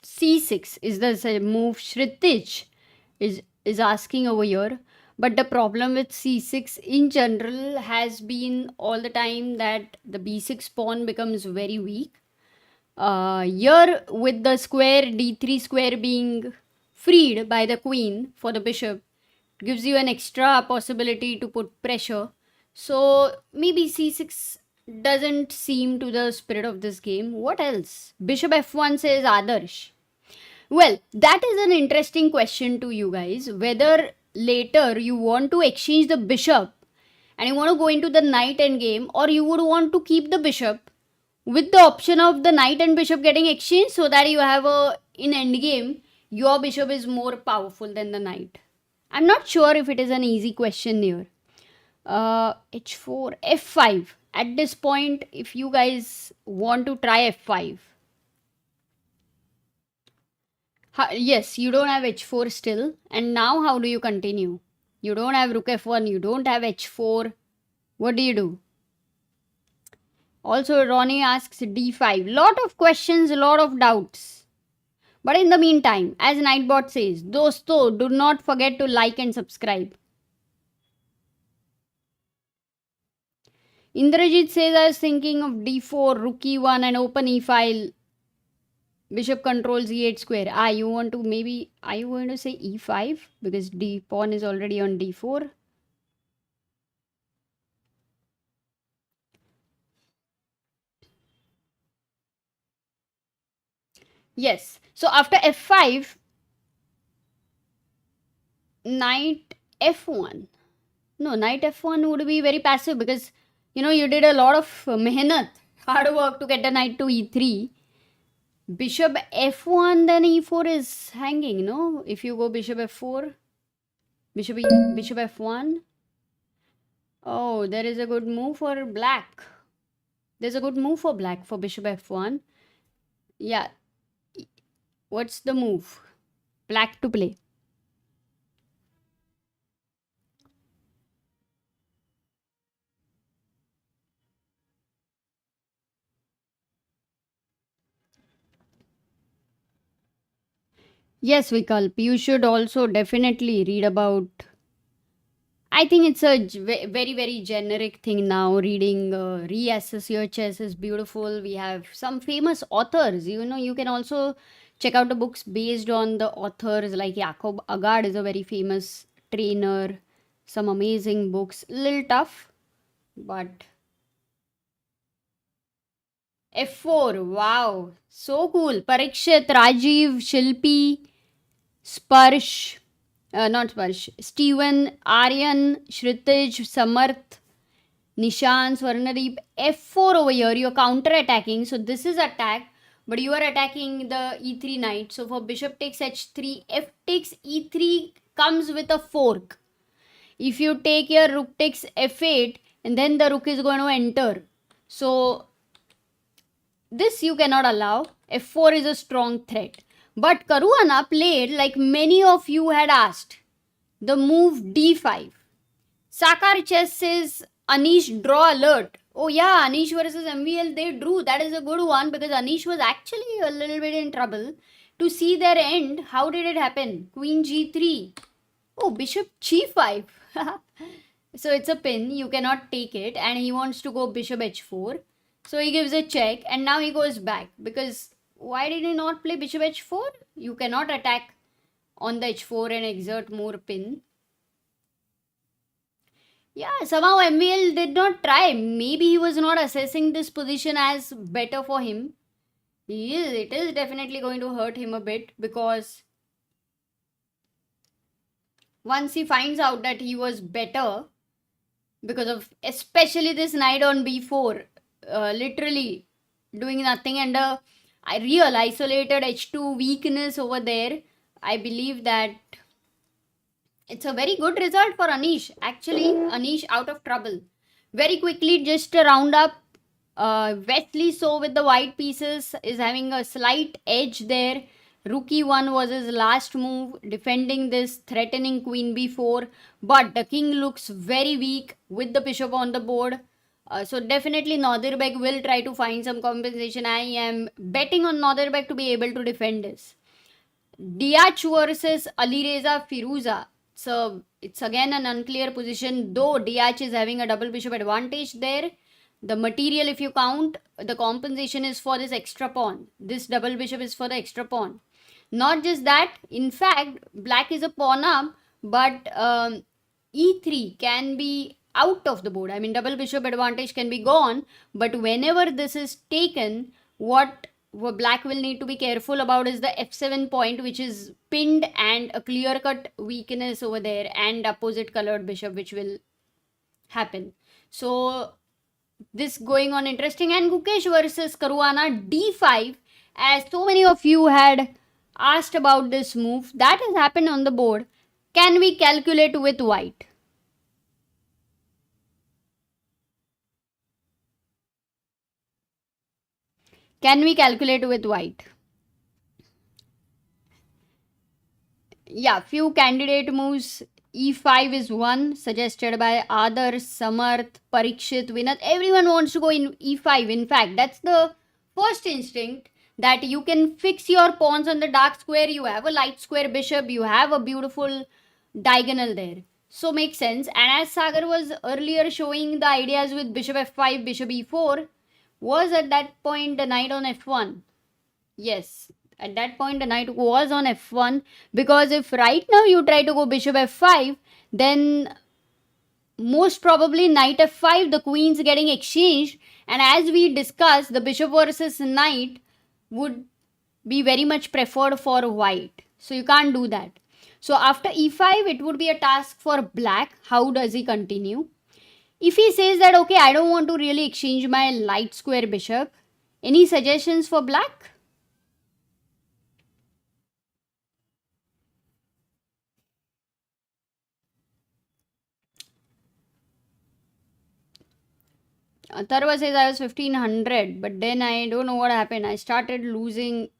C6 is the move Shritij is asking over here. But the problem with c6 in general has been all the time that the b6 pawn becomes very weak. Here, with the square d3 square being freed by the queen for the bishop, gives you an extra possibility to put pressure. So maybe c6 doesn't seem to the spirit of this game. What else? Bishop f1 says Adarsh. Well, that is an interesting question to you guys. Whether later you want to exchange the bishop and you want to go into the knight endgame, or you would want to keep the bishop with the option of the knight and bishop getting exchanged, so that you have in endgame your bishop is more powerful than the knight. I'm not sure if it is an easy question here. H4, F5. At this point, if you guys want to try F5, yes, you don't have h4 still. And now how do you continue? You don't have rook f1, you don't have h4. What do you do? Also, Ronnie asks d5. Lot of questions, lot of doubts. But in the meantime, as Nightbot says, dosto, do not forget to like and subscribe. Indrajit says, I was thinking of d4, rook e1 and open e file. Bishop controls e8 square. You want to maybe, are you going to say e5? Because d pawn is already on d4. Yes. So after f5, knight f1. No, knight f1 would be very passive, because you did a lot of mehnat, hard work to get the knight to e3. Bishop f1, then e4 is hanging, no? If you go bishop f4, bishop f1. Oh, there is a good move for black. There's a good move for black for bishop f1. Yeah. What's the move? Black to play. Yes, Vikalp, you should also definitely read about. I think it's a very, very generic thing now. Reading Reassess Your Chess is beautiful. We have some famous authors. You can also check out the books based on the authors. Like Jacob Agard is a very famous trainer. Some amazing books. Little tough, but F4. Wow, so cool. Parikshit, Rajiv, Shilpi, Sparsh. not Sparsh, Steven, Aryan, Shritij, Samarth, Nishan, Swarnadeep, f4 over here. You're counter attacking. So this is attack, but you are attacking the e3 knight. So for bishop takes h3, f takes e3 comes with a fork. If you take your rook takes f8, and then the rook is going to enter. So this you cannot allow. f4 is a strong threat. But Caruana played like many of you had asked. The move d5. Sagar Chess says Anish draw alert. Oh yeah, Anish versus MVL, they drew. That is a good one because Anish was actually a little bit in trouble. To see their end, how did it happen? Queen g3. Oh, bishop g5. So it's a pin. You cannot take it. And he wants to go bishop h4. So he gives a check. And now he goes back. Because why did he not play bishop h4? You cannot attack on the h4 and exert more pin. Yeah, somehow MVL did not try. Maybe he was not assessing this position as better for him. It is definitely going to hurt him a bit because once he finds out that he was better because of especially this knight on b4, literally doing nothing and a real isolated h2 weakness over there, I believe that it's a very good result for Anish. Actually, Anish out of trouble. Very quickly, just to round up, Wesley So with the white pieces is having a slight edge there. Rook e1 was his last move, defending this threatening queen b4. But the king looks very weak with the bishop on the board. So definitely Nodirbek will try to find some compensation. I am betting on Nodirbek to be able to defend this. Deac versus Alireza Firouzja. So it's again an unclear position, though Deac is having a double bishop advantage there. The material, if you count, the compensation is for this extra pawn. This double bishop is for the extra pawn. Not just that, in fact, black is a pawn up, but e3 can be out of the board. I mean, double bishop advantage can be gone, but whenever this is taken, what black will need to be careful about is the f7 point, which is pinned, and a clear-cut weakness over there, and opposite colored bishop, which will happen. So this going on interesting. And Gukesh versus Caruana d5, as so many of you had asked about this move, that has happened on the board. Can we calculate with white? Can we calculate with white? Yeah, few candidate moves. E5 is one suggested by Adarsh, Samarth, Parikshit, Vinat. Everyone wants to go in E5. In fact, that's the first instinct, that you can fix your pawns on the dark square. You have a light square bishop. You have a beautiful diagonal there. So makes sense. And as Sagar was earlier showing the ideas with bishop f5, bishop e4, was at that point the knight on f1. Yes, at that point the knight was on f1, because if right now you try to go bishop f5, then most probably knight f5, the queen's getting exchanged, and as we discussed, the bishop versus knight would be very much preferred for white. So you can't do that. So after e5, it would be a task for black. How does he continue? If he says that, okay, I don't want to really exchange my light square bishop, any suggestions for black? Atharva says I was 1500, but then I don't know what happened. I started losing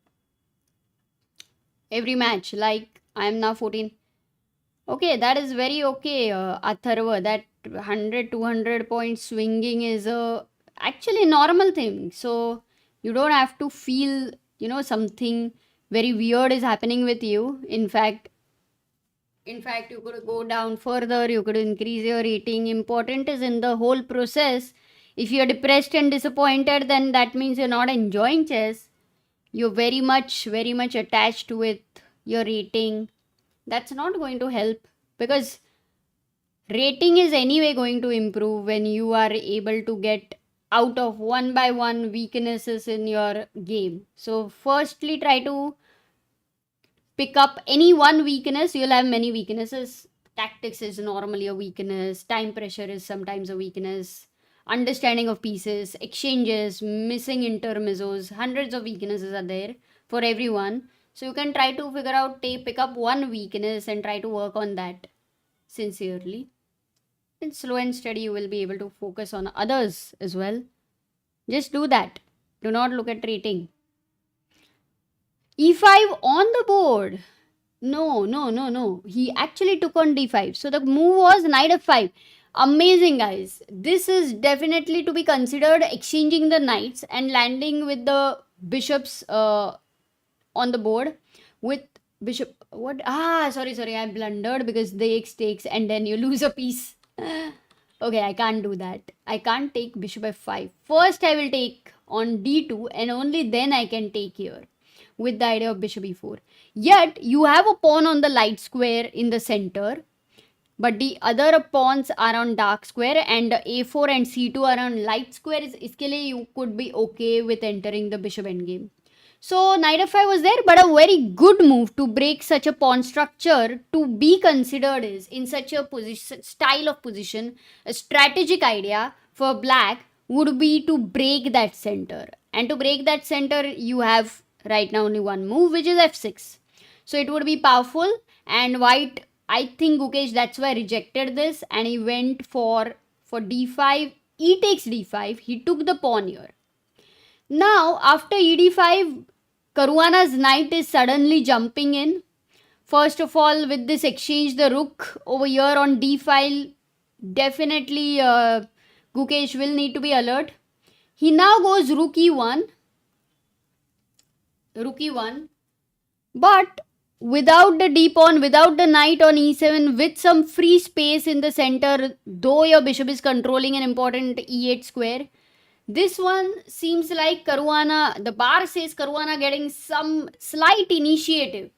every match. Like, I am now 14. Okay, that is very okay, Atharva. That 100, 200 point swinging is a actually normal thing. So, you don't have to feel, something very weird is happening with you. In fact, you could go down further, you could increase your rating. Important is in the whole process. If you're depressed and disappointed, then that means you're not enjoying chess. You're very much attached with your rating. That's not going to help, because rating is anyway going to improve when you are able to get out of one by one weaknesses in your game. So firstly, try to pick up any one weakness, you'll have many weaknesses. Tactics is normally a weakness, time pressure is sometimes a weakness, understanding of pieces, exchanges, missing intermezzos, hundreds of weaknesses are there for everyone. So you can try to figure out, pick up one weakness and try to work on that sincerely. And slow and steady, you will be able to focus on others as well. Just do that. Do not look at rating. E5 on the board. No. He actually took on d5. So the move was knight f5. Amazing, guys. This is definitely to be considered, exchanging the knights and landing with the bishops on the board with bishop. What? Sorry. I blundered because Deac takes and then you lose a piece. Okay, I can't do that. I can't take bishop f5. First, I will take on d2 and only then I can take here with the idea of bishop e4. Yet, you have a pawn on the light square in the center, but the other pawns are on dark square and a4 and c2 are on light square. Iske liye you could be okay with entering the bishop endgame. So knight f5 was there, but a very good move to break such a pawn structure to be considered is in such a position, style of position, a strategic idea for black would be to break that center. And to break that center, you have right now only one move, which is f6. So it would be powerful, and white, I think Gukesh that's why rejected this and he went for d5, e takes d5, he took the pawn here. Now after ed5, Caruana's knight is suddenly jumping in. First of all, with this exchange, the rook over here on d5, definitely Gukesh will need to be alert. He now goes rook e1, but without the d pawn, without the knight on e7, with some free space in the center, though your bishop is controlling an important e8 square. This one seems like Caruana, the bar says Caruana getting some slight initiative.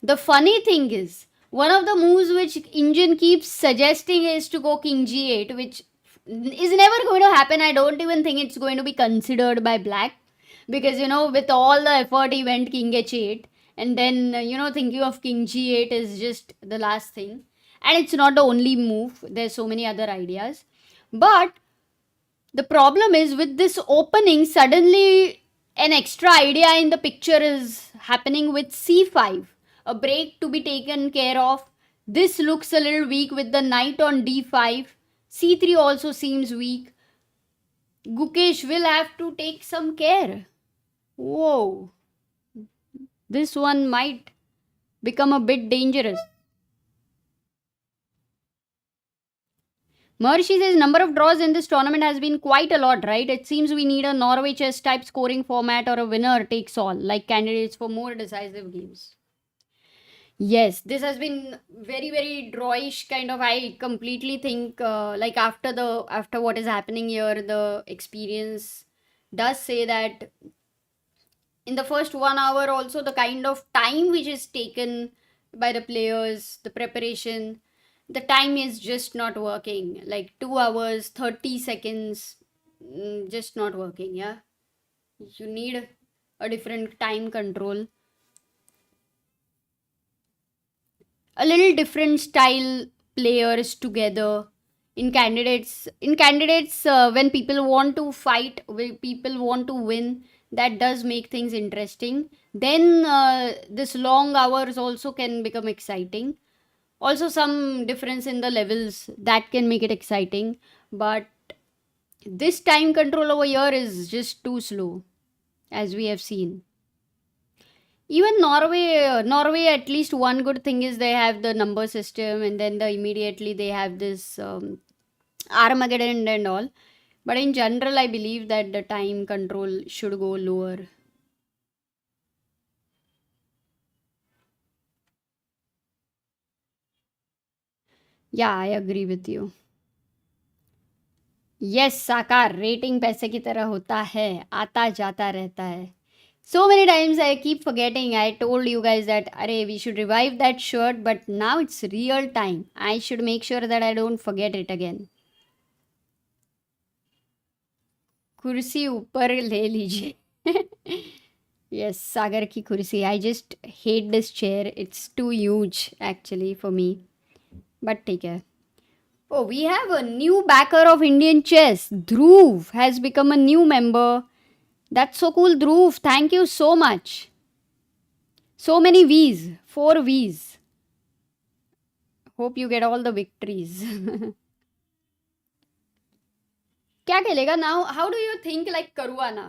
The funny thing is, one of the moves which Indian keeps suggesting is to go king g8, which is never going to happen. I don't even think it's going to be considered by black. Because, with all the effort he went king h8. And then, thinking of king g8 is just the last thing. And it's not the only move. There's so many other ideas. But the problem is with this opening, suddenly an extra idea in the picture is happening with c5. A break to be taken care of. This looks a little weak with the knight on d5. c3 also seems weak. Gukesh will have to take some care. Whoa. This one might become a bit dangerous. Mershi says number of draws in this tournament has been quite a lot, right? It seems we need a Norway chess type scoring format or a winner takes all, like candidates for more decisive games. Yes, this has been very, very drawish kind of. I completely think like after what is happening here, the experience does say that in the first 1 hour also the kind of time which is taken by the players, the preparation, the time is just not working. Like 2 hours, 30 seconds, just not working, yeah. You need a different time control. A little different style players together. In candidates, when people want to fight, when people want to win, that does make things interesting. Then this long hours also can become exciting. Also some difference in the levels that can make it exciting, but this time control over here is just too slow, as we have seen. Even Norway, at least one good thing is they have the number system, and then immediately they have this Armageddon and all. But in general, I believe that the time control should go lower. Yeah, I agree with you. Yes, साकार rating पैसे की तरह होता है, आता जाता रहता है. So many times I keep forgetting. I told you guys that we should revive that shirt, but now it's real time. I should make sure that I don't forget it again. कुर्सी ऊपर ले लीजिए. Yes, Sagar ki kursi. I just hate this chair. It's too huge actually for me. But take care. Oh, we have a new backer of Indian chess. Dhruv has become a new member. That's so cool, Dhruv. Thank you so much. So many V's. 4 V's. Hope you get all the victories. क्या खेलेगा now? How do you think like Caruana?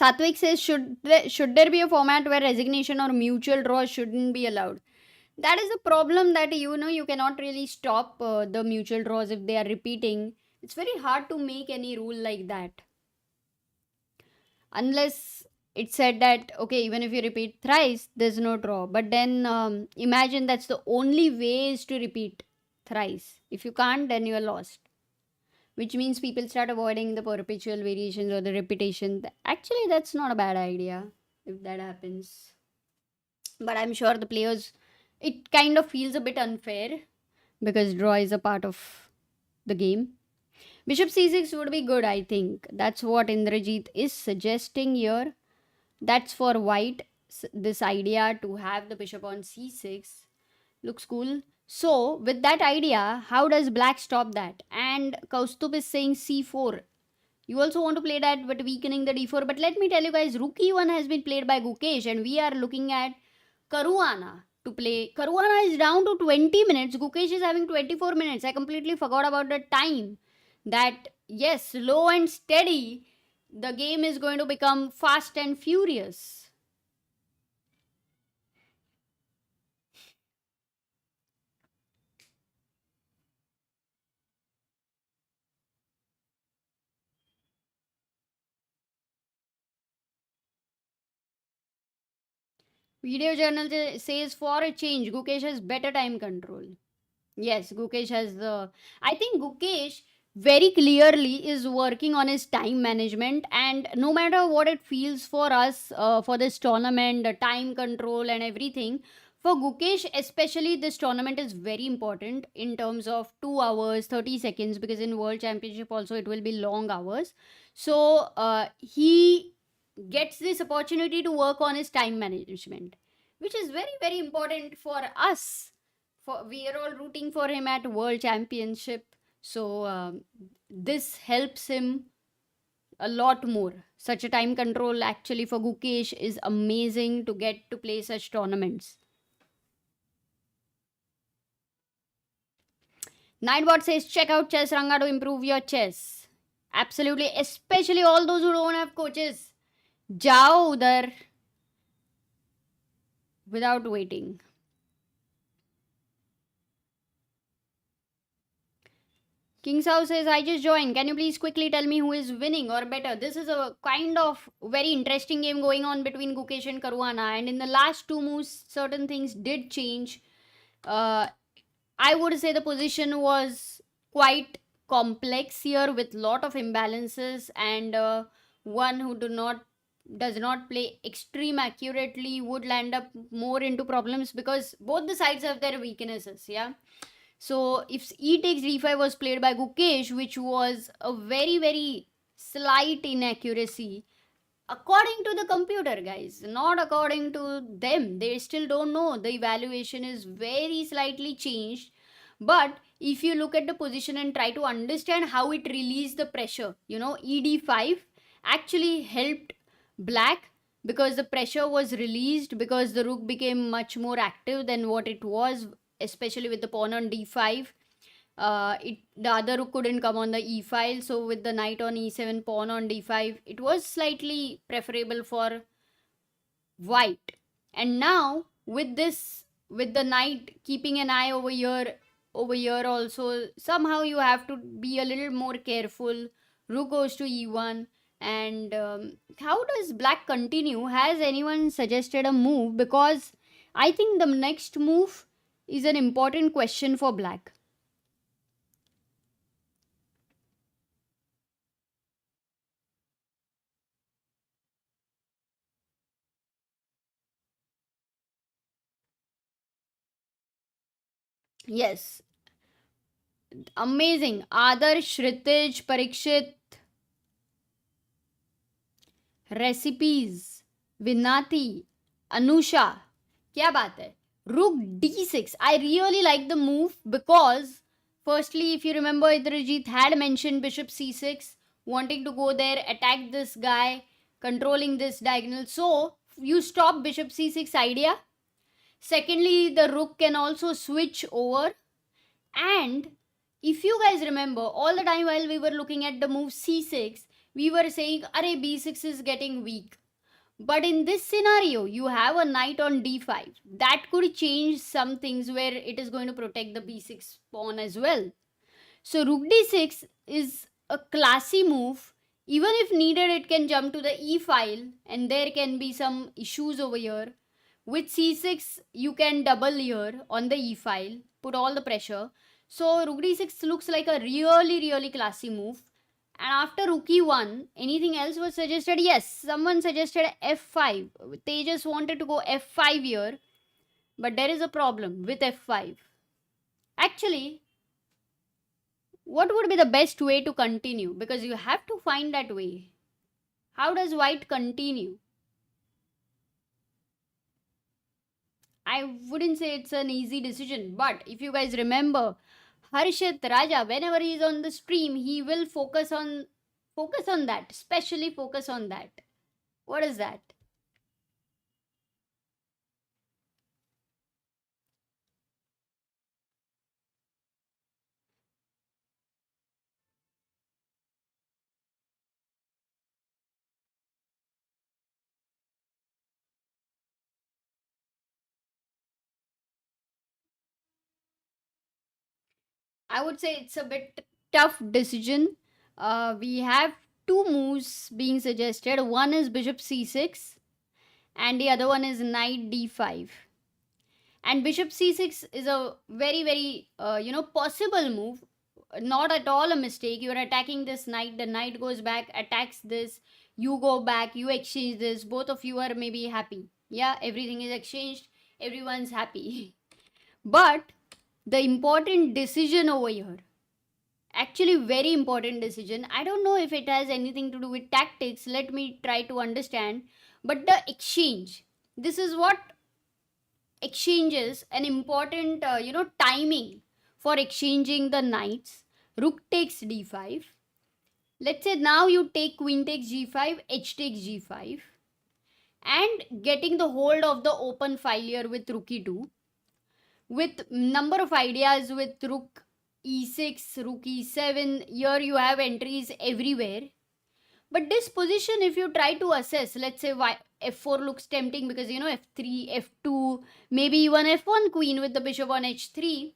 Satvik says, should there be a format where resignation or mutual draw shouldn't be allowed? That is the problem, that you cannot really stop the mutual draws if they are repeating. It's very hard to make any rule like that, unless it said that okay, even if you repeat thrice there's no draw. But then imagine that's the only way is to repeat thrice. If you can't, then you are lost, which means people start avoiding the perpetual variations or the repetition. Actually, that's not a bad idea if that happens. But I'm sure the players, it kind of feels a bit unfair because draw is a part of the game. Bishop c6 would be good, I think. That's what Indrajit is suggesting here. That's for white. This idea to have the bishop on c6 looks cool. So, with that idea, how does black stop that? And Kaustup is saying c4. You also want to play that, but weakening the d4. But let me tell you guys, rook e1 has been played by Gukesh, and we are looking at Caruana to play. Caruana is down to 20 minutes. Gukesh is having 24 minutes. I completely forgot about the time. That, yes, slow and steady, the game is going to become fast and furious. Video journal says for a change, Gukesh has better time control. Yes, Gukesh has the. I think Gukesh very clearly is working on his time management, and no matter what it feels for us for this tournament, the time control and everything. For Gukesh, especially, this tournament is very important in terms of 2 hours, 30 seconds, because in World Championship also it will be long hours. So he gets this opportunity to work on his time management, which is very, very important for us. For we are all rooting for him at World Championship, so this helps him a lot more. Such a time control actually for Gukesh is amazing to get to play such tournaments. Nightbot says check out Chess Ranga to improve your chess. Absolutely, especially all those who don't have coaches. Jao udhar without waiting. King Sao says, I just joined. Can you please quickly tell me who is winning or better? This is a kind of very interesting game going on between Gukesh and Caruana. And in the last two moves, certain things did change. Uh, I would say the position was quite complex here with lot of imbalances, and one who does not play extreme accurately would land up more into problems because both the sides have their weaknesses. Yeah. So if e takes d5 was played by Gukesh, which was a very, very slight inaccuracy, according to the computer, guys, not according to them. They still don't know. The evaluation is very slightly changed. But if you look at the position and try to understand how it released the pressure, ed5 actually helped black because the pressure was released because the rook became much more active than what it was, especially with the pawn on d5. The other rook couldn't come on the e file, so with the knight on e7, pawn on d5, it was slightly preferable for white. And now with this, with the knight keeping an eye over here also, somehow you have to be a little more careful. Rook goes to e1. And how does black continue? Has anyone suggested a move? Because I think the next move is an important question for black. Yes, Amazing. Adarsh, Shritish, Parikshit, Recipes, Vinati, Anusha. क्या बात है? Rook d6. I really like the move because, firstly, if you remember, Indrajit had mentioned bishop c6, wanting to go there, attack this guy, controlling this diagonal. So, you stop bishop c6 idea. Secondly, the rook can also switch over. And if you guys remember, all the time while we were looking at the move c6, we were saying, Array, b6 is getting weak. But in this scenario, you have a knight on d5. That could change some things where it is going to protect the b6 pawn as well. So rook d6 is a classy move. Even if needed, it can jump to the e file and there can be some issues over here. With c6, you can double here on the e file, put all the pressure. So rook d6 looks like a really classy move. And after rook e1, anything else was suggested? Yes, someone suggested f5. They just wanted to go f5 here. But there is a problem with f5. Actually, what would be the best way to continue? Because you have to find that way. How does white continue? I wouldn't say it's an easy decision. But if you guys remember, Harshit Raja, whenever he is on the stream, he will focus on that, especially focus on that. What is that? I would say it's a bit tough decision. We have two moves being suggested. One is bishop c6 and the other one is knight d5. And bishop c6 is a very possible move. Not at all a mistake. You are attacking this knight, the knight goes back, attacks this, you go back, you exchange this, both of you are maybe happy. Yeah, everything is exchanged, everyone's happy. But the important decision over here, actually very important decision, I don't know if it has anything to do with tactics, let me try to understand. But the exchange, this is what exchanges an important timing for exchanging the knights. Rook takes d5. Let's say now you take queen takes g5, h takes g5, and getting the hold of the open file here with rook e2, with number of ideas with rook e6, rook e7. Here you have entries everywhere. But this position, if you try to assess, let's say f4 looks tempting because f3, f2, maybe even f1 queen with the bishop on h3.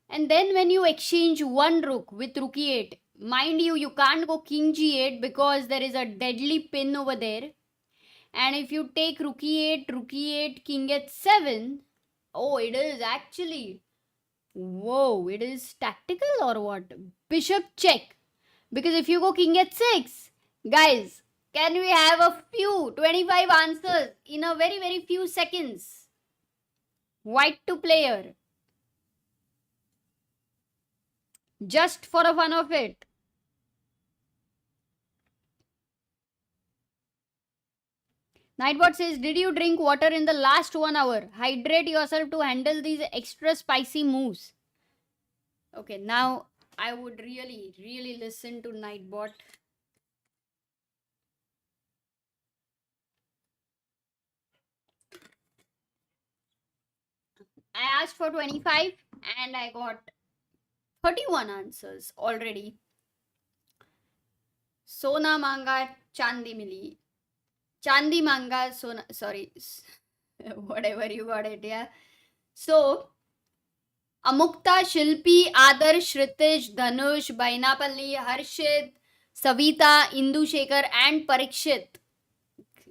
And then when you exchange one rook with rook e8, mind you can't go king g8 because there is a deadly pin over there. And if you take rook e8, king h7, oh, it is actually, whoa, it is tactical or what? Bishop check. Because if you go king h6, guys, can we have a few 25 answers in a very few seconds? White to player. Just for the fun of it. Nightbot says, did you drink water in the last 1 hour? Hydrate yourself to handle these extra spicy moves. Okay, now I would really listen to Nightbot. I asked for 25 and I got 31 answers already. Sona manga chandi mili. Chandi manga sona, sorry, whatever you got it, yeah. So, Amukta, Shilpi, Adarsh, Shritish, Dhanush, Bainapalli, Harshit, Savita, Indu Shekhar, and Parikshit.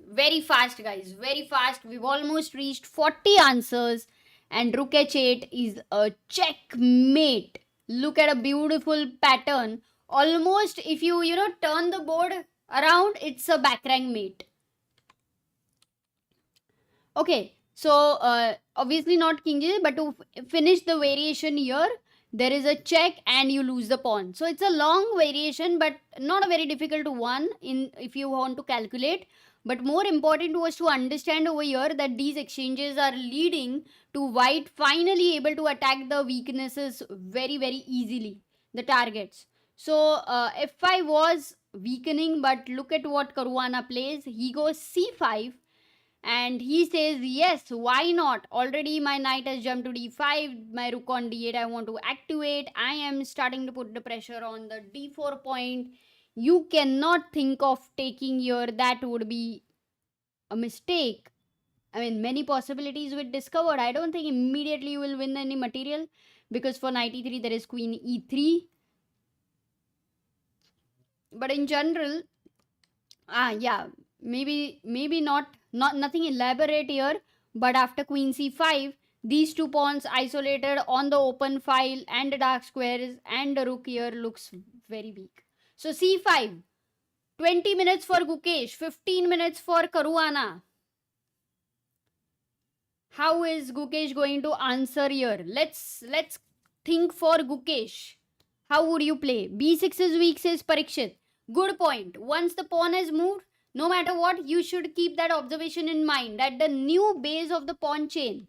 Very fast, guys. Very fast. We've almost reached 40 answers. And Rook h8 is a checkmate. Look at a beautiful pattern. Almost, if you, turn the board around, it's a backrank mate. Okay. So, obviously not king g, but to finish the variation here, there is a check and you lose the pawn. So it's a long variation, but not a very difficult one in if you want to calculate. But more important was to understand over here that these exchanges are leading to white finally able to attack the weaknesses very, very easily, the targets. So f5 was weakening, but look at what Caruana plays. He goes c5 and he says, yes, why not? Already my knight has jumped to d5, my rook on d8 I want to activate. I am starting to put the pressure on the d4 point. You cannot think of taking here, that would be a mistake. I mean, many possibilities were discovered. I don't think immediately you will win any material, because for knight e3 there is queen e3. But in general, yeah, maybe not nothing elaborate here. But after queen c5, these two pawns isolated on the open file and the dark squares and the rook here looks very weak. So c5, 20 minutes for Gukesh, 15 minutes for Caruana. How is Gukesh going to answer here? Let's think for Gukesh. How would you play? b6 is weak, says Parikshit. Good point. Once the pawn has moved, no matter what, you should keep that observation in mind, that the new base of the pawn chain.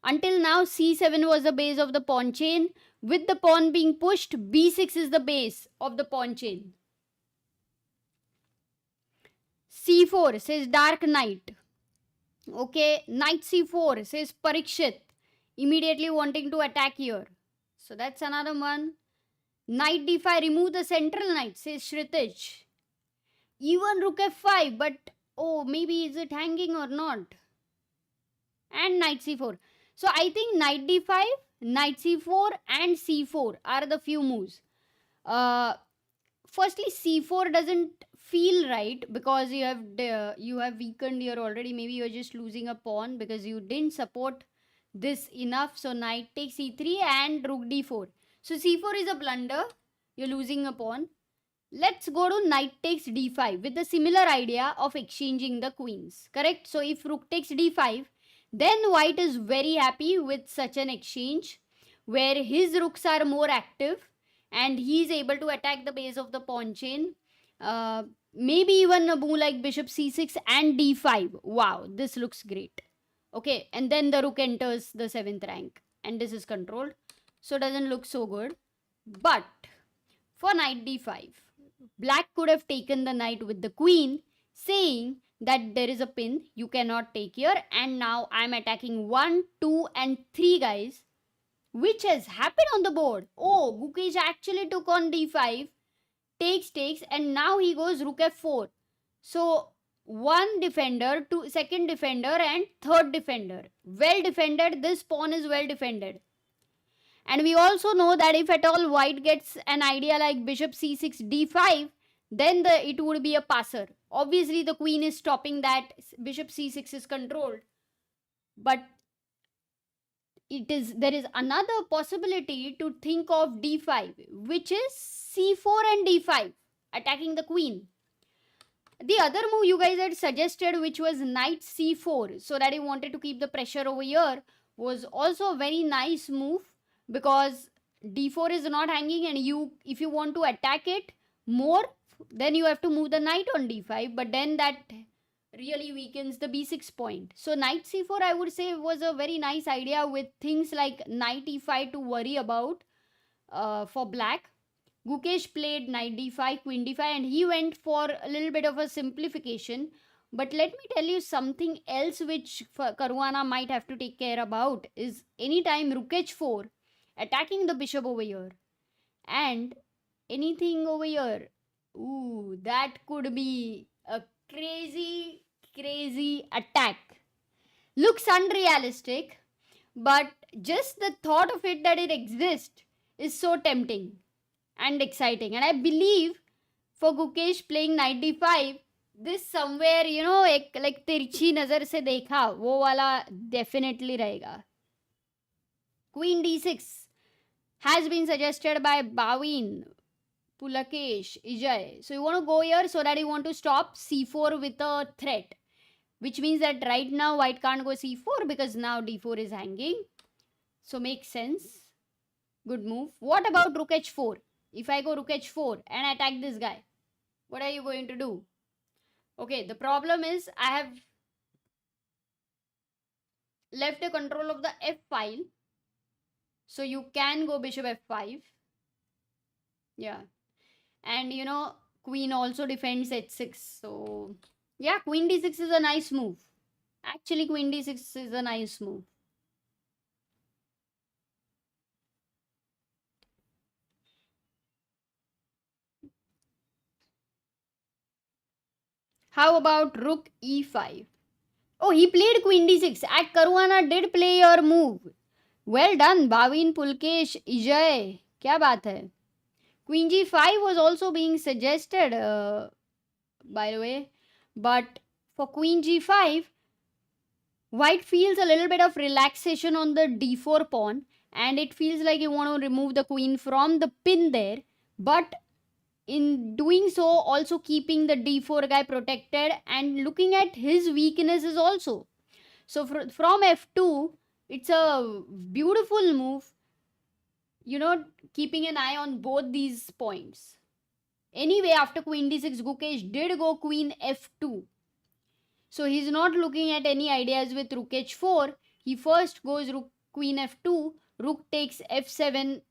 Until now, c7 was the base of the pawn chain. With the pawn being pushed, b6 is the base of the pawn chain. c4 says Dark Knight. Okay, knight c4 says Parikshit, immediately wanting to attack here. So that's another one. Knight d5, remove the central knight, says Shritish. Even rook f5, but oh, maybe is it hanging or not? And knight c4. So I think knight d5, knight c4 and c4 are the few moves. Firstly, c4 doesn't feel right because you have weakened here already. Maybe you're just losing a pawn because you didn't support this enough. So knight takes e3 and rook d4. So c4 is a blunder. You're losing a pawn. Let's go to knight takes d5 with the similar idea of exchanging the queens. Correct? So if rook takes d5, then white is very happy with such an exchange where his rooks are more active and he is able to attack the base of the pawn chain. Maybe even a move like bishop c6 and d5. Wow, this looks great. Okay, and then the rook enters the 7th rank and this is controlled. So doesn't look so good. But for knight d5, black could have taken the knight with the queen, saying that there is a pin, you cannot take here, and now I'm attacking 1, 2 and 3 guys, which has happened on the board. Oh, Gukesh actually took on d5, takes, and now he goes rook f4. So one defender, second defender and third defender. Well defended, this pawn is well defended. And we also know that if at all white gets an idea like bishop c6 d5, then it would be a passer. Obviously the queen is stopping that, bishop c6 is controlled. But there is another possibility to think of d5, which is c4 and d5, attacking the queen. The other move you guys had suggested, which was knight c4, so that you wanted to keep the pressure over here, was also a very nice move, because d4 is not hanging, and if you want to attack it more, then you have to move the knight on d5, but then that really weakens the b6 point. So knight c4, I would say, was a very nice idea with things like knight e5 to worry about for black. Gukesh played knight d5, queen d5, and he went for a little bit of a simplification. But let me tell you something else which Caruana might have to take care about is anytime rook h4, attacking the bishop over here, and anything over here. Ooh, that could be a crazy attack. Looks unrealistic, but just the thought of it that it exists is so tempting and exciting. And I believe for Gukesh playing knight d5, this somewhere, like तिरछी नजर से देखा वो वाला definitely रहेगा. Queen d6 has been suggested by Bhavin, Pulakesh, Ijay. So you want to go here so that you want to stop c4 with a threat, which means that right now white can't go c4 because now d4 is hanging. So makes sense. Good move. What about rook h4? If I go rook h4 and attack this guy, what are you going to do? Okay, the problem is I have left the control of the f file. So you can go bishop f5. Yeah. And queen also defends h6. So yeah, queen d6 is a nice move. Actually, queen d6 is a nice move. How about rook e5? Oh, he played queen d6. At Caruana did play your move. Well done, Bhavin, Pulkesh, Ijay. Kya baat hai? Queen g5 was also being suggested, by the way. But for queen g5, white feels a little bit of relaxation on the d4 pawn, and it feels like you want to remove the queen from the pin there. But in doing so, also keeping the d4 guy protected and looking at his weaknesses also. So from f2, it's a beautiful move, keeping an eye on both these points. Anyway, after queen d6, Gukesh did go queen f2. So he's not looking at any ideas with rook h4. He first goes rook queen f2. Rook takes f7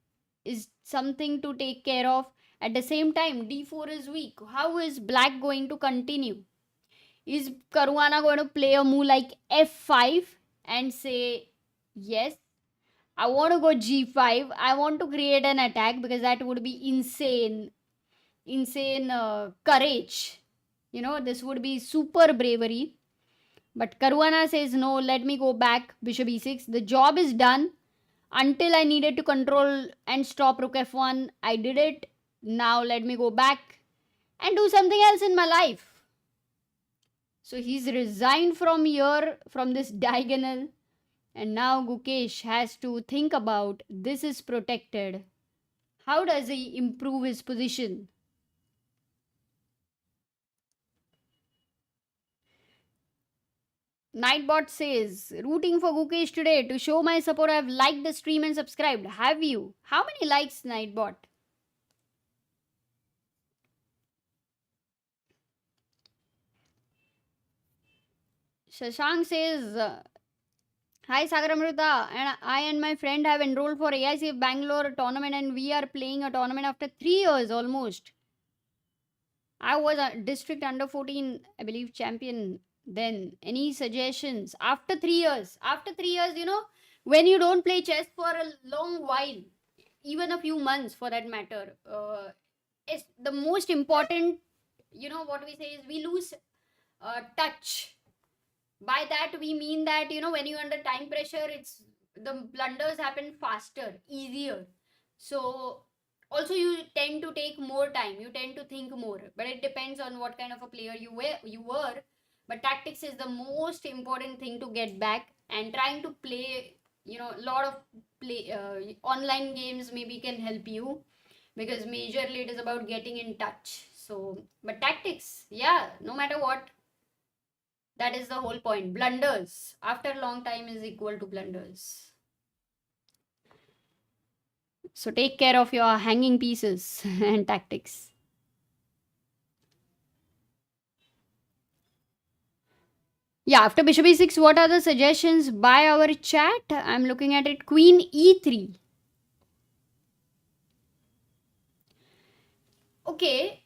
is something to take care of. At the same time, d4 is weak. How is black going to continue? Is Caruana going to play a move like f5 and say, yes, I want to go g5. I want to create an attack because that would be insane courage. This would be super bravery. But Caruana says, no, let me go back, bishop e6. The job is done. Until I needed to control and stop rook f1, I did it. Now let me go back and do something else in my life. So he's resigned from here, from this diagonal. And now Gukesh has to think about this is protected. How does he improve his position? Nightbot says, rooting for Gukesh today. To show my support, I have liked the stream and subscribed. Have you? How many likes, Nightbot? Shashank says, hi Sagar Amruta, and I and my friend have enrolled for AICF Bangalore tournament, and we are playing a tournament after 3 years almost. I was a district under 14, I believe, champion then. Any suggestions? After 3 years, when you don't play chess for a long while, even a few months for that matter, it's the most important, what we say is we lose touch. By that we mean that when you're under time pressure, it's the blunders happen faster, easier. So also you tend to take more time, you tend to think more, but it depends on what kind of a player you were. But tactics is the most important thing to get back, and trying to play a lot of play online games maybe can help you, because majorly it is about getting in touch. So but tactics, yeah, no matter what, that is the whole point. Blunders after long time is equal to blunders. So take care of your hanging pieces and tactics. Yeah, after bishop e6, what are the suggestions by our chat? I'm looking at it. Queen e3. Okay,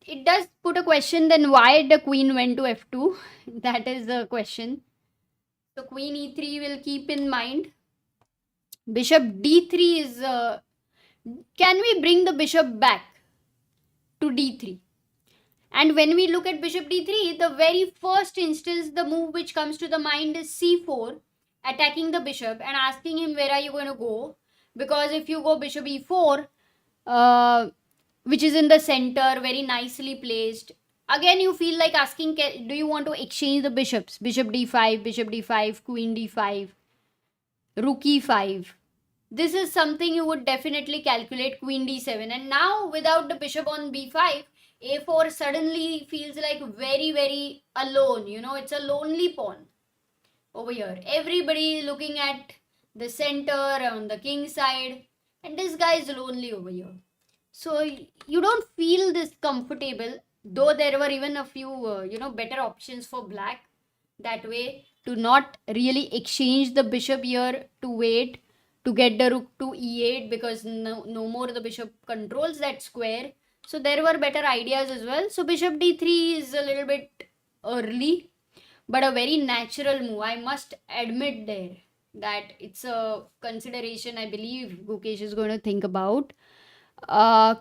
it does put a question then why the queen went to f2. That is the question. So queen e3 will keep in mind. Bishop d3 is... can we bring the bishop back to d3? And when we look at bishop d3, the very first instance, the move which comes to the mind is c4, attacking the bishop and asking him, where are you going to go? Because if you go bishop e4, which is in the center, very nicely placed, again you feel like asking, do you want to exchange the bishops? Bishop d5, queen d5, rook e5. This is something you would definitely calculate. Queen d7. And now without the bishop on b5, a4 suddenly feels like very, very alone. It's a lonely pawn over here. Everybody looking at the center on the king side. And this guy is lonely over here. So you don't feel this comfortable, though there were even a few, better options for black that way, to not really exchange the bishop here, to wait to get the rook to e8, because no more the bishop controls that square. So there were better ideas as well. So bishop d3 is a little bit early, but a very natural move. I must admit there that it's a consideration I believe Gukesh is going to think about.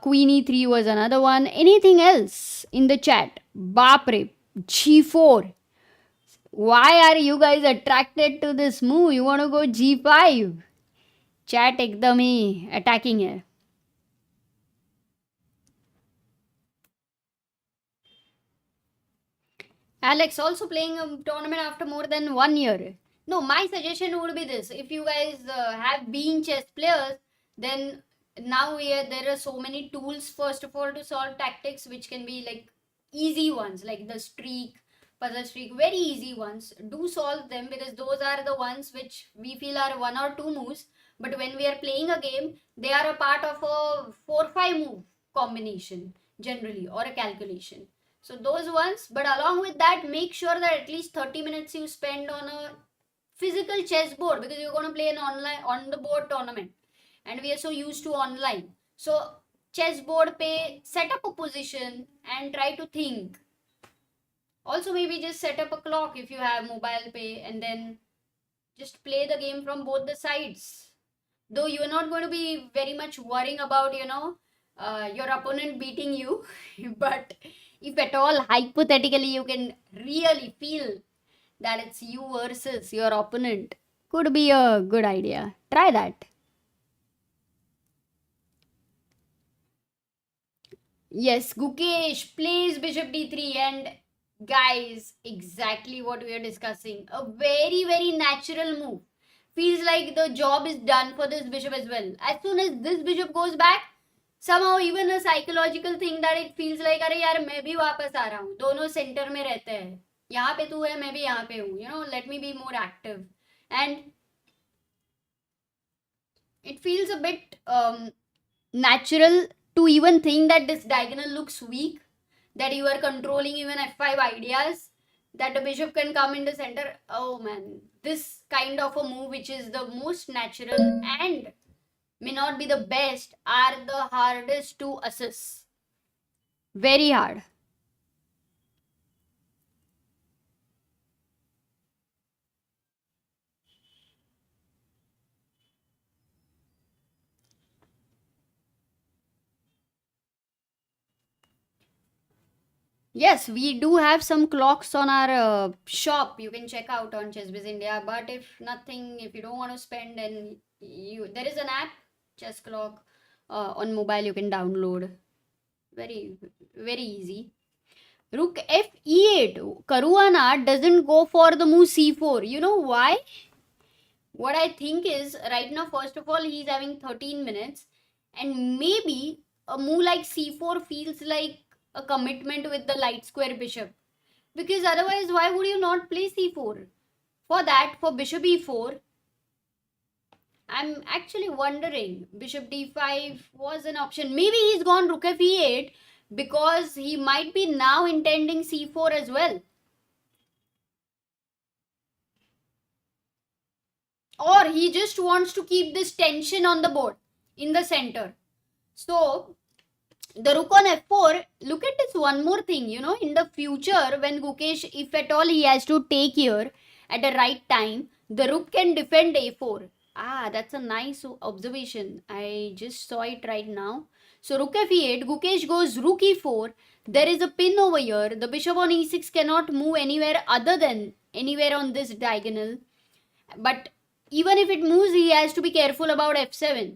Queen e3 was another one. Anything else in the chat? Bapre, g4. Why are you guys attracted to this move? You want to go g5? Chat एकदम ही attacking है. Alex also playing a tournament after more than 1 year. No, my suggestion would be this. If you guys have been chess players, then now there are so many tools, first of all, to solve tactics, which can be like easy ones, like the streak, puzzle streak, very easy ones. Do solve them, because those are the ones which we feel are 1 or 2 moves. But when we are playing a game, they are a part of a 4-5 move combination generally, or a calculation. So those ones, but along with that, make sure that at least 30 minutes you spend on a physical chessboard, because you're going to play an online on the board tournament, and we are so used to online. So chessboard pe set up a position and try to think. Also maybe just set up a clock if you have mobile pay, and then just play the game from both the sides. Though you're not going to be very much worrying about, your opponent beating you, but if at all hypothetically you can really feel that it's you versus your opponent, could be a good idea. Try that. Yes, Gukesh plays bishop d3, and guys, exactly what we are discussing. A very, very natural move. Feels like the job is done for this bishop as well. As soon as this bishop goes back, somehow even a psychological thing that it feels like, अरे यार मैं भी वापस आ रहा हूँ, दोनों centre में रहते हैं, यहाँ पे तू है, मैं भी यहाँ पे हूँ, let me be more active. And it feels a bit natural to even think that this diagonal looks weak, that you are controlling even f5 ideas, that the bishop can come in the center. Oh man, this kind of a move, which is the most natural and may not be the best, are the hardest to assess. Very hard. Yes, we do have some clocks on our shop. You can check out on ChessBase India. But if nothing, if you don't want to spend, then there is an app, Chess Clock, on mobile. You can download. Very, very easy. Rook f e8. Caruana doesn't go for the move c4. You know why? What I think is, right now, first of all, he's having 13 minutes, and maybe a move like c4 feels like a commitment with the light square bishop, because otherwise why would you not play c4? For that, for bishop e4, I'm actually wondering, bishop d5 was an option. Maybe he's gone rook f e8 because he might be now intending c4 as well, or he just wants to keep this tension on the board in the center. So the rook on f4, look at this one more thing, in the future when Gukesh, if at all he has to take here at the right time, the rook can defend a4. That's a nice observation. I just saw it right now. So rook f8, Gukesh goes rook e4. There is a pin over here. The bishop on e6 cannot move anywhere other than anywhere on this diagonal. But even if it moves, he has to be careful about f7.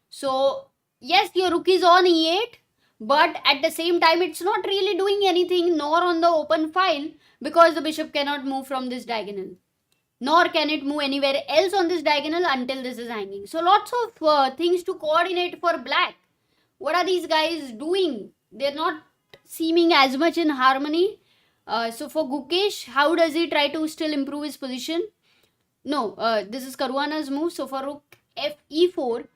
So yes, your rook is on e8, but at the same time it's not really doing anything, nor on the open file, because the bishop cannot move from this diagonal, nor can it move anywhere else on this diagonal until this is hanging. So lots of things to coordinate for black. What are these guys doing? They're not seeming as much in harmony. So for Gukesh, how does he try to still improve his position? No, this is Caruana's move. So for rook f e4,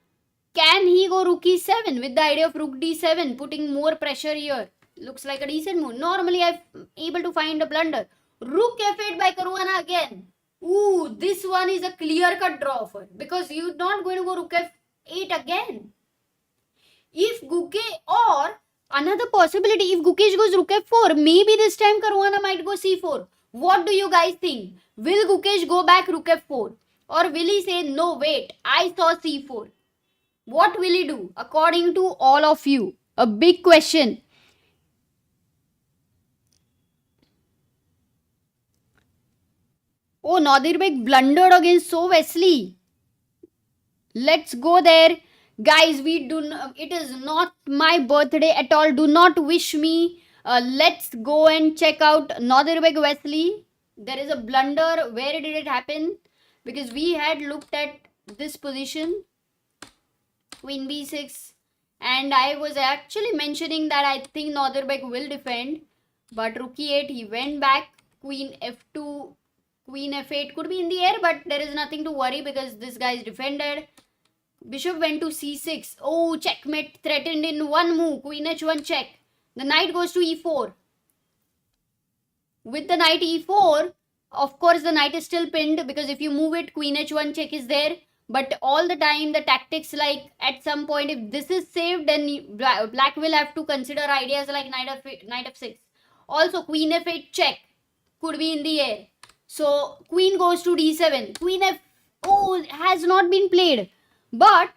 Can he go rook e7 with the idea of rook d7, putting more pressure here? Looks like a decent move. Normally, I'm able to find a blunder. Rook f8 by Caruana again. Ooh, this one is a clear-cut draw for, because you're not going to go rook f8 again. If Gukesh, or another possibility, if Gukesh goes rook f4, maybe this time Caruana might go c4. What do you guys think? Will Gukesh go back rook f4? Or will he say, no, wait, I saw c4? What will he do? According to all of you, a big question. Oh, Nodirbek blundered against So Wesley. Let's go there. Guys, we do not, it is not my birthday at all. Do not wish me. Let's go and check out Nodirbek Wesley. There is a blunder. Where did it happen? Because we had looked at this position. Queen b6. And I was actually mentioning that I think Nodirbek will defend. But rook e8, he went back. Queen f2, queen f8 could be in the air, but there is nothing to worry because this guy is defended. Bishop went to c6. Oh, checkmate threatened in one move. Queen h1 check. The knight goes to e4. With the knight e4, of course the knight is still pinned, because if you move it, queen h1 check is there. But all the time the tactics, like at some point, if this is saved, then black will have to consider ideas like knight f6. Also queen f8 check could be in the air. So queen goes to d7. Queen f, oh, has not been played. But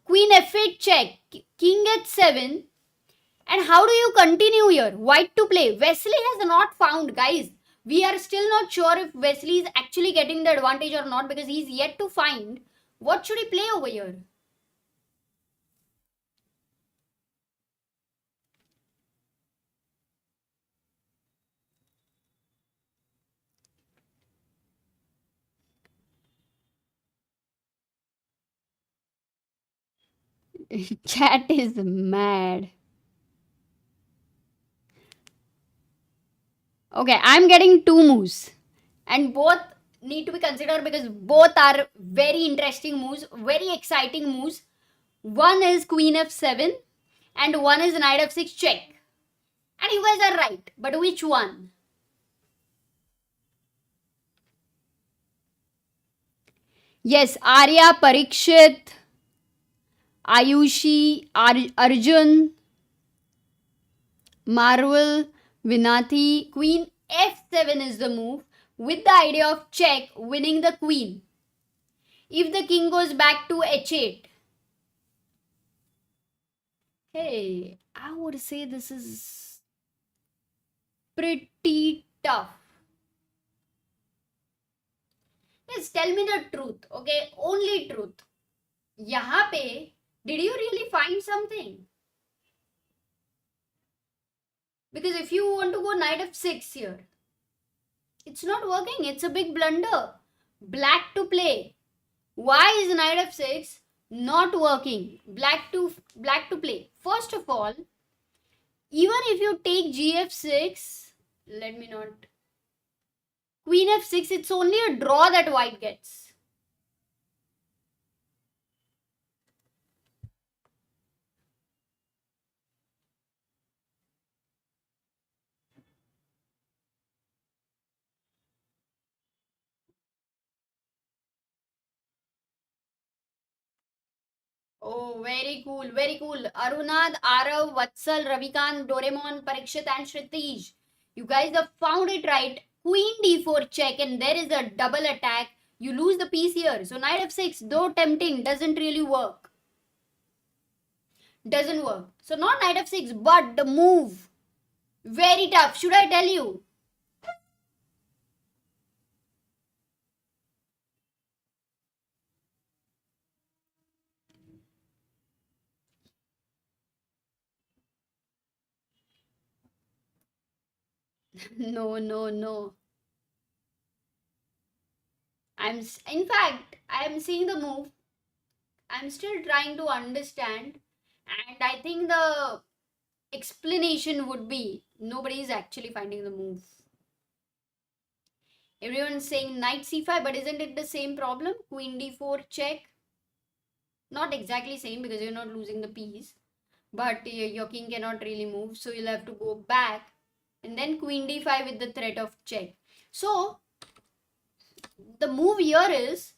queen f8 check, king h7. And how do you continue here? White to play. Wesley has not found, guys. We are still not sure if Wesley is actually getting the advantage or not, because he's yet to find. What should he play over here? Chat is mad. Okay, I'm getting two moves. And both need to be considered because both are very interesting moves, very exciting moves. One is queen f7 and one is knight f6 check. And you guys are right. But which one? Yes, Arya, Parikshit, Ayushi, Arjun, Marvel, Vinathi. Queen f7 is the move with the idea of check, winning the queen. If the king goes back to h8. Hey, I would say this is pretty tough. Yes, tell me the truth, okay? Only truth. Yahan pe, did you really find something? Because if you want to go knight f6 here, it's not working. It's a big blunder. Black to play. Why is knight f6 not working? Black to play. First of all, even if you take gf6, let me not. Queen f6, it's only a draw that white gets. Oh, very cool, very cool. Arunad, Arav, Vatsal, Ravikant, Doraemon, Parikshit, and Shritish. You guys have found it right. Queen d4 check, and there is a double attack. You lose the piece here. So knight f6, though tempting, doesn't really work. Doesn't work. So not knight f6, but the move. Very tough. Should I tell you? No, no, no. In fact, I am seeing the move. I'm still trying to understand, and I think the explanation would be nobody is actually finding the move. Everyone's saying knight c5, but isn't it the same problem? Queen d4 check. Not exactly same because you're not losing the piece, but your king cannot really move, so you'll have to go back, and then queen d5 with the threat of check. So the move here is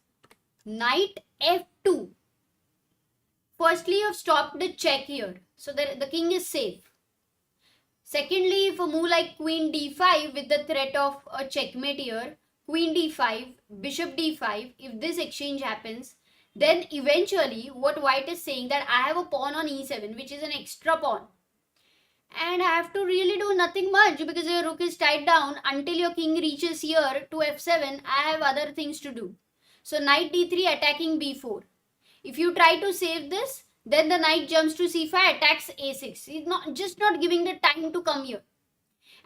knight f2. Firstly, you've stopped the check here, so that the king is safe. Secondly, if a move like queen d5 with the threat of a checkmate here, queen d5, bishop d5, if this exchange happens, then eventually what white is saying that I have a pawn on e7, which is an extra pawn. And I have to really do nothing much because your rook is tied down until your king reaches here to f7. I have other things to do. So knight d3 attacking b4. If you try to save this, then the knight jumps to c5, attacks a6. He's not giving the time to come here.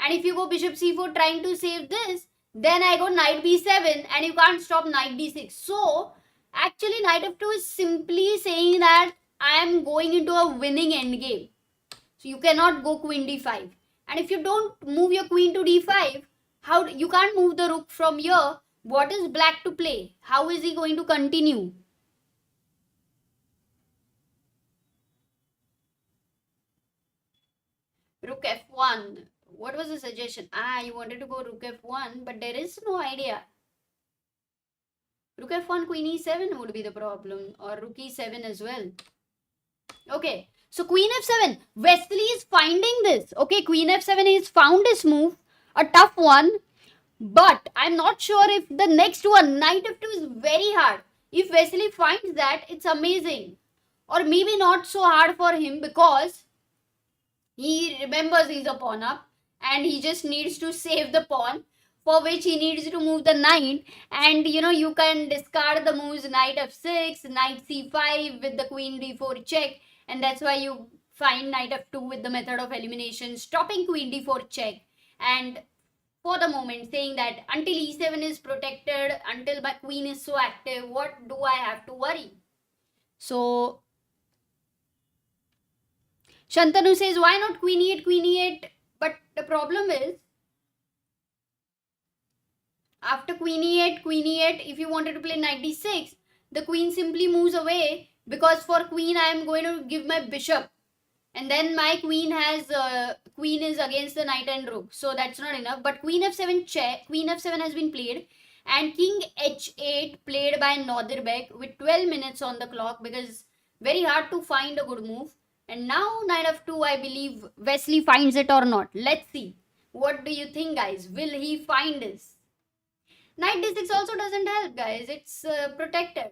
And if you go bishop c4 trying to save this, then I go knight b7 and you can't stop knight d6. So actually knight f2 is simply saying that I am going into a winning endgame. So you cannot go queen d5. And if you don't move your queen to d5, how you can't move the rook from here. What is black to play? How is he going to continue? Rook f1. What was the suggestion? You wanted to go rook f1, but there is no idea. Rook f1, queen e7 would be the problem, or rook e7 as well. Okay, so queen f7. Wesley is finding this. Okay, queen f7, he's found this move. A tough one. But I'm not sure if the next one, knight f2, is very hard. If Wesley finds that, it's amazing. Or maybe not so hard for him because he remembers he's a pawn up and he just needs to save the pawn, for which he needs to move the knight. And you can discard the moves knight f6, knight c5 with the queen d4 check, and that's why you find knight f2 with the method of elimination, stopping queen d4 check, and for the moment saying that until e7 is protected, until my queen is so active, what do I have to worry? So Shantanu says, why not queen e8, queen e8? But the problem is, after queen e8, if you wanted to play knight d6, the queen simply moves away, because for queen I am going to give my bishop, and then my queen is against the knight and rook, so that's not enough. But queen f7 check, queen f7 has been played, and king h8 played by Nodirbek with 12 minutes on the clock, because very hard to find a good move. And now knight f2, I believe Wesley finds it or not. Let's see. What do you think, guys? Will he find this? Knight d6 also doesn't help, guys. It's protected.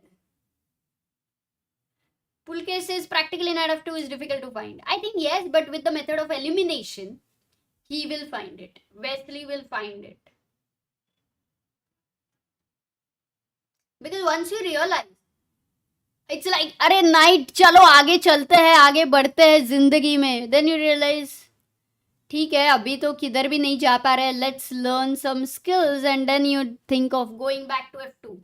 Pulke says practically knight f2 is difficult to find. I think yes, but with the method of elimination, he will find it. Wesley will find it. Because once you realize, it's like, अरे night चलो आगे चलते हैं, आगे बढ़ते हैं जिंदगी में. Then you realize, ठीक है अभी तो किधर भी नहीं जा पा रहे, let's learn some skills, and then you think of going back to f2.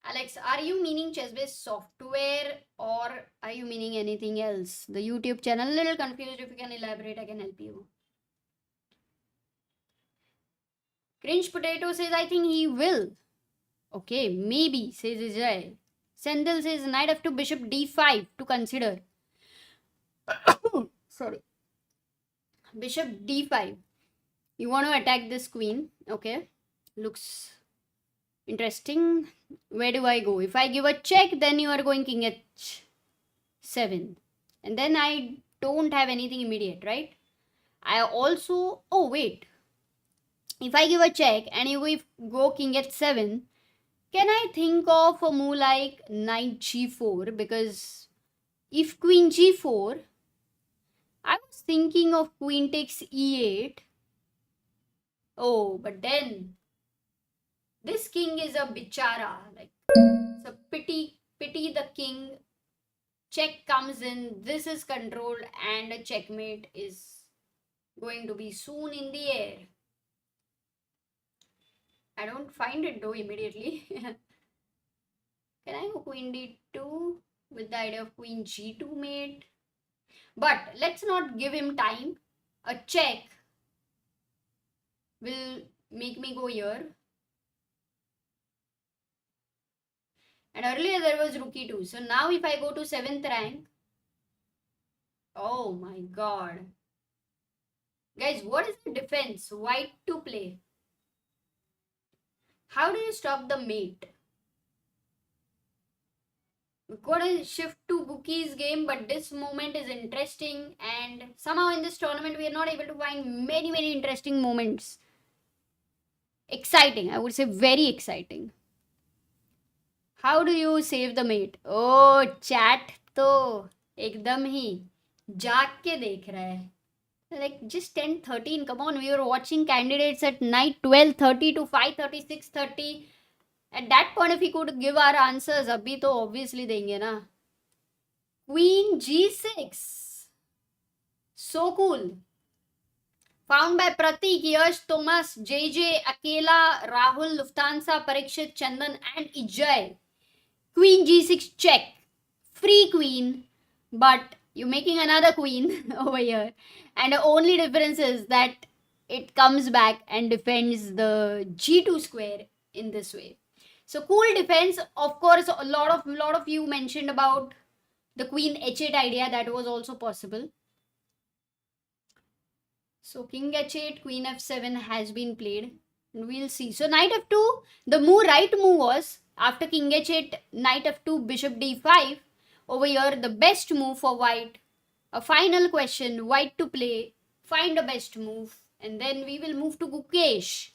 Alex, are you meaning ChessBase software or are you meaning anything else? The YouTube channel, a little confused. If you can elaborate, I can help you. Cringe Potato says, I think he will. Okay, maybe, says Israel. Sendil says, knight f2, bishop d5 to consider. Sorry. Bishop d5. You want to attack this queen. Okay. Looks interesting. Where do I go? If I give a check, then you are going king h7. And then I don't have anything immediate, right? I also... Oh, wait. If I give a check and you go king h7, can I think of a move like knight g4? Because if queen g4, I was thinking of queen takes e8. Oh, but then this king is a bichara. Like, it's a pity the king. Check comes in. This is controlled and a checkmate is going to be soon in the air. I don't find it though immediately. Can I go queen d2 with the idea of queen g2 mate? But let's not give him time. A check will make me go here. And earlier there was rook e2. So now if I go to 7th rank, oh my god. Guys, what is the defense? White to play. How do you stop the mate? We got a shift to Bookie's game, but this moment is interesting, and somehow in this tournament we are not able to find many interesting moments. Exciting, I would say very exciting. How do you save the mate? Oh, chat तो एकदम ही जाग के देख रहा है. Like just 10:13. Come on, we were watching candidates at night 12:30 to 5:30, 6:30. At that point, if we could give our answers, अभी तो obviously देंगे ना. Queen G6. So cool. Found by Pratik, Yash, Thomas, JJ, Akela, Rahul, Lufthansa, Parikshit, Chandan, and Ijay. Queen G6 check. Free queen, but you're making another queen over here. And the only difference is that it comes back and defends the G2 square in this way. So cool defense. Of course, a lot of you mentioned about the queen h8 idea. That was also possible. So king h8, queen f7 has been played. We'll see. So knight f2, the right move was after king h8, knight f2, bishop d5. Over here, the best move for white. A final question, white to play. Find the best move. And then we will move to Gukesh.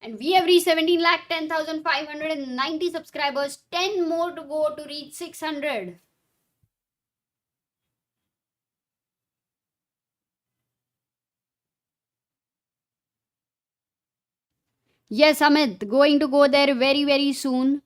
And we have reached 17,10,590 subscribers. 10 more to go to reach 600. Yes, Amit, going to go there very soon.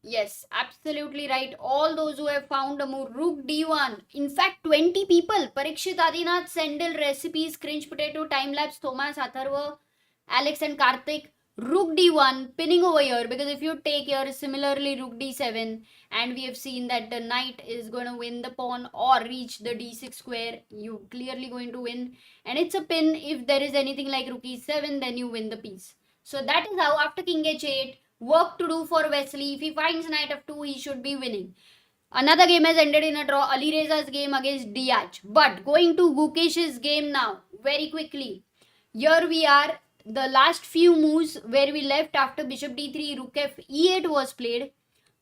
Yes, absolutely right. All those who have found a move, rook d1. In fact, 20 people. Parikshit, Adinath, Sendil, Recipes, Cringe Potato, Timelapse, Thomas, Atharva, Alex and Karthik. Rook d1, pinning over here, because if you take here, similarly rook d7, and we have seen that the knight is going to win the pawn or reach the d6 square, you clearly going to win. And it's a pin. If there is anything like rook e7, then you win the piece. So that is how after king h8, work to do for Wesley. If he finds knight f2, he should be winning. Another game has ended in a draw. Alireza's game against Deac. But going to Gukesh's game now, very quickly. Here we are. The last few moves where we left after bishop d3, rook f e8 was played.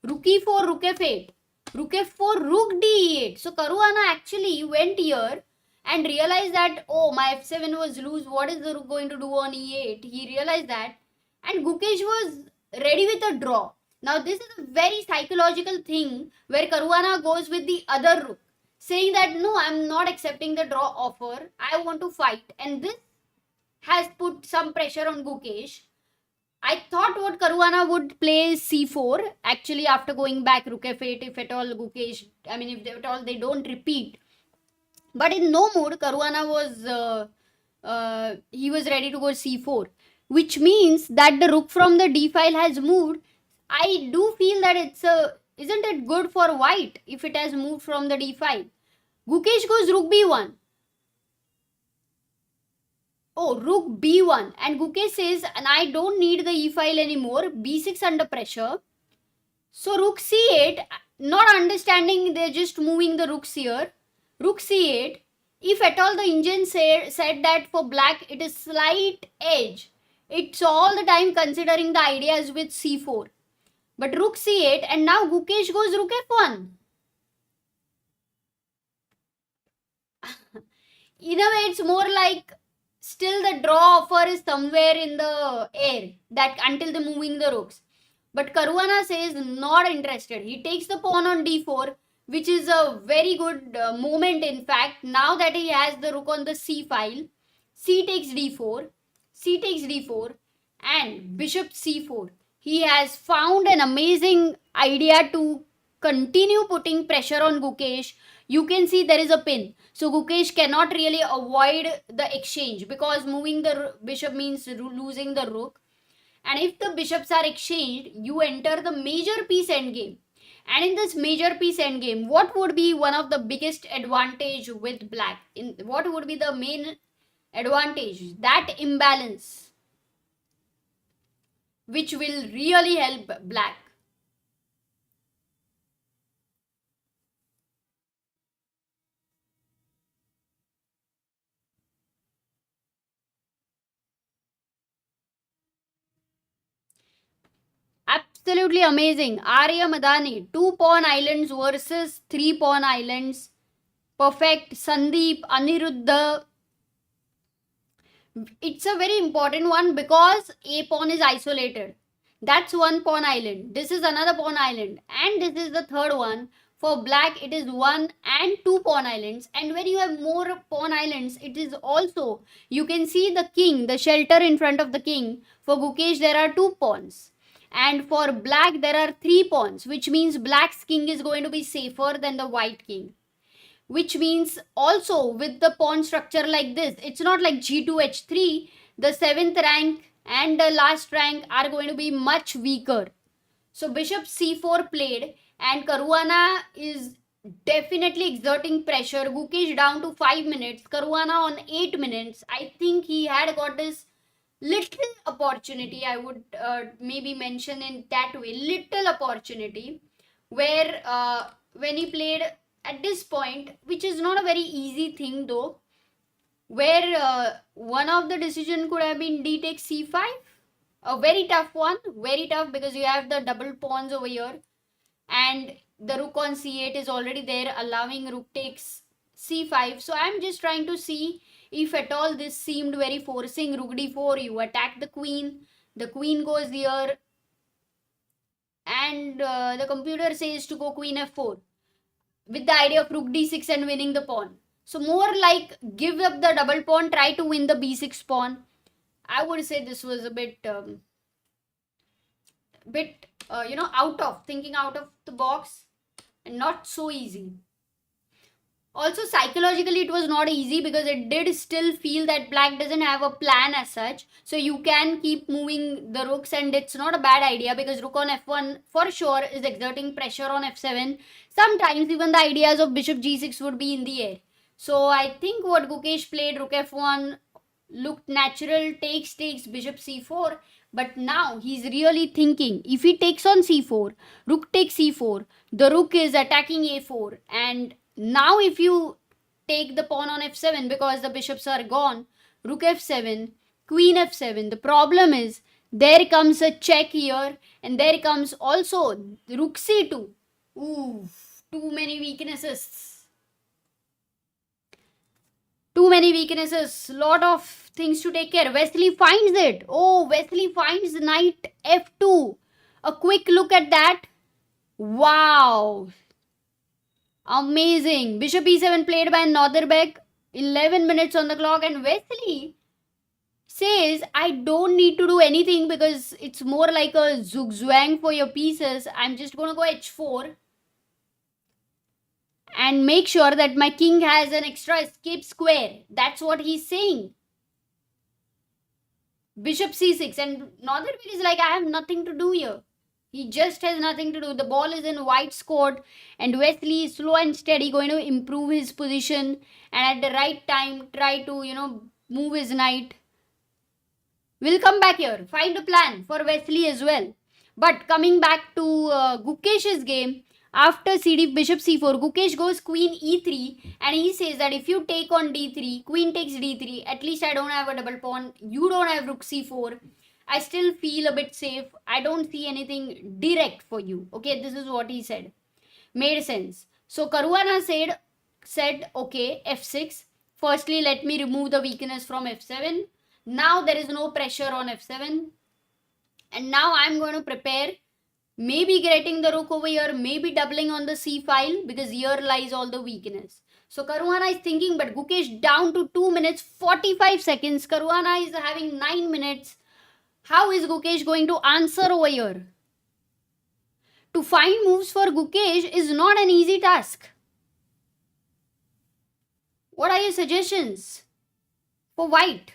Rook e4, rook f8. Rook f4, rook d8. So Caruana actually went here and realized that, oh, my f7 was loose. What is the rook going to do on e8? He realized that. And Gukesh was ready with a draw. Now this is a very psychological thing where Caruana goes with the other rook, saying that no, I'm not accepting the draw offer. I want to fight. And this has put some pressure on Gukesh. I thought what Caruana would play is c4. Actually, after going back rook f8, if at all Gukesh, I mean, if at all they don't repeat. But in no mood, Caruana was, he was ready to go c4. Which means that the rook from the d file has moved. I do feel that isn't it good for white if it has moved from the d file? Gukesh goes rook b1. Oh, rook b1. And Gukesh says, and I don't need the e file anymore. b6 under pressure. So rook c8, not understanding, they're just moving the rooks here. Rook c8. If at all the engine said that for black it is slight edge, it's all the time considering the ideas with c4. But rook c8, and now Gukesh goes rook f1. In a way, it's more like still the draw offer is somewhere in the air, that until the moving the rooks. But Caruana says not interested. He takes the pawn on d4, which is a very good moment in fact. Now that he has the rook on the c file, c takes d4, c takes d4, and bishop c4. He has found an amazing idea to continue putting pressure on Gukesh. you can see there is a pin. So Gukesh cannot really avoid the exchange, because moving the bishop means losing the rook. And if the bishops are exchanged, you enter the major piece endgame. And in this major piece endgame, what would be one of the biggest advantage with black? What would be the main advantage? That imbalance, which will really help black. Absolutely amazing. Arya Madani, 2 pawn islands versus 3 pawn islands. Perfect. Sandeep, Aniruddha. It's a very important one because a pawn is isolated. That's 1 pawn island. This is another pawn island. And this is the third one. For black, it is 1 and 2 pawn islands. And when you have more pawn islands, it is also, you can see the king, the shelter in front of the king. For Gukesh, there are 2 pawns. And for black, there are 3 pawns, which means black's king is going to be safer than the white king. Which means also with the pawn structure like this, it's not like g2, h3, the 7th rank and the last rank are going to be much weaker. So bishop c4 played, and Caruana is definitely exerting pressure. Gukesh down to 5 minutes, Caruana on 8 minutes. I think he had got this little opportunity, I would maybe mention in that way, little opportunity, where when he played at this point, which is not a very easy thing though, where one of the decision could have been d takes c5, a very tough one, very tough, because you have the double pawns over here, and the rook on c8 is already there, allowing rook takes c5. So I'm just trying to see if at all this seemed very forcing. Rook d4, you attack the queen goes here, and the computer says to go queen f4 with the idea of rook d6 and winning the pawn. So more like give up the double pawn, try to win the b6 pawn. I would say this was a bit thinking out of the box, and not so easy. Also psychologically it was not easy, because it did still feel that black doesn't have a plan as such. So you can keep moving the rooks, and it's not a bad idea, because rook on f1 for sure is exerting pressure on f7. Sometimes even the ideas of bishop g6 would be in the air. So I think what Gukesh played, rook f1, looked natural. Takes bishop c4. But now he's really thinking, if he takes on c4, rook takes c4, the rook is attacking a4, and now if you take the pawn on f7, because the bishops are gone, rook f7, queen f7, the problem is there comes a check here, and there comes also rook c2. Ooh, too many weaknesses. Too many weaknesses. Lot of things to take care. Wesley finds it. Oh, Wesley finds knight f2. A quick look at that. Wow. Amazing. Bishop e7 played by Nodirbek. 11 minutes on the clock, and Wesley says, I don't need to do anything, because it's more like a zugzwang for your pieces. I'm just going to go h4 and make sure that my king has an extra escape square. That's what he's saying. Bishop c6, and Nodirbek is like, I have nothing to do here. He just has nothing to do. The ball is in white's court, and Wesley is slow and steady going to improve his position, and at the right time try to, move his knight. We'll come back here. Find a plan for Wesley as well. But coming back to Gukesh's game, after bishop c4, Gukesh goes queen e3, and he says that if you take on d3, queen takes d3, at least I don't have a double pawn, you don't have rook c4, I still feel a bit safe. I don't see anything direct for you. Okay, this is what he said. Made sense. So Caruana said, okay, f6. Firstly, let me remove the weakness from f7. Now there is no pressure on f7. And now I'm going to prepare, maybe getting the rook over here, maybe doubling on the c file, because here lies all the weakness. So Caruana is thinking, but Gukesh down to 2 minutes 45 seconds. Caruana is having 9 minutes. How is Gukesh going to answer over here? To find moves for Gukesh is not an easy task. What are your suggestions for white?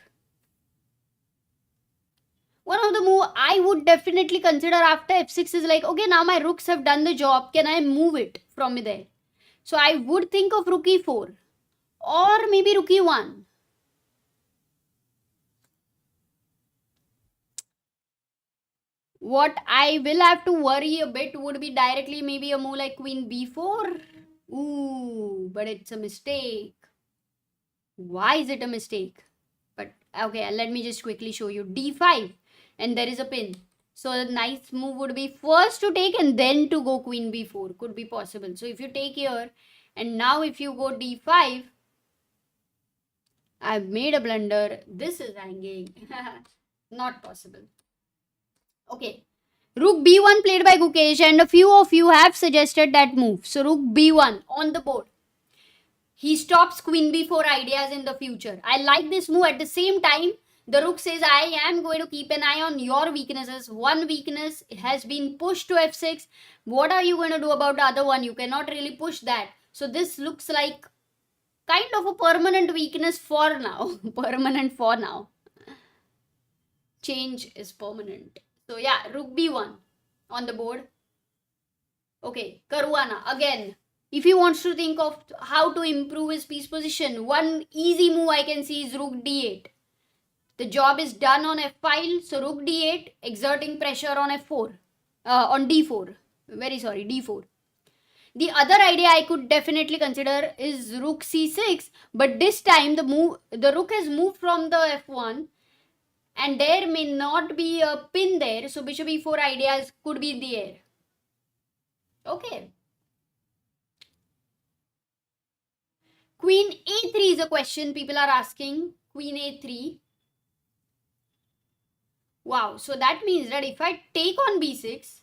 One of the move I would definitely consider after f6 is like, okay, now my rooks have done the job. Can I move it from there? So I would think of rook e4 or maybe rook e1. What I will have to worry a bit would be directly maybe a move like queen b4. Ooh, but it's a mistake. Why is it a mistake? But okay, let me just quickly show you. d5 and there is a pin. So a nice move would be first to take and then to go queen b4. Could be possible. So if you take here and now if you go d5, I've made a blunder. This is hanging. Not possible. Okay. Rook b1 played by Gukesh and a few of you have suggested that move. So rook b1 on the board. He stops queen b4 ideas in the future. I like this move. At the same time, the rook says, I am going to keep an eye on your weaknesses. One weakness has been pushed to f6. What are you going to do about the other one? You cannot really push that. So this looks like kind of a permanent weakness for now. Permanent for now. Change is permanent. So yeah, rook b1 on the board. Okay, Caruana again. If he wants to think of how to improve his piece position, one easy move I can see is rook d8. The job is done on f5, so rook d8, exerting pressure on f4, on d4. Very sorry, d4. The other idea I could definitely consider is rook c6, but this time the rook has moved from the f1, and there may not be a pin there, so bishop e4 ideas could be in the air. Okay. Queen a3 is a question people are asking. Queen a3. Wow, so that means that if I take on b6,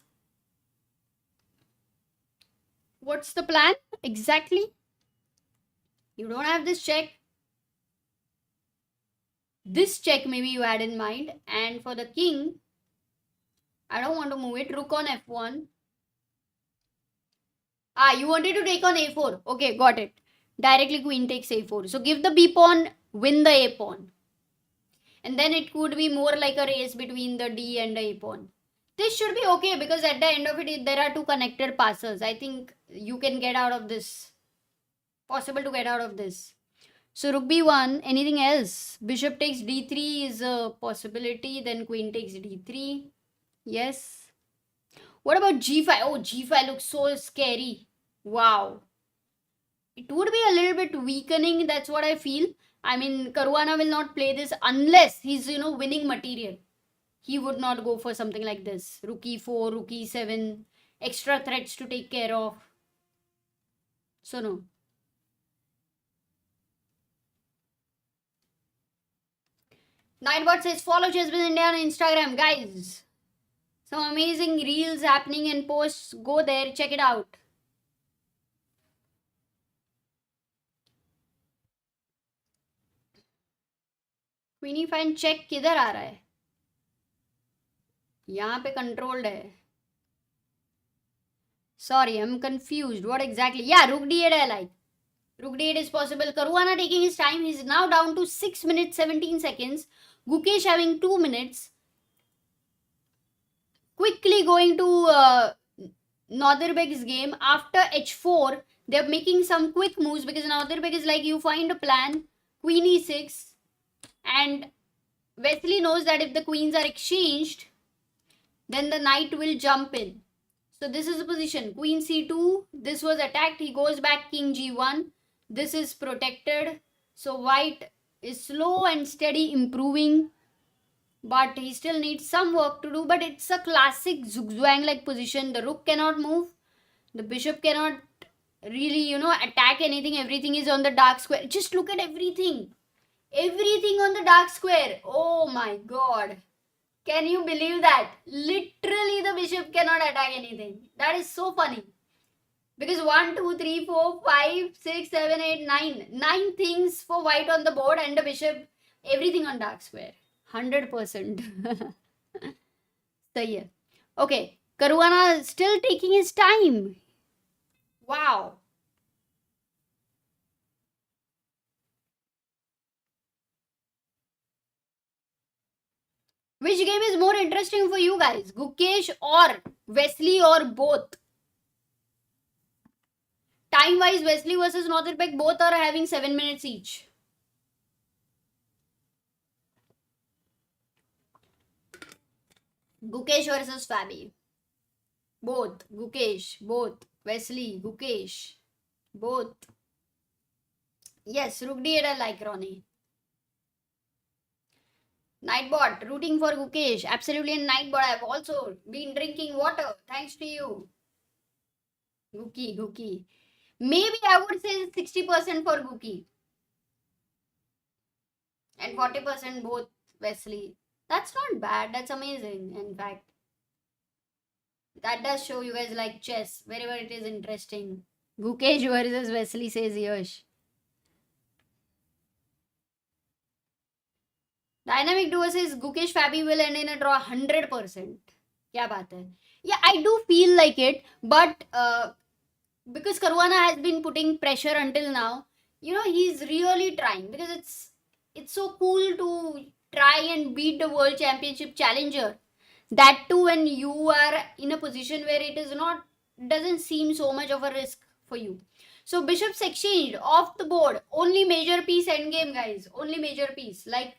what's the plan exactly? You don't have this check. This check maybe you had in mind. And for the king, I don't want to move it. Rook on f1. Ah, you wanted to take on a4. Okay, got it. Directly queen takes a4. So give the b pawn, win the a pawn. And then it could be more like a race between the d and the a pawn. This should be okay because at the end of it, there are two connected passes. I think you can get out of this. Possible to get out of this. So rook b1, anything else? Bishop takes d3 is a possibility. Then queen takes d3. Yes. What about g5? Oh, g5 looks so scary. Wow. It would be a little bit weakening. That's what I feel. I mean, Caruana will not play this unless he's, winning material. He would not go for something like this. Rook e4, rook e7, extra threats to take care of. So no. Nightbot says, follow ChessBase India on Instagram. Guys, some amazing reels happening and posts. Go there, check it out. क्वीनी fine check किधर आ रहा है? यहाँ पे controlled है. Sorry, I'm confused. What exactly? Yeah, rook d8 I like. Rook d8 is possible. Caruana taking his time. He's now down to 6 minutes 17 seconds. Gukesh having 2 minutes. Quickly going to Nodirbek's game. After h4, they're making some quick moves because Nodirbek is like, you find a plan. Queen e6. And Wesley knows that if the queens are exchanged, then the knight will jump in. So this is the position. Queen c2. This was attacked. He goes back king g1. This is protected. So white is slow and steady improving. But he still needs some work to do. But it's a classic zugzwang-like position. The rook cannot move. The bishop cannot really, attack anything. Everything is on the dark square. Just look at everything. Everything on the dark square. Oh my god. Can you believe that? Literally the bishop cannot attack anything. That is so funny. Because 1, 2, 3, 4, 5, 6, 7, 8, 9. 9 things for white on the board and the bishop. Everything on dark square. 100%. So yeah. Okay. Caruana still taking his time. Wow. Which game is more interesting for you guys? Gukesh or Wesley or both? Time-wise, Wesley versus Nodirbek, both are having 7 minutes each. Gukesh versus Fabi. Both. Gukesh. Both. Wesley. Gukesh. Both. Yes, Rook D8 I like Ronnie. Nightbot, rooting for Gukesh. Absolutely in Nightbot. I've also been drinking water. Thanks to you. Gookie. Maybe I would say 60% for Gookie. And 40% both Wesley. That's not bad. That's amazing, in fact. That does show you guys like chess. Wherever it is interesting. Gukesh versus Wesley, says Yash. Dynamic duo says Gukesh Fabi will end in a draw 100%. Kya baat hai? Yeah, I do feel like it, but because Caruana has been putting pressure until now, he's really trying, because it's so cool to try and beat the world championship challenger. That too when you are in a position where it doesn't seem so much of a risk for you. So bishops exchanged off the board. Only major piece endgame, guys. Only major piece. Like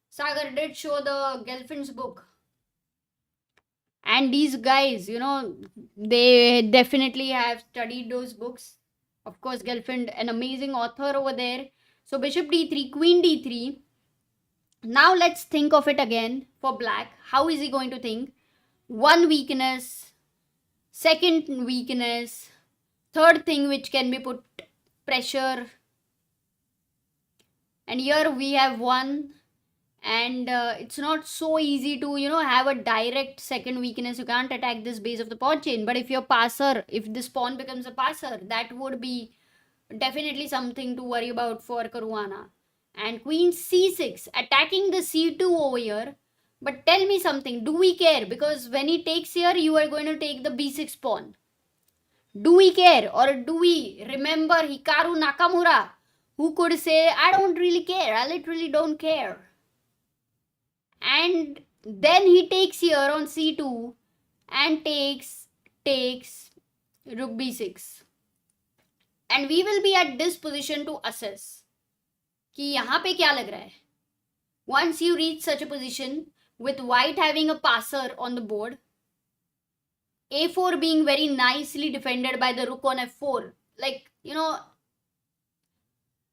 Sagar did show the Gelfand's book. And these guys, they definitely have studied those books. Of course, Gelfand, an amazing author over there. So bishop d3, queen d3. Now let's think of it again for black. How is he going to think? One weakness, second weakness, third thing which can be put pressure. And here we have one. And it's not so easy to, have a direct second weakness. You can't attack this base of the pawn chain. But if your passer, if this pawn becomes a passer, that would be definitely something to worry about for Caruana. And queen c6, attacking the c2 over here. But tell me something, do we care? Because when he takes here, you are going to take the b6 pawn. Do we care? Or do we remember Hikaru Nakamura, who could say, I don't really care, I literally don't care. And then he takes here on c2 and takes rook b6. And we will be at this position to assess कि यहाँ पे क्या लग रहा है. Once you reach such a position with white having a passer on the board, a4 being very nicely defended by the rook on f4, like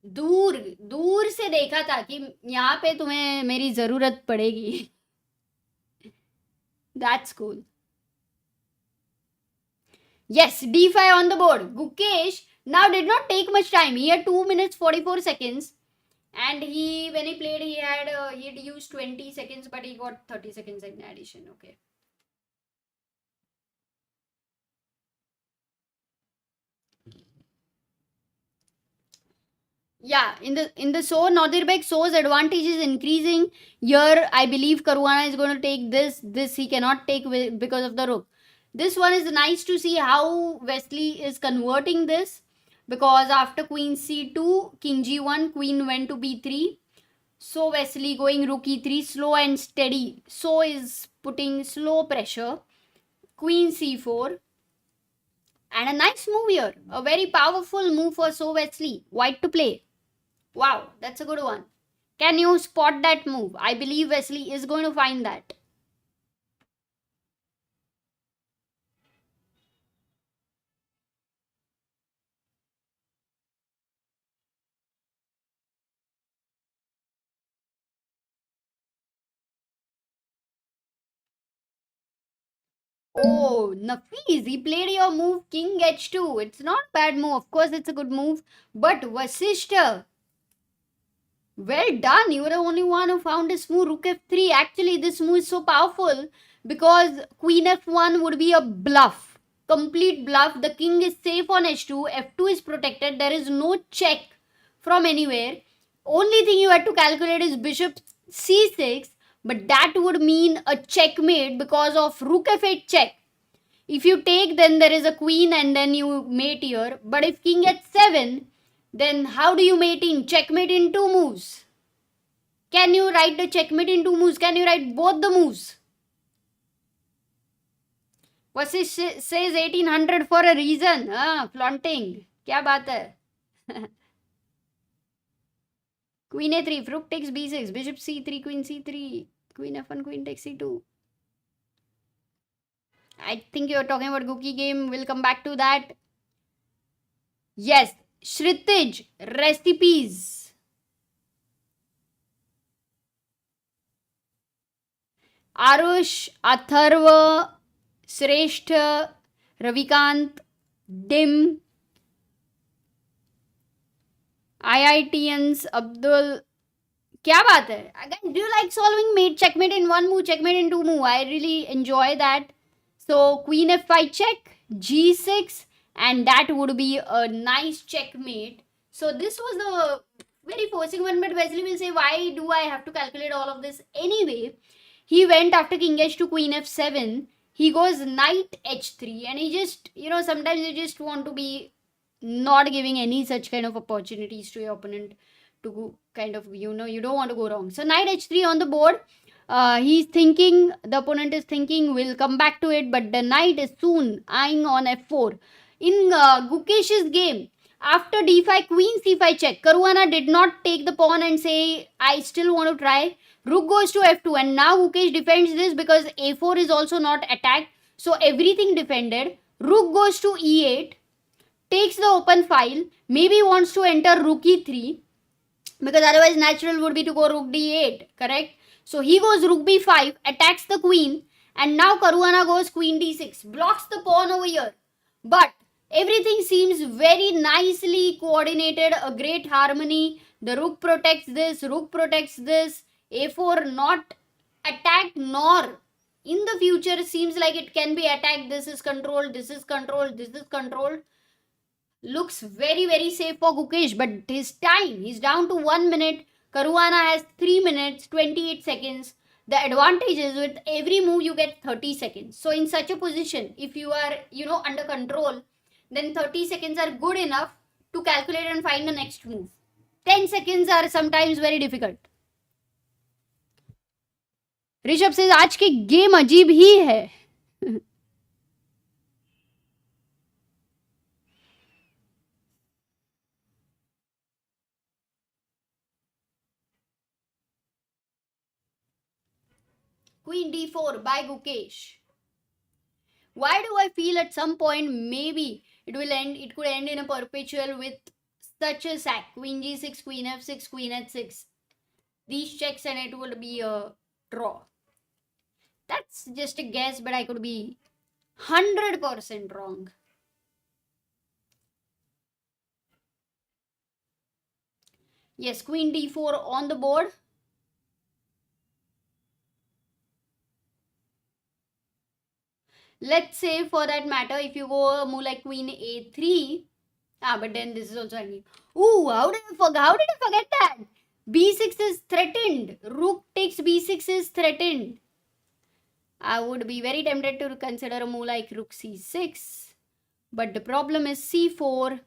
दूर से देखा था कि यहाँ पे तुम्हें मेरी जरूरत पड़ेगी. That's cool. Yes, d5 on the board. Gukesh now did not take much time. He had 2 minutes 44 seconds. And when he played, he had used 20 seconds, but he got 30 seconds in addition. Okay. Yeah, in the So, Nodirbek So's advantage is increasing. Here, I believe Caruana is going to take this. This he cannot take because of the rook. This one is nice to see how Wesley is converting this. Because after queen c2, king g1, queen went to b3. So Wesley going rook e3, slow and steady. So is putting slow pressure. Queen c4. And a nice move here. A very powerful move for So Wesley. White to play. Wow, that's a good one. Can you spot that move? I believe Wesley is going to find that. Oh, Nafis, he played your move king h2. It's not a bad move. Of course, it's a good move. But Vasishta, well done. You were the only one who found this move. Rook f3. Actually, this move is so powerful because queen f1 would be a bluff. Complete bluff. The king is safe on h2. f2 is protected. There is no check from anywhere. Only thing you had to calculate is bishop c6. But that would mean a checkmate because of rook f8 check. If you take, then there is a queen and then you mate here. But if king h7, then how do you mate in? Checkmate in 2 moves. Can you write the checkmate in 2 moves? Can you write both the moves? Versus says 1800 for a reason. Flaunting. क्या बात है? Queen a3, rook takes b6, bishop c3, queen c3, queen f1, queen takes c2. I think you're talking about Gookie game. We'll come back to that. Yes, Shritij, recipes. Arush, Atharva, Shrestha, Ravikant, Dim, IITians, Abdul. क्या बात है? Again, do you like solving mate checkmate in 1 move, checkmate in 2 move? I really enjoy that. So queen f5 check, g6, and that would be a nice checkmate. So this was the very forcing one, but Wesley will say, why do I have to calculate all of this anyway? He went after king h to queen f7. He goes knight h3, and he just, sometimes you just want to be not giving any such kind of opportunities to your opponent to kind of, you don't want to go wrong. So knight h3 on the board. He's thinking, the opponent is thinking, we'll come back to it, but the knight is soon eyeing on f4. In Gukesh's game, after d5, queen c5 check, Caruana did not take the pawn and say, I still want to try. Rook goes to f2, and now Gukesh defends this because a4 is also not attacked. So everything defended. Rook goes to e8, takes the open file, maybe wants to enter rook e3, because otherwise natural would be to go rook d8, correct? So he goes rook b5, attacks the queen, and now Caruana goes queen d6, blocks the pawn over here. But everything seems very nicely coordinated, a great harmony. The rook protects this, a4 not attacked, nor in the future seems like it can be attacked. This is controlled, this is controlled, this is controlled. Looks very, very safe for Gukesh, but his time, he's down to 1 minute. Caruana has 3 minutes, 28 seconds. The advantage is with every move you get 30 seconds. So in such a position, if you are, under control, then 30 seconds are good enough to calculate and find the next move. 10 seconds are sometimes very difficult. Rishabh says, आज की game अजीब ही है. Queen d4 by Gukesh. Why do I feel at some point maybe it could end in a perpetual with such a sack? Queen g6, queen f6, queen h6. These checks and it would be a draw. That's just a guess, but I could be 100% wrong. Yes, queen d4 on the board. Let's say for that matter, if you go a move like queen a3, but then this is also endgame. Ooh, how did I forget that? b6 is threatened. Rook takes b6 is threatened. I would be very tempted to consider a move like rook c6, but the problem is c4.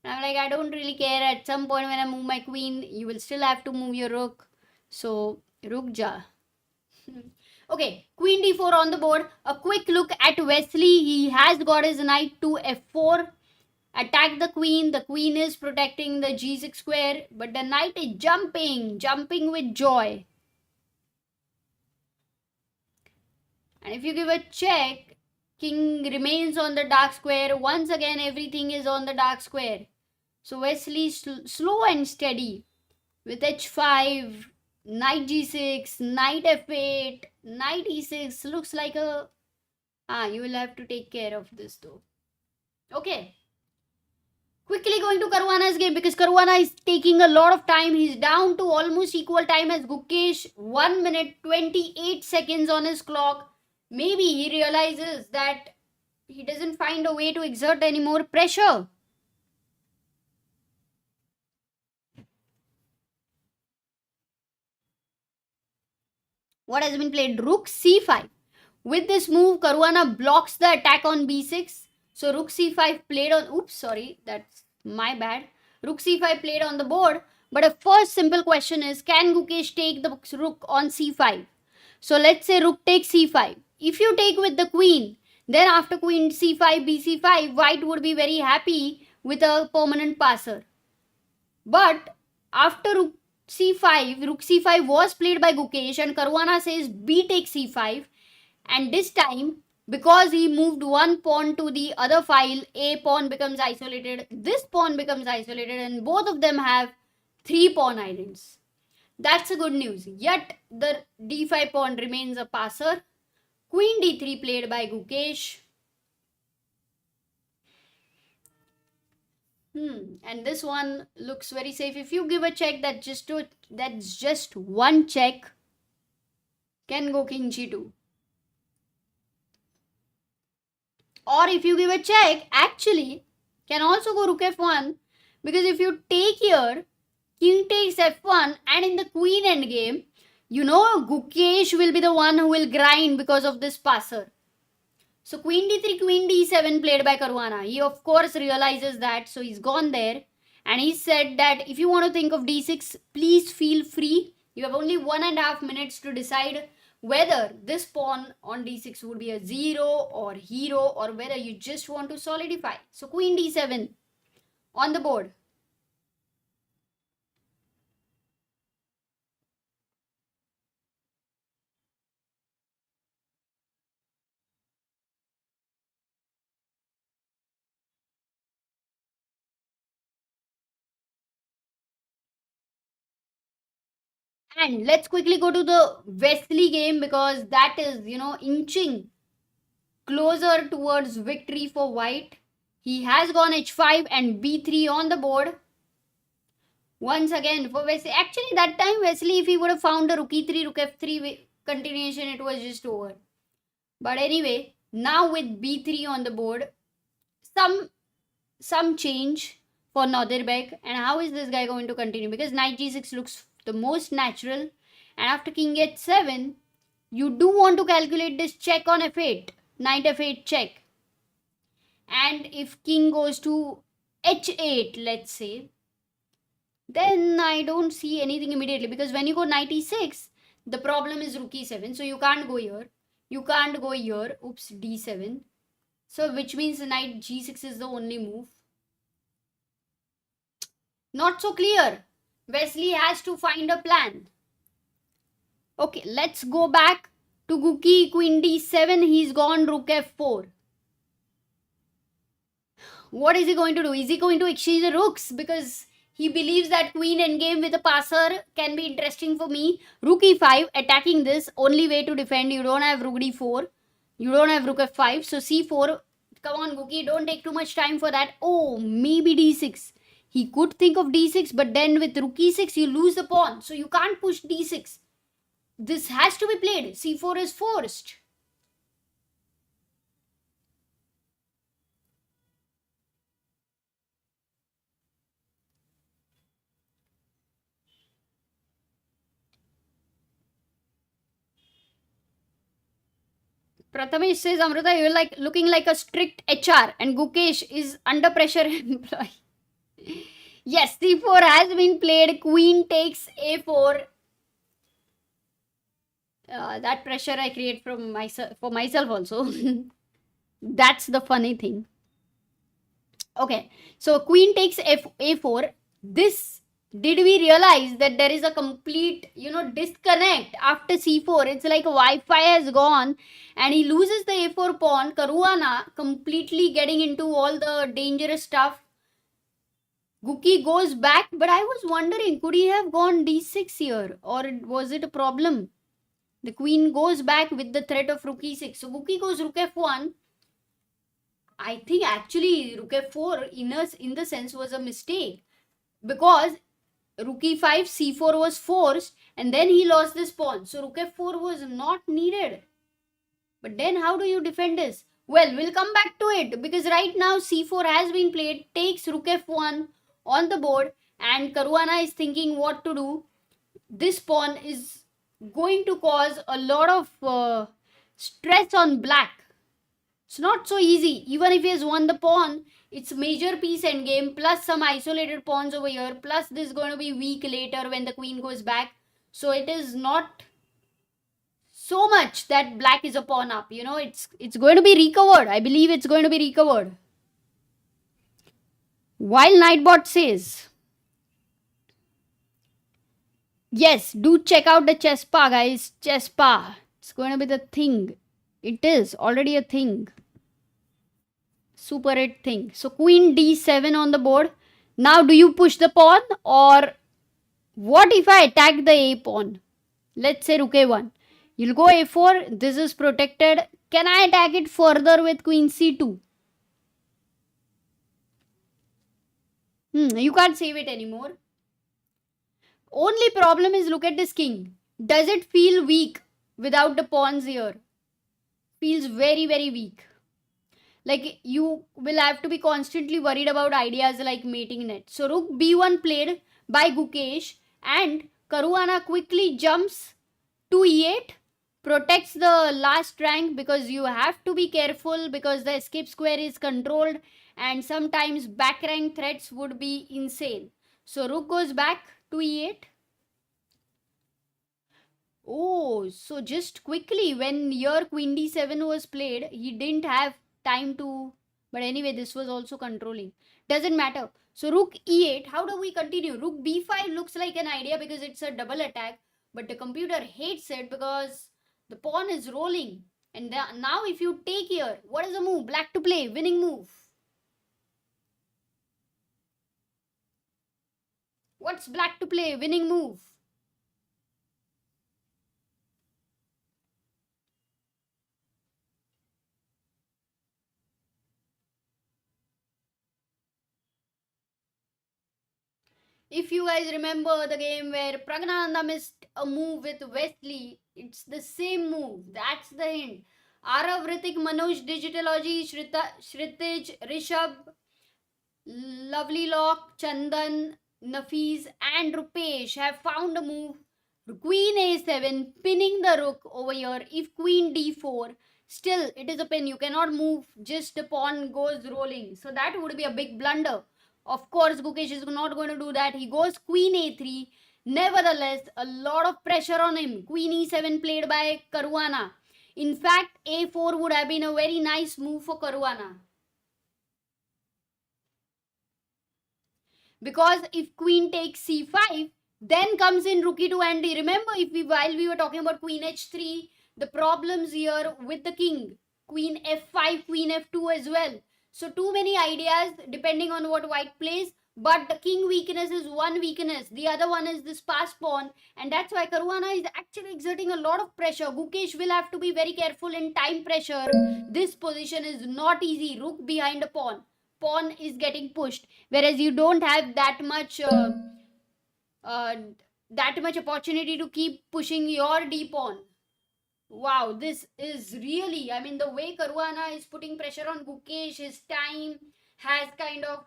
I'm like, I don't really care. At some point when I move my queen, you will still have to move your rook. So rook ja. Okay, queen d4 on the board. A quick look at Wesley. He has got his knight to f4. Attack the queen. The queen is protecting the g6 square, but the knight is jumping with joy. And if you give a check, king remains on the dark square. Once again, everything is on the dark square. So Wesley slow and steady with h5, knight g6, knight f8, knight e6. Looks like a... you will have to take care of this though. Okay. Quickly going to Caruana's game because Caruana is taking a lot of time. He's down to almost equal time as Gukesh. 1 minute 28 seconds on his clock. Maybe he realizes that he doesn't find a way to exert any more pressure. What has been played? Rook c5. With this move, Caruana blocks the attack on b6. So rook c5 played on... Oops, sorry. That's my bad. Rook c5 played on the board. But a first simple question is, can Gukesh take the rook on c5? So let's say rook takes c5. If you take with the queen, then after queen c5, bc5, white would be very happy with a permanent passer. But after rook c5 was played by Gukesh and Caruana says b takes c5, and this time because he moved one pawn to the other file, a pawn becomes isolated, this pawn becomes isolated, and both of them have 3 pawn islands. That's a good news. Yet the d5 pawn remains a passer. Queen d3 played by Gukesh. And this one looks very safe. If you give a check, that's just one check. Can go king g2. Or if you give a check, actually can also go rook f1, because if you take here, king takes f1, and in the queen endgame, you know Gukesh will be the one who will grind because of this passer. So queen d3, queen d7 played by Caruana. He of course realizes that, so he's gone there. And he said that if you want to think of d6, please feel free. You have only 1.5 minutes to decide whether this pawn on d6 would be a 0 or hero, or whether you just want to solidify. So queen d7 on the board. And let's quickly go to the Wesley game, because that is, inching closer towards victory for white. He has gone h5 and b3 on the board. Once again for Wesley. Actually, that time Wesley, if he would have found a rook e3, rook f3 continuation, it was just over. But anyway, now with b3 on the board, some change for Nodirbek. And how is this guy going to continue? Because knight g6 looks the most natural. And after king h7, you do want to calculate this check on f8. Knight f8 check. And if king goes to h8, let's say, then I don't see anything immediately, because when you go knight e6, the problem is rook e7. So you can't go here. You can't go here. Oops, d7. So which means knight g6 is the only move. Not so clear. Wesley has to find a plan. Okay, let's go back to Guki. Queen d7. He's gone rook f4. What is he going to do? Is he going to exchange the rooks? Because he believes that queen endgame with a passer can be interesting for me. Rook e5, attacking this, only way to defend. You don't have rook d4. You don't have rook f5. So c4. Come on, Guki, don't take too much time for that. Oh, maybe d6. He could think of d6, but then with rook e6, you lose the pawn. So you can't push d6. This has to be played. c4 is forced. Prathamesh says, Amruta, you're like looking like a strict HR, and Gukesh is under pressure employee. Yes, c4 has been played. Queen takes a4. That pressure I create from myself for myself also. That's the funny thing. Okay, so queen takes a4. This, did we realize that there is a complete, disconnect after c4? It's like Wi-Fi has gone and he loses the a4 pawn. Caruana completely getting into all the dangerous stuff. Guki goes back, but I was wondering, could he have gone d6 here, or was it a problem? The queen goes back with the threat of rook e6. So Guki goes rook f1. I think actually rook f4 in the sense was a mistake, because rook e5, c4 was forced, and then he lost this pawn. So rook f4 was not needed. But then how do you defend this? Well, we'll come back to it, because right now c4 has been played, takes rook f1 on the board, and Caruana is thinking what to do. This pawn is going to cause a lot of stress on black. It's not so easy. Even if he has won the pawn, it's major piece endgame plus some isolated pawns over here, plus this is going to be weak later when the queen goes back. So it is not so much that black is a pawn up. You know, it's going to be recovered. I believe it's going to be recovered. While Nightbot says, yes, do check out the Chesspa, guys. Chesspa. It's going to be the thing. It is already a thing. Super 8 thing. So queen d7 on the board. Now do you push the pawn, or what if I attack the a pawn? Let's say rook a1. You'll go a4. This is protected. Can I attack it further with queen c2? You can't save it anymore. Only problem is, look at this king. Does it feel weak without the pawns here? Feels very, very weak. Like you will have to be constantly worried about ideas like mating net. So rook b1 played by Gukesh, and Caruana quickly jumps to e8, protects the last rank, because you have to be careful because the escape square is controlled and sometimes back rank threats would be insane. So rook goes back to e8. Oh, so just quickly, when your queen d7 was played, he didn't have time to. But anyway, this was also controlling. Doesn't matter. So rook e8. How do we continue? Rook b5 looks like an idea because it's a double attack. But the computer hates it because the pawn is rolling. And now if you take here, what is the move? Black to play. Winning move. What's black to play? Winning move. If you guys remember the game where Praggnanandhaa missed a move with Wesley, it's the same move. That's the hint. Arav, Ritik, Manoj, Digitalogy, Shritij, Rishabh, Lovely Lock, Chandan, Nafiz, and Rupesh have found a move. Queen a7, pinning the rook over here. If queen d4, still it is a pin. You cannot move, just the pawn goes rolling. So that would be a big blunder. Of course, Gukesh is not going to do that. He goes queen a3. Nevertheless, a lot of pressure on him. Queen e7 played by Caruana. In fact, a4 would have been a very nice move for Caruana. Because if queen takes c5, then comes in rook e2, and remember, while we were talking about queen h3, the problems here with the king, queen f5, queen f2 as well. So too many ideas depending on what white plays. But the king weakness is one weakness. The other one is this pass pawn. And that's why Caruana is actually exerting a lot of pressure. Gukesh will have to be very careful in time pressure. This position is not easy. Rook behind a pawn. Pawn is getting pushed. Whereas you don't have that much opportunity to keep pushing your d pawn. Wow, this is really, I mean, the way Caruana is putting pressure on Gukesh, his time has kind of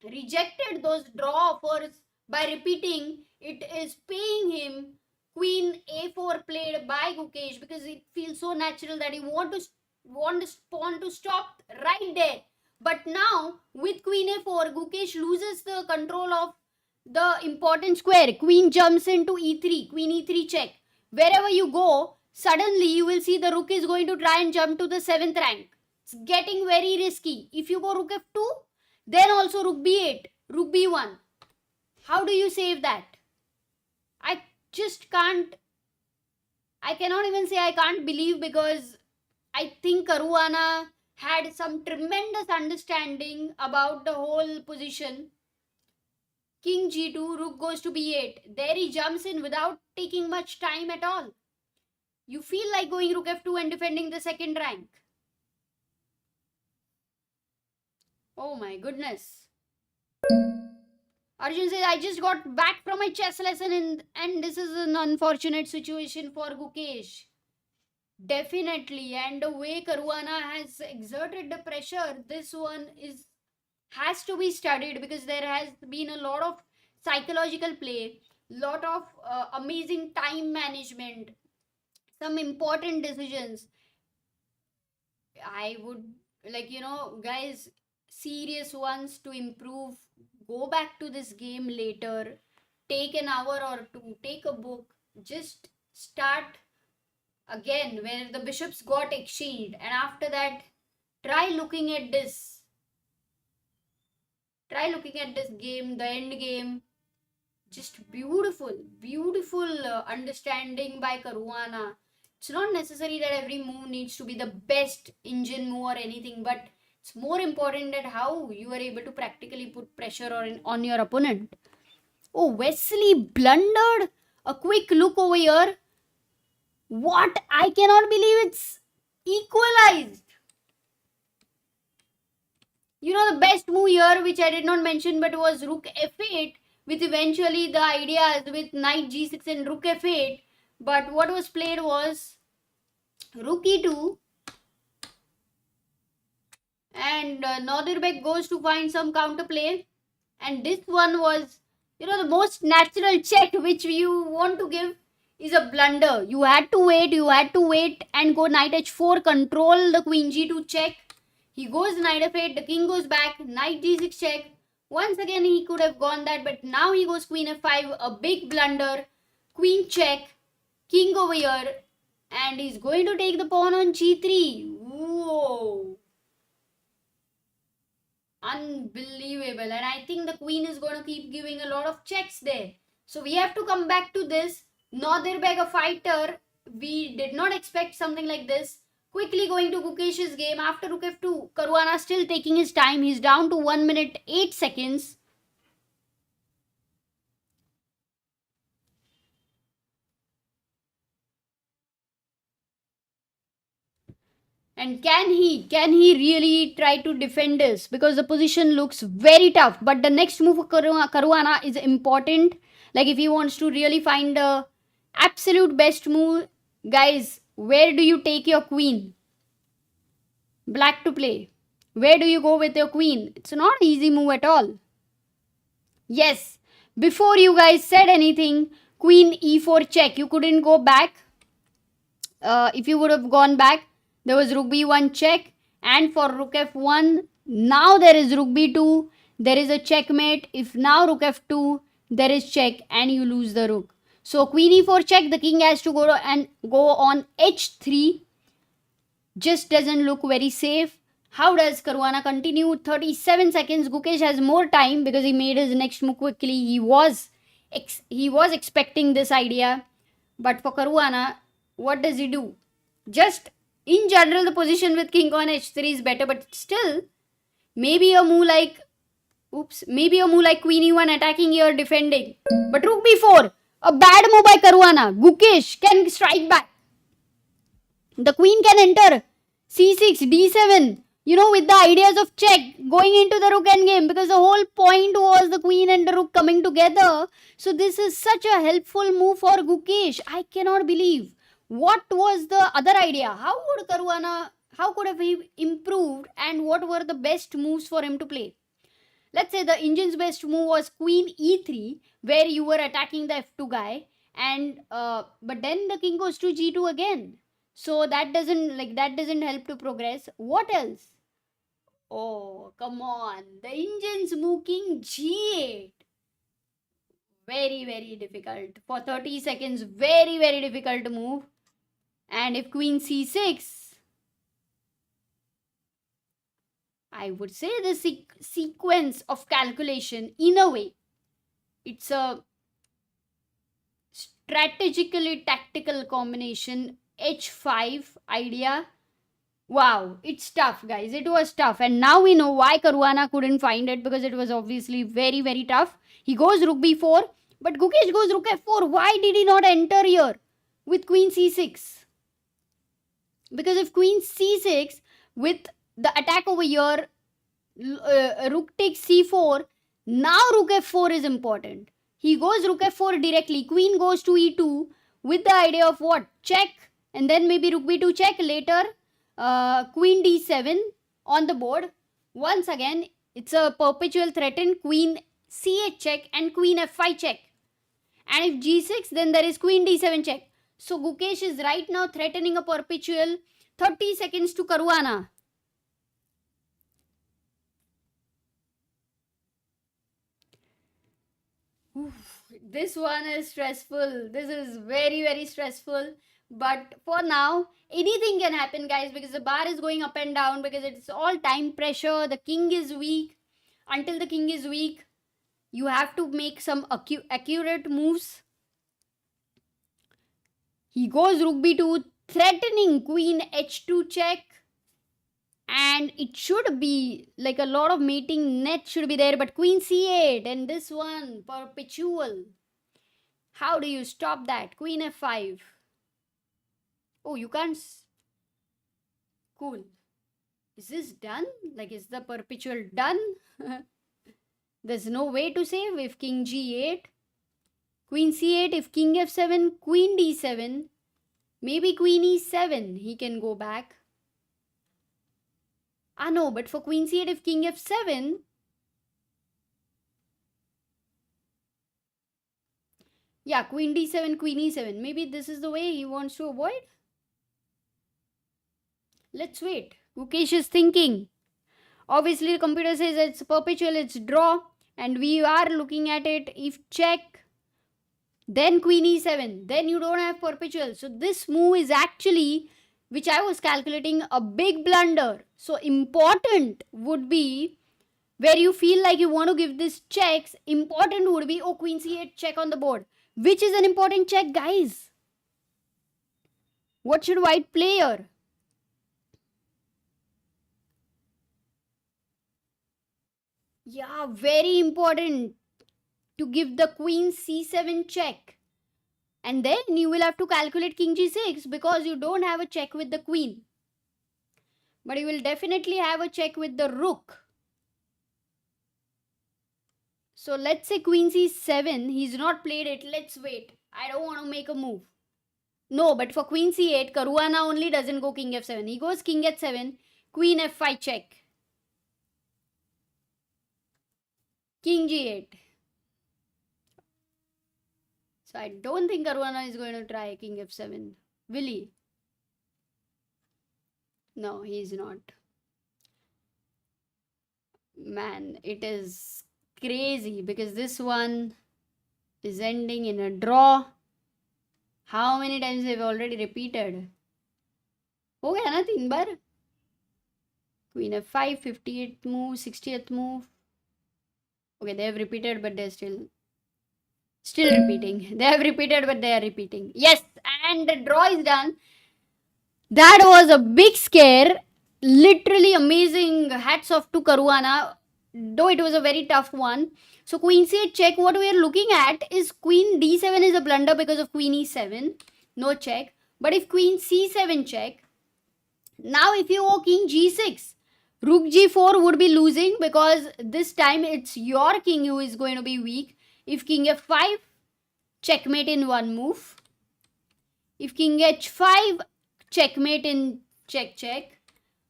rejected those draw offers by repeating. It is paying him. Queen a4 played by Gukesh because it feels so natural that he want this pawn to stop right there. But now with queen a4, Gukesh loses the control of the important square. Queen jumps into e3, queen e3 check. Wherever you go, suddenly you will see the rook is going to try and jump to the 7th rank. It's getting very risky. If you go rook f2, then also rook b8, rook b1. How do you save that? I just can't. I cannot even say I can't believe, because I think Caruana had some tremendous understanding about the whole position. King g2, rook goes to b8. There he jumps in without taking much time at all. You feel like going rook f2 and defending the 2nd rank. Oh my goodness. Arjun says, I just got back from my chess lesson and this is an unfortunate situation for Gukesh. Definitely. And the way Caruana has exerted the pressure, this one has to be studied, because there has been a lot of psychological play, lot of amazing time management, some important decisions. I would, like, guys, serious ones to improve, go back to this game later, take an hour or two, take a book, just start again where the bishops got exchanged, and after that, try looking at this. Try looking at this game, the end game. Just beautiful, beautiful understanding by Caruana. It's not necessary that every move needs to be the best engine move or anything, but it's more important that how you are able to practically put pressure on your opponent. Oh, Wesley blundered. A quick look over here. What? I cannot believe it's equalized. The best move here, which I did not mention, but was rook f8, with eventually the ideas with knight g6 and rook f8. But what was played was rook e2, and Nodirbek goes to find some counterplay, and this one was, the most natural check which you want to give is a blunder. You had to wait and go knight h4, control the queen g2 check. He goes knight f8, the king goes back, knight g6 check. Once again he could have gone that, but now he goes queen f5, a big blunder, queen check, king over here, and he's going to take the pawn on g3. Whoa! Unbelievable. And I think the queen is going to keep giving a lot of checks there. So we have to come back to this. Nodirbek, a fighter. We did not expect something like this. Quickly going to Gukesh's game after rook f2. Caruana still taking his time. He's down to 1 minute 8 seconds. And can he really try to defend this? Because the position looks very tough. But the next move for Caruana is important. Like if he wants to really find the absolute best move. Guys, where do you take your queen? Black to play. Where do you go with your queen? It's not an easy move at all. Yes. Before you guys said anything, queen e4 check. You couldn't go back. If you would have gone back, there was rook b1 check, and for rook f1, now there is rook b2, there is a checkmate. If now rook f2, there is check and you lose the rook. So queen e4 check, the king has to go on h3. Just doesn't look very safe. How does Caruana continue? 37 seconds. Gukesh has more time because he made his next move quickly. He was expecting this idea. But for Caruana, what does he do? Just in general, the position with king on h3 is better, but still, maybe a move like queen e1 attacking here, defending. But rook b4, a bad move by Caruana. Gukesh can strike back. The queen can enter c6, d7, with the ideas of check, going into the rook endgame, because the whole point was the queen and the rook coming together. So this is such a helpful move for Gukesh. I cannot believe. What was the other idea? How could have he improved, and what were the best moves for him to play? Let's say the engine's best move was queen e3, where you were attacking the f2 guy, and but then the king goes to g2 again. So that doesn't help to progress. What else? Oh, come on. The engine's move king g8. Very, very difficult. For 30 seconds, very, very difficult to move. And if queen c6, I would say the sequence of calculation, in a way, it's a strategically tactical combination. h5 idea. Wow, it's tough, guys. It was tough. And now we know why Caruana couldn't find it, because it was obviously very, very tough. He goes rook b4, but Gukesh goes rook f4. Why did he not enter here with queen c6? Because if queen c6 with the attack over here, rook takes c4, now rook f4 is important. He goes rook f4 directly. Queen goes to e2 with the idea of what? Check. And then maybe rook b2 check later. Queen d7 on the board. Once again, it's a perpetual threaten. Queen c8 check and queen f5 check. And if g6, then there is queen d7 check. So Gukesh is right now threatening a perpetual. 30 seconds to Caruana. Oof, this one is stressful. This is very, very stressful. But for now, anything can happen, guys, because the bar is going up and down, because it's all time pressure. The king is weak. Until the king is weak, you have to make some accurate moves. He goes rook b2, threatening queen h2 check. And it should be like a lot of mating net should be there, but queen c8 and this one perpetual. How do you stop that? Queen f5. Oh, you can't. Cool. Is this done? Like, is the perpetual done? There's no way to save if king g8. Queen c8, if king f7, queen d7. Maybe queen e7, he can go back. Ah no, but for queen c8, if king f7, yeah, queen d7, queen e7. Maybe this is the way he wants to avoid. Let's wait. Gukesh is thinking. Obviously, the computer says it's perpetual, it's draw, and we are looking at it. If check, then queen e7, then you don't have perpetual. So this move is actually, which I was calculating, a big blunder. So important would be where you feel like you want to give this checks. Important would be, oh, queen c8 check on the board, which is an important check, guys. What should white play here? Yeah, very important to give the queen c7 check. And then you will have to calculate king g6 because you don't have a check with the queen. But you will definitely have a check with the rook. So let's say queen c7. He's not played it. Let's wait. I don't want to make a move. No, but for queen c8, Caruana only doesn't go king f7. He goes king h7, queen f5 check. King g8. So I don't think Caruana is going to try king f7. Will he? No, he's not. Man, it is crazy because this one is ending in a draw. How many times have we already repeated? हो गया ना 3 बार? Queen f5, 58th move, 60th move. Okay, they have repeated, but they're still repeating. They have repeated, but they are repeating. Yes, and the draw is done. That was a big scare. Literally amazing. Hats off to Caruana. Though it was a very tough one. So queen c8 check. What we are looking at is queen d7 is a blunder because of queen e7. No check. But if queen c7 check. Now if you go king g6. Rook g4 would be losing because this time it's your king who is going to be weak. If king f5, checkmate in one move. If king h5, checkmate in check.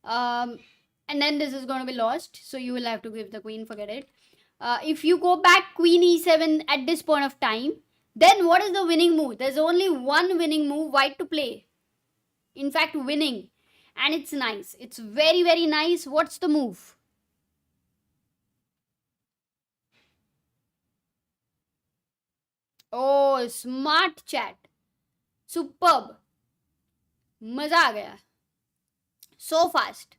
And then this is going to be lost. So you will have to give the queen, forget it. If you go back queen e7 at this point of time, then what is the winning move? There's only one winning move, white to play. In fact, winning. And it's nice. It's very, very nice. What's the move? Oh, smart chat. Superb. मजा आ गया. So fast.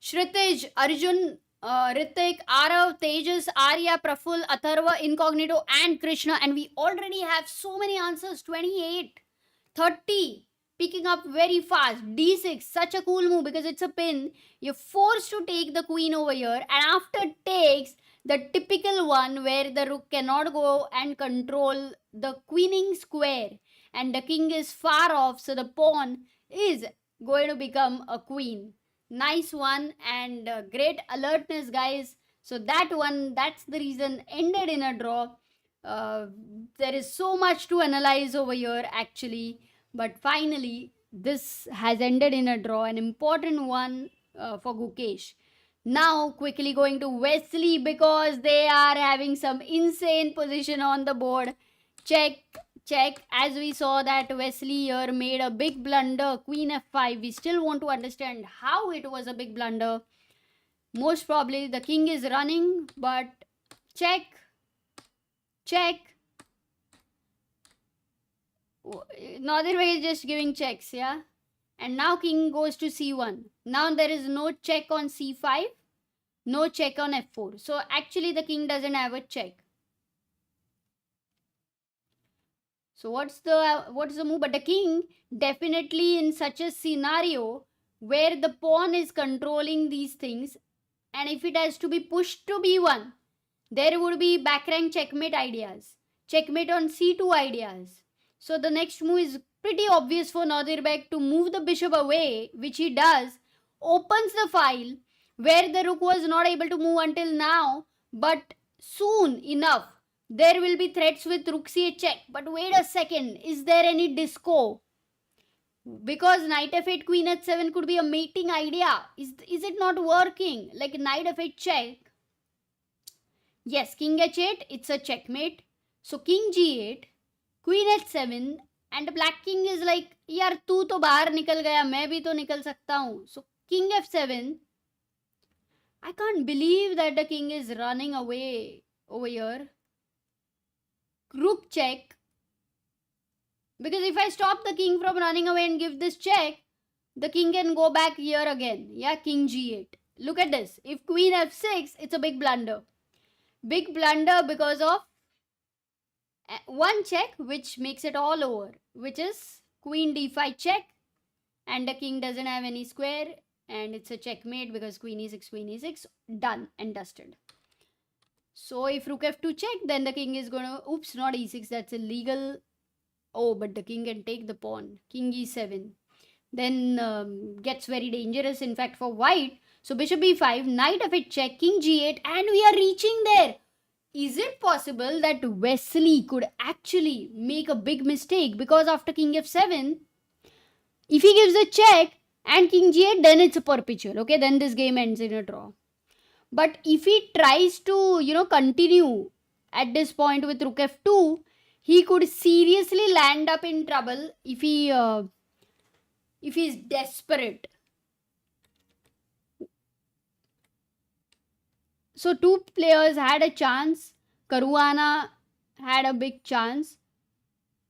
Shritij, Arjun, Ritik, Arav, Tejas, Arya, Praful, Atharva, Incognito, and Krishna. And we already have so many answers. 28, 30. Picking up very fast. D6, such a cool move because it's a pin. You're forced to take the queen over here. And after takes, the typical one where the rook cannot go and control the queening square. And the king is far off. So the pawn is going to become a queen. Nice one and great alertness, guys. So that one, that's the reason ended in a draw. There is so much to analyze over here actually. But finally, this has ended in a draw, an important one for Gukesh. Now, quickly going to Wesley because they are having some insane position on the board. Check, check. As we saw that Wesley here made a big blunder, queen f5. We still want to understand how it was a big blunder. Most probably the king is running, but check, check. Nodirbek is just giving checks, yeah? And now king goes to c1. Now there is no check on c5, no check on f4. So actually the king doesn't have a check. So what's the move? But the king definitely in such a scenario where the pawn is controlling these things, and if it has to be pushed to b1, there would be back rank checkmate ideas, checkmate on c2 ideas. So the next move is pretty obvious for Nodirbek to move the bishop away, which he does, opens the file where the rook was not able to move until now, but soon enough there will be threats with rook c8 check. But wait a second, is there any disco? Because knight f8 queen h7 could be a mating idea. Is it not working? Like knight f8 check. Yes, king h8, it's a checkmate. So king g8, queen h7, and black king is like, यार तू तो बाहर निकल गया, मैं भी तो निकल सकता हूँ. So king f7. I can't believe that the king is running away over here. Rook check. Because if I stop the king from running away and give this check, the king can go back here again. Yeah, king g8. Look at this. If queen f6, it's a big blunder. Big blunder because of one check, which makes it all over, which is queen d5 check, and the king doesn't have any square, and it's a checkmate because queen e6, done and dusted. So if rook f2 check, then the king is gonna, oops, not e6, that's illegal. Oh, but the king can take the pawn. King e7. Then gets very dangerous, in fact, for white. So bishop b5, knight f8 check, king g8, and we are reaching there. Is it possible that Wesley could actually make a big mistake? Because after king f7, if he gives a check and king g8, then it's a perpetual. Okay, then this game ends in a draw. But if he tries to, continue at this point with rook f2, he could seriously land up in trouble if he's desperate. So two players had a chance. Caruana had a big chance,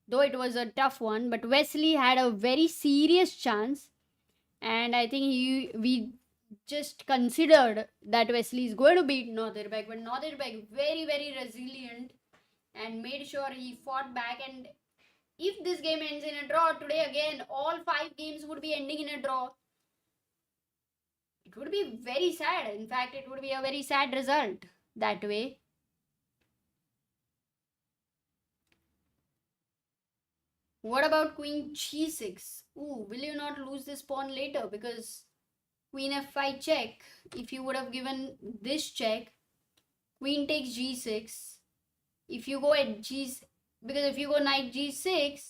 though it was a tough one. But Wesley had a very serious chance, and I think we just considered that Wesley is going to beat Nodirbek, but Nodirbek very, very resilient and made sure he fought back. And if this game ends in a draw today, again all 5 games would be ending in a draw. It would be very sad. In fact, it would be a very sad result that way. What about queen g6? Ooh, will you not lose this pawn later? Because queen f5 check, if you would have given this check, queen takes g6. If you go at because if you go knight g6,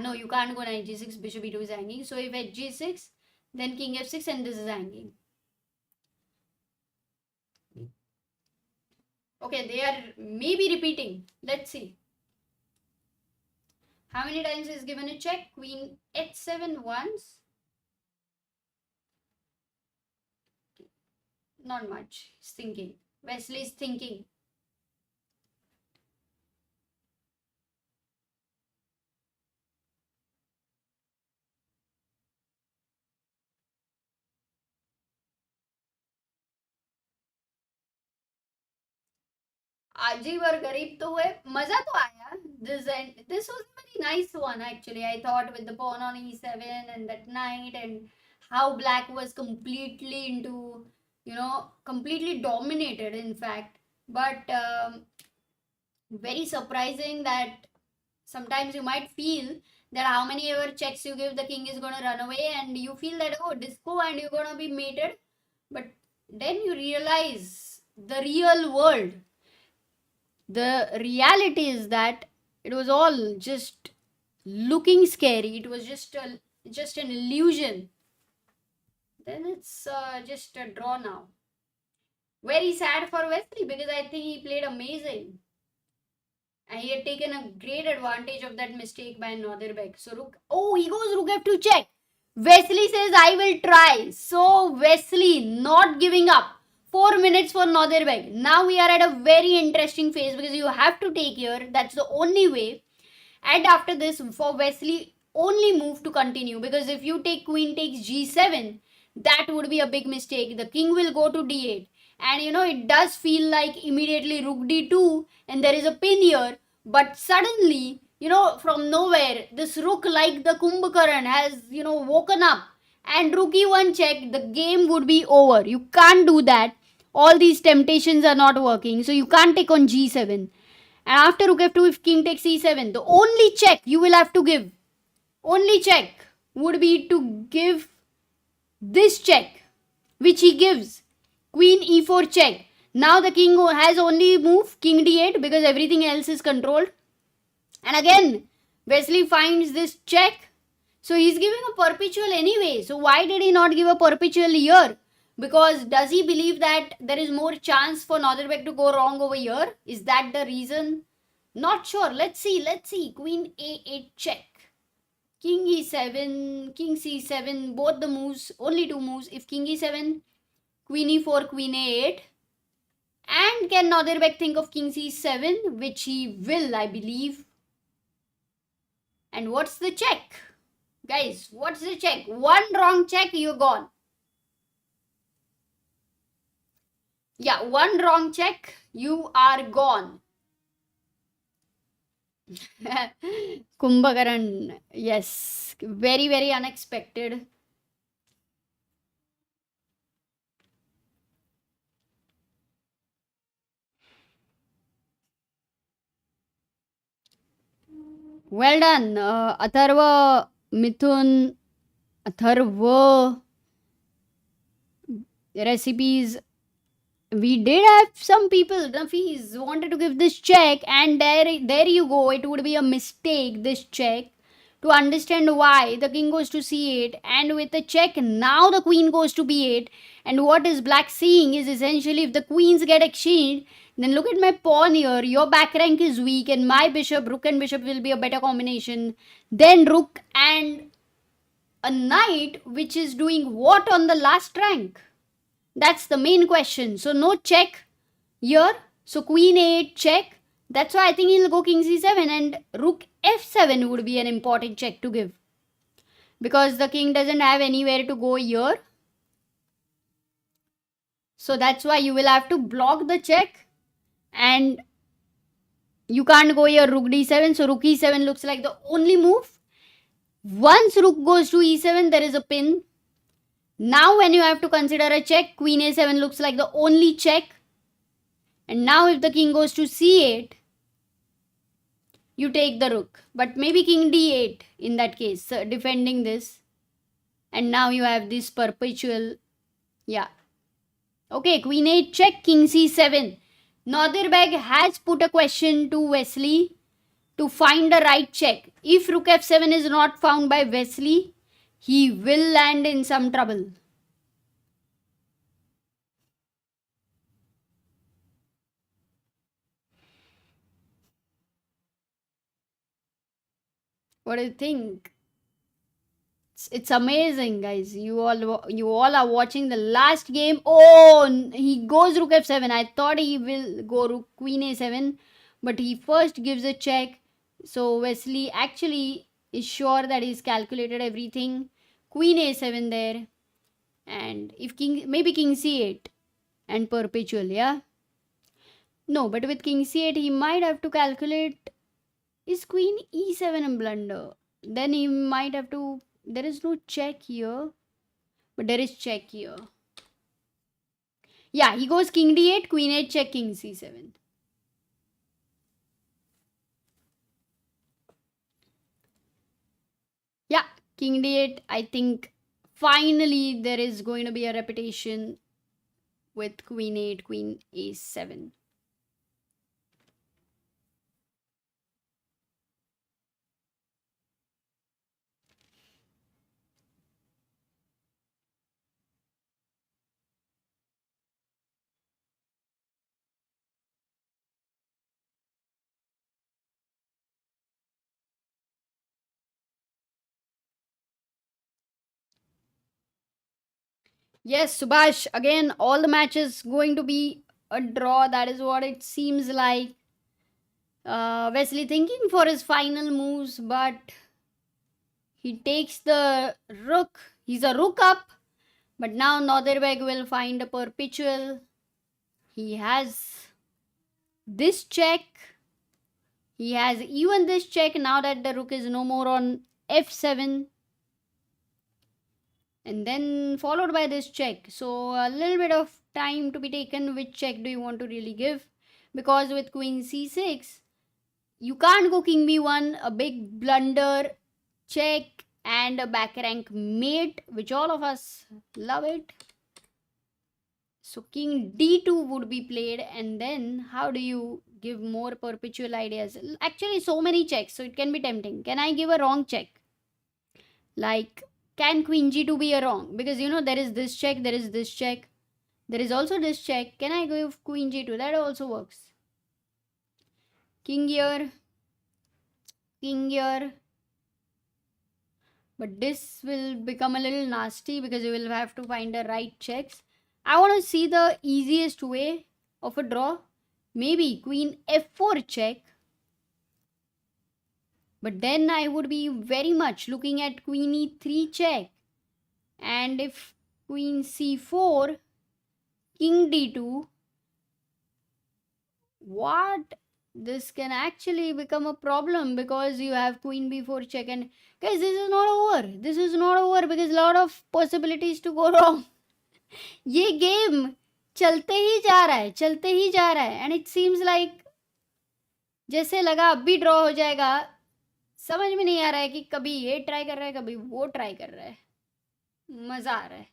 no, you can't go knight g6, bishop e2 is hanging. So if at g6, then king f6, and this is hanging. Okay, they are maybe repeating. Let's see. How many times is given a check? Queen h7 once. Not much. He's thinking. Wesley is thinking. अजीब और गरीब तो हुए, मजा तो आया. This was a very nice one actually. I thought with the pawn on e7 and that knight, and how black was completely into, completely dominated in fact. But very surprising that sometimes you might feel that how many ever checks you give, the king is going to run away, and you feel that, oh, disco, and you're going to be mated. But then you realize the real world. The reality is that it was all just looking scary. It was just an illusion. Then it's just a draw now. Very sad for Wesley because I think he played amazing. And he had taken a great advantage of that mistake by Nodirbek. So rook, oh, he goes rook f2 check. Wesley says, I will try. So Wesley not giving up. 4 minutes for Nodirbek. Now we are at a very interesting phase because you have to take here. That's the only way. And after this, for Wesley, only move to continue, because if you take queen takes g7, that would be a big mistake. The king will go to d8, and it does feel like immediately rook d2 and there is a pin here, but suddenly from nowhere this rook, like the Kumbhakaran, has woken up, and rook e1 check, the game would be over. You can't do that. All these temptations are not working, so you can't take on g7. And after rook f2, if king takes e7, the only check you will have to give, only check would be to give this check, which he gives. Queen e4 check. Now the king has only move king d8 because everything else is controlled. And again, Wesley finds this check. So he's giving a perpetual anyway. So why did he not give a perpetual here? Because does he believe that there is more chance for Nodirbek to go wrong over here? Is that the reason? Not sure. Let's see. Let's see. Queen a8 check. King e7, king c7, both the moves, only two moves. If king e7, queen e4, queen a8. And can Nodirbek think of king c7, which he will, I believe. And what's the check? Guys, what's the check? One wrong check, you're gone. Yeah, one wrong check, you are gone. Kumbhakaran, yes, very, very unexpected. Well done, Atharva, Mithun, Atharva recipes. We did have some people, Nafis, wanted to give this check, and there you go. It would be a mistake, this check. To understand why, the king goes to c8, and with the check, now the queen goes to b8. And what is black seeing is essentially, if the queens get exchanged, then look at my pawn here. Your back rank is weak, and my bishop, rook and bishop, will be a better combination. Then rook and a knight, which is doing what on the last rank? That's the main question. So no check here. So queen a8 check. That's why I think he'll go king c7, and rook f7 would be an important check to give, because the king doesn't have anywhere to go here. So that's why you will have to block the check, and you can't go here rook d7. So rook e7 looks like the only move. Once rook goes to e7, there is a pin. Now when you have to consider a check, queen a7 looks like the only check. And now if the king goes to c8, you take the rook. But maybe king d8 in that case, defending this. And now you have this perpetual, yeah. Okay, queen 8 check, king c7. Nodirbek has put a question to Wesley to find the right check. If rook f7 is not found by Wesley, he will land in some trouble. What do you think? It's amazing, guys. You all are watching the last game. Oh, he goes rook f7. I thought he will go rook queen a7, but he first gives a check. So Wesley actually is sure that he's calculated everything. Queen a7 there, and if king, maybe king c8 and perpetual, yeah. No, but with king c8 he might have to calculate, is queen e7 a blunder? Then he might have to, there is no check here, but there is check here. Yeah, he goes king d8, queen 8 check, king c7. Yeah, king d8. I think finally there is going to be a repetition with queen 8, queen a7. Yes, Subhash, again, all the matches going to be a draw. That is what it seems like. Wesley thinking for his final moves, but he takes the rook. He's a rook up, but now Nodirbek will find a perpetual. He has this check. He has even this check now that the rook is no more on f7. And then followed by this check. So a little bit of time to be taken. Which check do you want to really give? Because with queen c6, you can't go king b1, a big blunder, check, and a back rank mate, which all of us love it. So king d2 would be played, and then how do you give more perpetual ideas? Actually, so many checks, so it can be tempting. Can I give a wrong check? Like, can queen g2 be a wrong? Because there is this check, there is this check, there is also this check. Can I give queen g2? That also works. King here, king here. But this will become a little nasty because you will have to find the right checks. I want to see the easiest way of a draw. Maybe queen f4 check. But then I would be very much looking at queen e3 check. And if queen c4, king d2, what? This can actually become a problem because you have queen b4 check. And guys, this is not over. This is not over because a lot of possibilities to go wrong. ये game चलते ही जा रहा है, चलते ही जा रहा है, and it seems like जैसे लगा अब भी ड्रॉ हो जाएगा. समझ में नहीं आ रहा है कि कभी ये ट्राई कर रहा है, कभी वो ट्राई कर रहा है. मजा आ रहा है.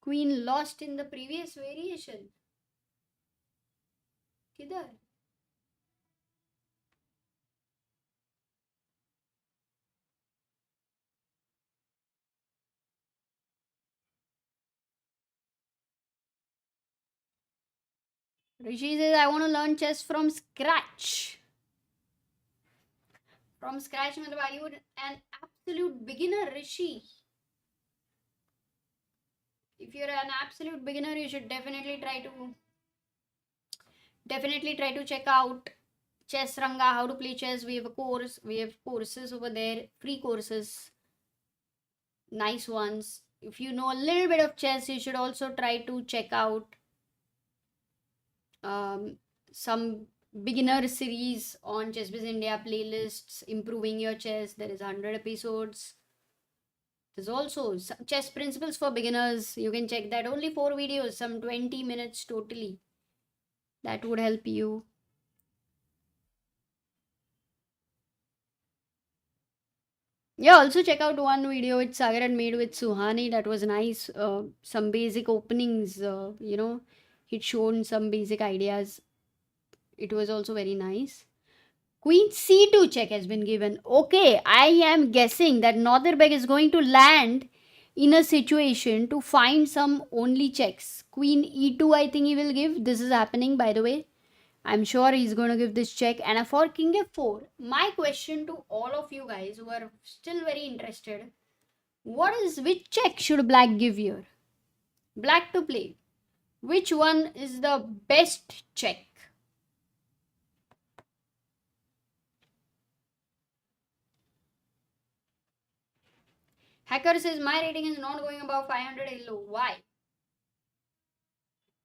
Queen lost in the previous variation. किधर? Rishi says, I want to learn chess from scratch. From scratch, मतलब are you an absolute beginner, Rishi? If you're an absolute beginner, you should definitely try to check out Chess Ranga, how to play chess. We have a course. We have courses over there, free courses, nice ones. If you know a little bit of chess, you should also try to check out some beginner series on ChessBase India playlists, improving your chess. There is 100 episodes. There's also chess principles for beginners. You can check that. Only 4 videos, some 20 minutes totally. That would help you. Yeah, also check out one video which Sagar had made with Suhani. That was nice. Some basic openings, he'd shown some basic ideas. It was also very nice. Queen c2 check has been given. Okay, I am guessing that Nodirbek is going to land in a situation to find some only checks. Queen e2, I think he will give. This is happening, by the way. I'm sure he's going to give this check. And for king f4, my question to all of you guys who are still very interested, which check should black give here? Black to play. Which one is the best check? Hacker says my rating is not going above 500 Hello. Why?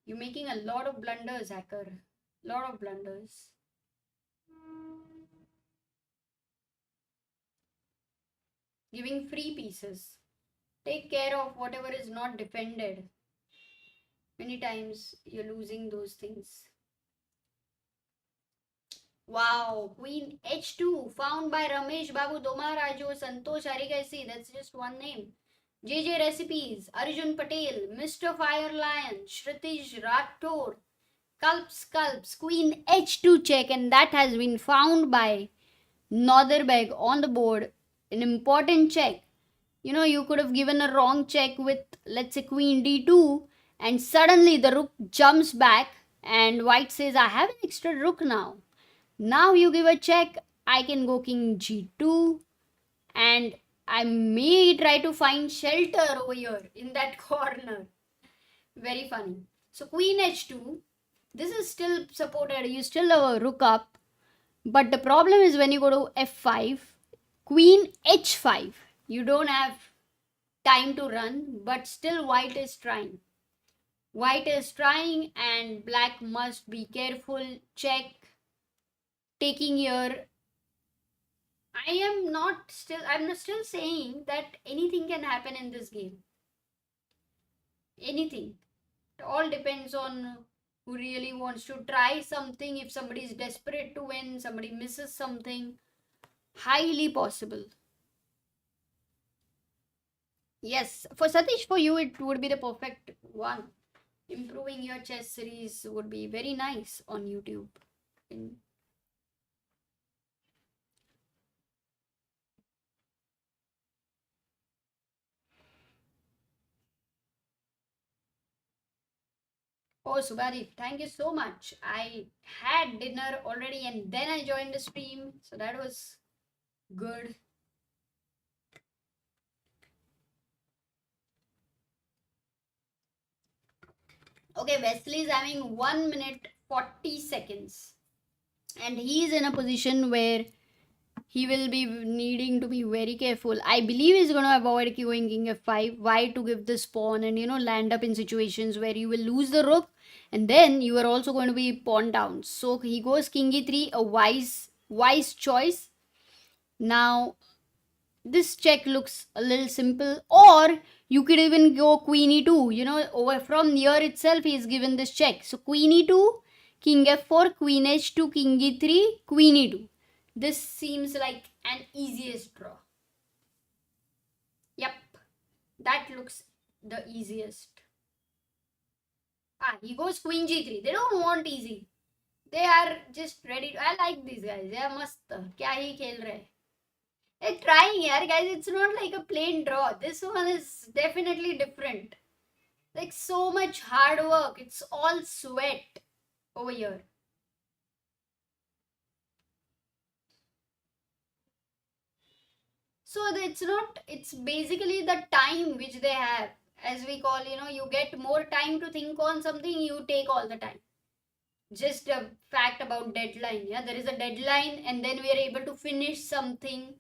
You're making a lot of blunders, Hacker. Lot of blunders. Giving free pieces. Take care of whatever is not defended. Many times you're losing those things. Wow, Queen H2 found by Rameshbabu Praggnanandhaa, Santosh Arigasi. That's just one name. JJ Recipes, Arjun Patel, Mr. Fire Lion, Shritish Rathore, Sculps, Queen H2 check, and that has been found by Nodirbek on the board. An important check. You could have given a wrong check with, let's say, Queen D2, and suddenly the rook jumps back. And white says, I have an extra rook now. Now you give a check, I can go king g2, and I may try to find shelter over here in that corner. Very funny. So queen h2, this is still supported, you still have a rook up, but the problem is when you go to f5, queen h5, you don't have time to run, but still white is trying. White is trying and black must be careful. Check. Taking here. I'm still saying that anything can happen in this game. Anything. It all depends on who really wants to try something. If somebody is desperate to win, somebody misses something. Highly possible. Yes, for Satish, for you, it would be the perfect one. Improving your chess series would be very nice on YouTube. Oh, Subhadeep, thank you so much. I had dinner already and then I joined the stream, so that was good. Okay, Wesley is having 1 minute 40 seconds, and he is in a position where he will be needing to be very careful. I believe he's going to avoid going king f5. Why? To give this pawn and land up in situations where you will lose the rook and then you are also going to be pawn down. So he goes king e3, a wise choice. Now this check looks a little simple, or you could even go queen e2. Over from here itself he is given this check. So queen e2, king f4, queen h2, king e3, queen e2. This seems like an easiest draw. Yep, that looks the easiest. He goes queen g3. They don't want easy. They are just ready. I like these guys. They are mast. Kya hi khel rahe. They're trying here, guys. It's not like a plain draw. This one is definitely different. Like so much hard work. It's all sweat over here. So it's basically the time which they have, as we call, you get more time to think on something, you take all the time. Just a fact about deadline. Yeah, there is a deadline and then we are able to finish something.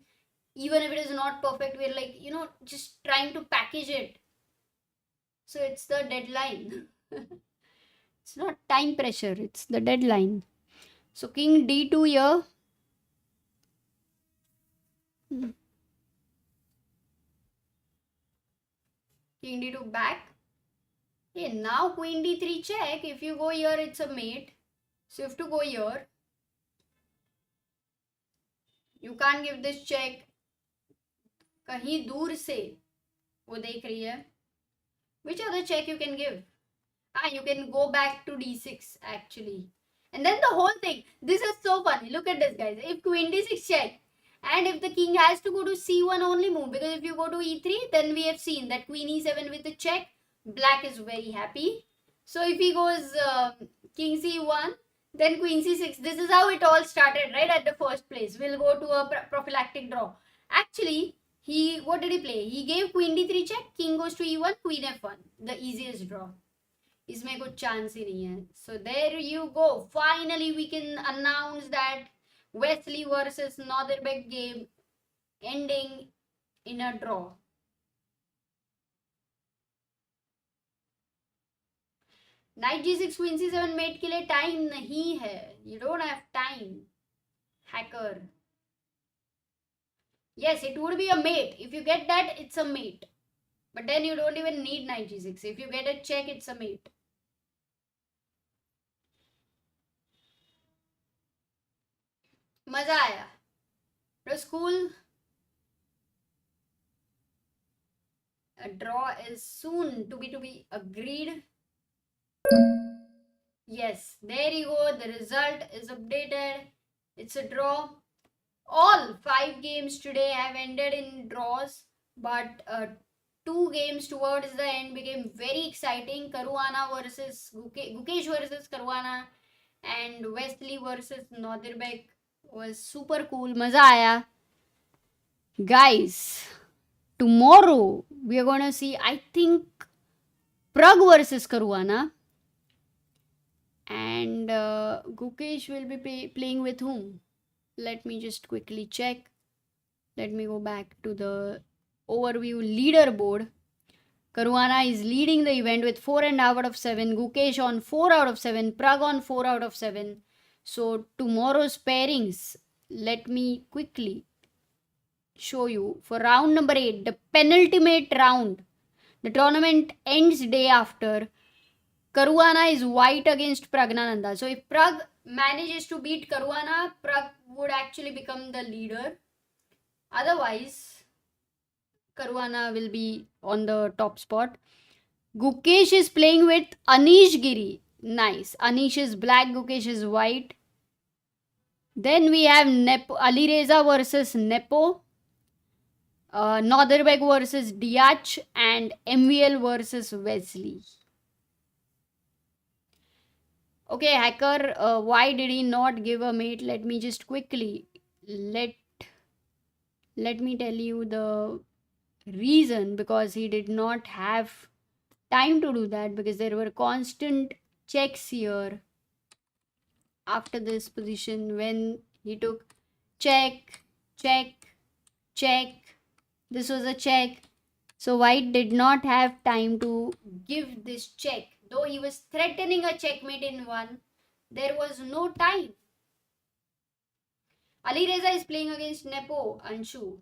Even if it is not perfect, we're like, just trying to package it. So it's the deadline. It's not time pressure, it's the deadline. So king d2 here. King d2 back. Okay, now queen d3 check. If you go here, it's a mate. So you have to go here. You can't give this check. कहीं दूर से वो देख रही है. Which other check you can give? You can go back to d6 actually. And then the whole thing. This is so funny. Look at this, guys. If queen d6 check, and if the king has to go to c1 only move, because if you go to e3, then we have seen that queen e7 with the check, black is very happy. So if he goes king c1, then queen c6. This is how it all started, right? At the first place. We'll go to a prophylactic draw. Actually, what did he play? He gave queen d3 check, king goes to e1, queen f1. The easiest draw. इसमें कुछ chance ही नहीं है. So there you go. Finally we can announce that Wesley versus Nodirbek game ending in a draw. Knight g6 queen c7 mate के लिए time नहीं है. You don't have time. Hacker. Yes, it would be a mate. If you get that, it's a mate. But then you don't even need knight g6. If you get a check, it's a mate. मजा आया. It was cool. A draw is soon to be agreed. Yes, there you go. The result is updated. It's a draw. All 5 games today have ended in draws, but two games towards the end became very exciting. Caruana versus Gukesh versus Caruana and Wesley versus Nodirbek was super cool. Maza aaya. Guys, tomorrow we are gonna see, I think, Pragg versus Caruana. And Gukesh will be playing with whom? Let me just quickly check. Let me go back to the overview leaderboard. Caruana is leading the event with 4.5 out of 7. Gukesh on 4 out of 7. Pragg on 4 out of 7. So tomorrow's pairings, let me quickly show you. For round number 8, the penultimate round, the tournament ends day after. Caruana is white against Praggnanandhaa. So if Pragg manages to beat Caruana, Pragg would actually become the leader. Otherwise, Caruana will be on the top spot. Gukesh is playing with Anish Giri. Nice. Anish is black, Gukesh is white. Then we have Nepo, Alireza versus Nepo. Nodirbek versus Deac and MVL versus Wesley. Okay, hacker, why did he not give a mate? Let me just quickly let me tell you the reason, because he did not have time to do that, because there were constant checks here after this position when he took check, check, check. This was a check. So white did not have time to give this check. Though he was threatening a checkmate in one, there was no time. Alireza is playing against Nepo, Anshu.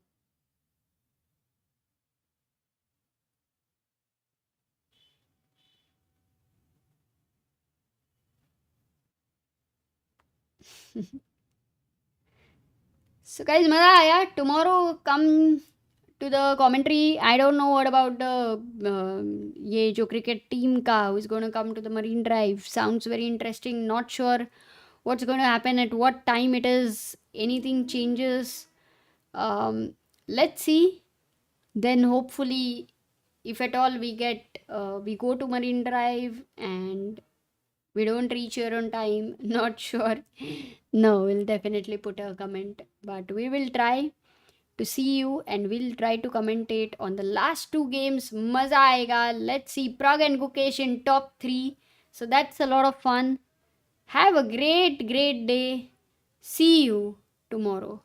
So guys, maza aaya. Tomorrow come to the commentary. I don't know what about the ye jo cricket team ka who's going to come to the Marine Drive. Sounds very interesting. Not sure what's going to happen, at what time it is. Anything changes. Let's see. Then hopefully, if at all we go to Marine Drive and we don't reach here on time, not sure. No, we'll definitely put a comment, but we will try to see you and we'll try to commentate on the last two games. Maza aega. Let's see Pragg and Gukesh in top 3. So that's a lot of fun. Have a great day. See you tomorrow.